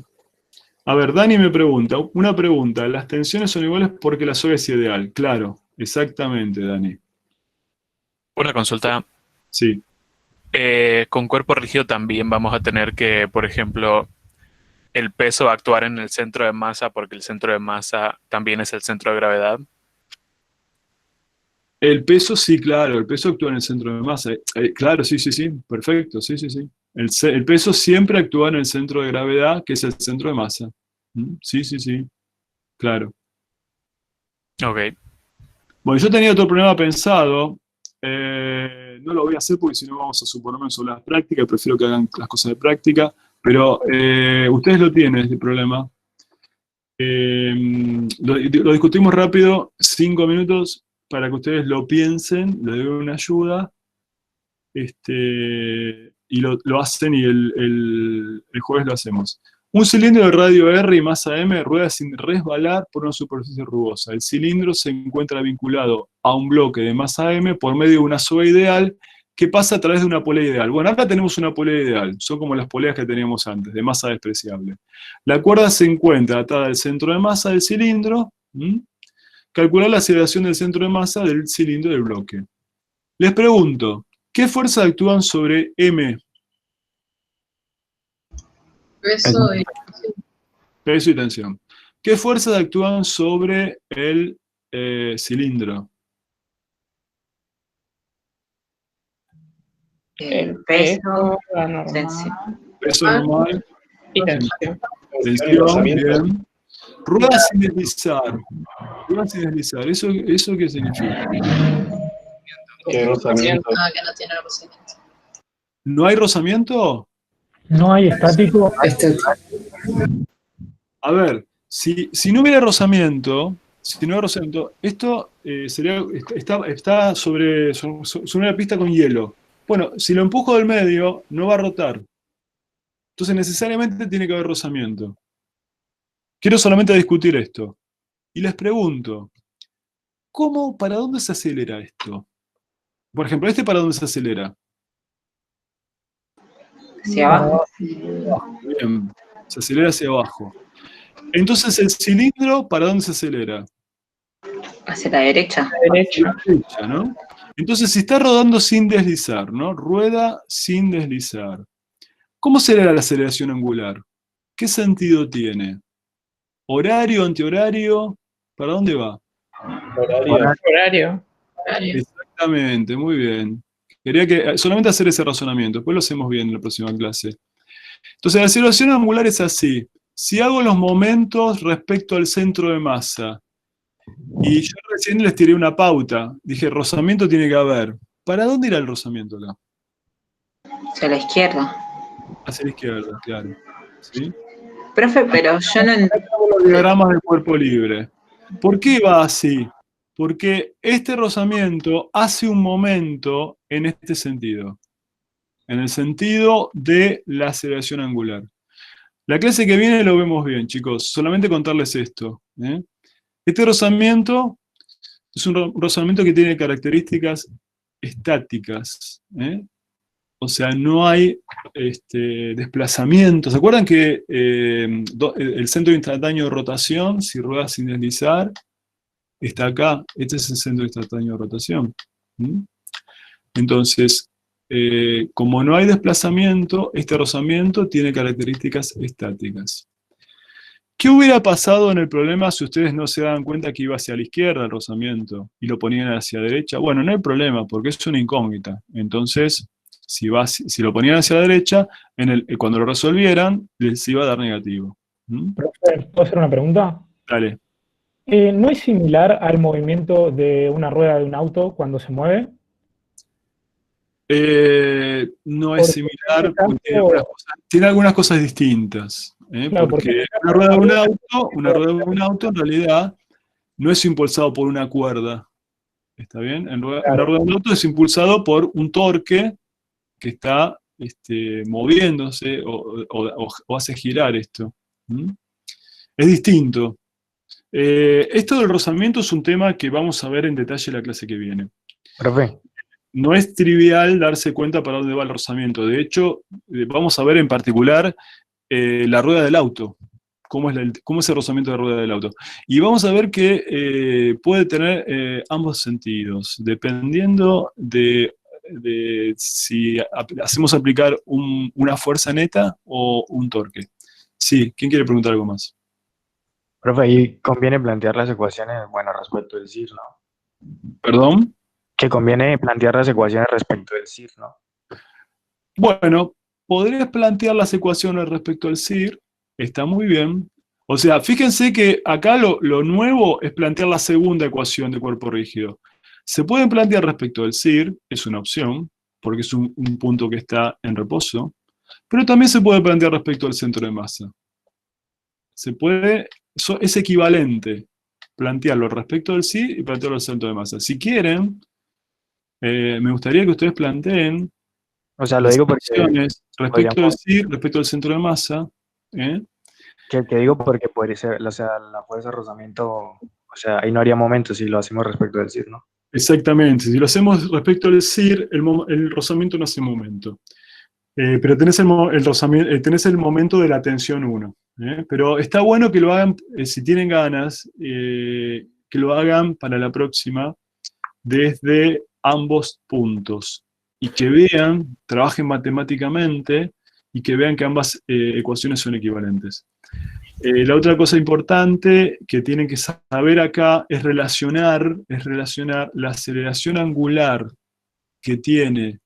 S1: A ver, Dani me pregunta, una pregunta, ¿las tensiones son iguales porque la soga es ideal? Claro, exactamente, Dani.
S5: Una consulta.
S1: Sí.
S5: Con cuerpo rígido también vamos a tener que, por ejemplo, el peso va a actuar en el centro de masa porque el centro de masa también es el centro de gravedad.
S1: El peso, sí, claro, el peso actúa en el centro de masa. Claro, sí, perfecto, sí. El peso siempre actúa en el centro de gravedad, que es el centro de masa. Sí, claro.
S5: Ok.
S1: Bueno, yo tenía otro problema pensado. No lo voy a hacer porque si no vamos a suponerme sobre las prácticas. Prefiero que hagan las cosas de práctica. Pero ustedes lo tienen, este problema. Lo discutimos rápido, 5 minutos, para que ustedes lo piensen, le den una ayuda. Y lo hacen y el jueves lo hacemos. Un cilindro de radio R y masa M rueda sin resbalar por una superficie rugosa. El cilindro se encuentra vinculado a un bloque de masa M por medio de una soga ideal que pasa a través de una polea ideal. Bueno, acá tenemos una polea ideal. Son como las poleas que teníamos antes, de masa despreciable. La cuerda se encuentra atada al centro de masa del cilindro. Calcular la aceleración del centro de masa del cilindro del bloque. Les pregunto, ¿qué fuerzas actúan sobre M?
S2: Peso y
S1: Peso y tensión. ¿Qué fuerzas actúan sobre el cilindro?
S7: El
S6: peso,
S7: peso, la normal
S6: tensión.
S1: Peso normal,
S7: y tensión.
S1: tensión, bien. Rueda sin deslizar. Rueda sin deslizar. ¿Eso qué significa?
S7: Que rozamiento.
S2: que no tiene rozamiento.
S1: ¿No hay rozamiento?
S10: No hay estático.
S1: A ver, si no hubiera rozamiento, esto está sobre una pista con hielo. Bueno, si lo empujo del medio, no va a rotar. Entonces necesariamente tiene que haber rozamiento. Quiero solamente discutir esto. Y les pregunto, ¿para dónde se acelera esto? Por ejemplo, ¿para dónde se acelera?
S6: Hacia abajo.
S1: Bien, se acelera hacia abajo. Entonces, ¿el cilindro para dónde se acelera?
S6: Hacia la derecha.
S7: A la derecha.
S1: Derecha, ¿no? Entonces, si está rodando sin deslizar, ¿no? Rueda sin deslizar. ¿Cómo será la aceleración angular? ¿Qué sentido tiene? ¿Horario, antihorario? ¿Para dónde va?
S7: Horario.
S1: Exactamente, muy bien. Quería solamente hacer ese razonamiento, después lo hacemos bien en la próxima clase. Entonces, la aceleración angular es así. Si hago los momentos respecto al centro de masa, y yo recién les tiré una pauta, dije, rozamiento tiene que haber. ¿Para dónde irá el rozamiento acá?
S6: Hacia la izquierda.
S1: Hacia la izquierda, claro. ¿Sí?
S6: Profe, pero yo no entiendo.
S1: Los diagramas del cuerpo libre. ¿Por qué va así? Porque este rozamiento hace un momento en este sentido. En el sentido de la aceleración angular. La clase que viene lo vemos bien, chicos. Solamente contarles esto. Este rozamiento es un rozamiento que tiene características estáticas. O sea, no hay desplazamiento. ¿Se acuerdan que el centro instantáneo de rotación, si rueda sin deslizar, está acá? Este es el centro instantáneo de rotación. Entonces, como no hay desplazamiento, este rozamiento tiene características estáticas. ¿Qué hubiera pasado en el problema si ustedes no se daban cuenta que iba hacia la izquierda el rozamiento y lo ponían hacia la derecha? Bueno, no hay problema, porque es una incógnita. Entonces, si lo ponían hacia la derecha, cuando lo resolvieran, les iba a dar negativo.
S10: Profe, ¿puedo hacer una pregunta?
S1: Dale.
S10: ¿No es similar al movimiento de una rueda de un auto cuando se mueve?
S1: No es
S10: Porque en
S1: similar,
S10: este caso-
S1: tiene algunas cosas distintas.
S10: Claro,
S1: Porque
S10: porque-
S1: una rueda de un auto en realidad no es impulsado por una cuerda. ¿Está bien? Una rueda de un auto es impulsado por un torque que está moviéndose o hace girar esto. ¿Mm? Es distinto. Esto del rozamiento es un tema que vamos a ver en detalle en la clase que viene.
S3: Profe,
S1: No es trivial darse cuenta para dónde va el rozamiento. De hecho, vamos a ver en particular la rueda del auto. Cómo es el rozamiento de la rueda del auto. Y vamos a ver que puede tener ambos sentidos, dependiendo de si hacemos aplicar una fuerza neta o un torque. Sí, ¿quién quiere preguntar algo más?
S3: profe, ahí conviene plantear las ecuaciones, bueno, respecto del CIR, ¿no?
S1: ¿Perdón?
S3: Que conviene plantear las ecuaciones respecto del CIR, ¿no?
S1: Bueno, podrías plantear las ecuaciones respecto al CIR, está muy bien. O sea, fíjense que acá lo nuevo es plantear la segunda ecuación de cuerpo rígido. Se pueden plantear respecto al CIR, es una opción, porque es un punto que está en reposo, pero también se puede plantear respecto al centro de masa. Es equivalente plantearlo respecto al CIR y plantearlo al centro de masa. Si quieren, me gustaría que ustedes planteen
S3: O sea, lo
S1: las
S3: digo porque
S1: ecuaciones respecto al
S3: podríamos-
S1: CIR, respecto al centro de masa.
S3: que digo porque podría ser, o sea, la fuerza de rozamiento, o sea, ahí no haría momento si lo hacemos respecto del CIR, ¿no?
S1: Exactamente, si lo hacemos respecto al CIR, el rozamiento no hace momento. Pero tenés tenés el momento de la tensión 1. Pero está bueno que lo hagan, si tienen ganas, que lo hagan para la próxima desde ambos puntos. Y que vean, trabajen matemáticamente y que vean que ambas ecuaciones son equivalentes. La otra cosa importante que tienen que saber acá es relacionar la aceleración angular que tiene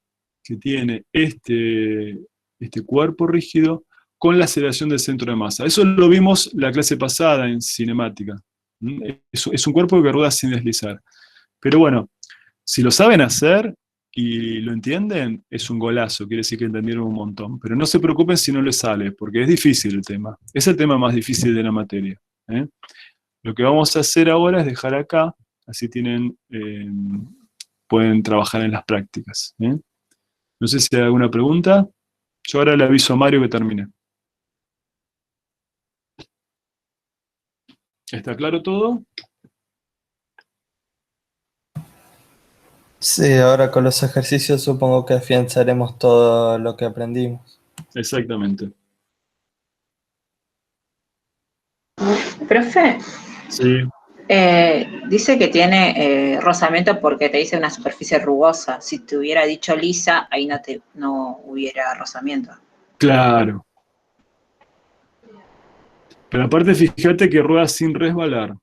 S1: este cuerpo rígido con la aceleración del centro de masa. Eso lo vimos la clase pasada en cinemática. Es un cuerpo que rueda sin deslizar. Pero bueno, si lo saben hacer y lo entienden, es un golazo, quiere decir que entendieron un montón. Pero no se preocupen si no les sale, porque es difícil el tema. Es el tema más difícil de la materia. Lo que vamos a hacer ahora es dejar acá, así pueden trabajar en las prácticas. No sé si hay alguna pregunta. Yo ahora le aviso a Mario que termine. ¿Está claro todo?
S8: Sí, ahora con los ejercicios supongo que afianzaremos todo lo que aprendimos.
S1: Exactamente.
S6: Profe,
S1: Sí.
S6: dice que tiene rozamiento porque te dice una superficie rugosa. Si te hubiera dicho lisa, ahí no hubiera rozamiento.
S1: Claro. Pero aparte fíjate que rueda sin resbalar.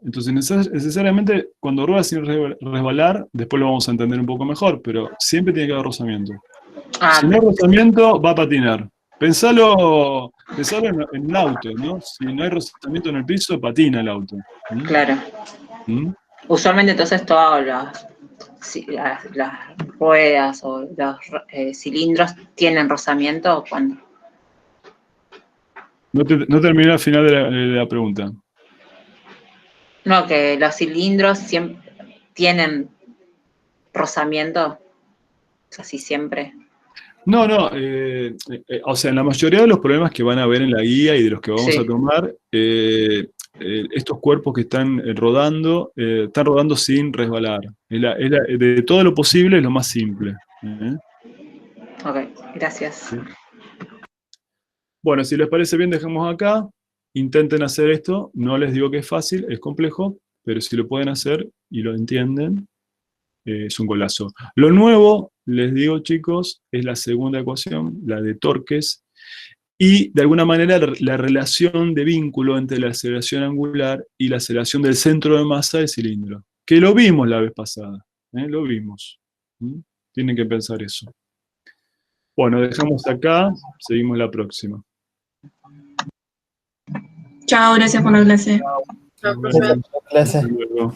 S1: Entonces necesariamente cuando rueda sin resbalar, después lo vamos a entender un poco mejor, pero siempre tiene que haber rozamiento. Si no hay rozamiento, va a patinar. Pensalo en un auto, ¿no? Si no hay rozamiento en el piso, patina el auto.
S6: Claro. Usualmente entonces todas las ruedas o los cilindros tienen rozamiento cuando...
S1: No terminé al final de la pregunta.
S6: No, que los cilindros siempre tienen rozamiento. Es así siempre.
S1: No, o sea, en la mayoría de los problemas que van a ver en la guía y de los que vamos a tomar, estos cuerpos que están rodando sin resbalar. De todo lo posible es lo más simple.
S6: Ok, gracias.
S1: Sí. Bueno, si les parece bien, dejamos acá. Intenten hacer esto. No les digo que es fácil, es complejo, pero si lo pueden hacer y lo entienden, es un golazo. Lo nuevo, les digo, chicos, es la segunda ecuación, la de torques, y de alguna manera la relación de vínculo entre la aceleración angular y la aceleración del centro de masa del cilindro, que lo vimos la vez pasada, lo vimos. Tienen que pensar eso. Bueno, dejamos acá, seguimos la próxima.
S9: Chao, gracias por la clase.
S2: Chao, profe.
S8: Gracias.
S1: Hasta luego.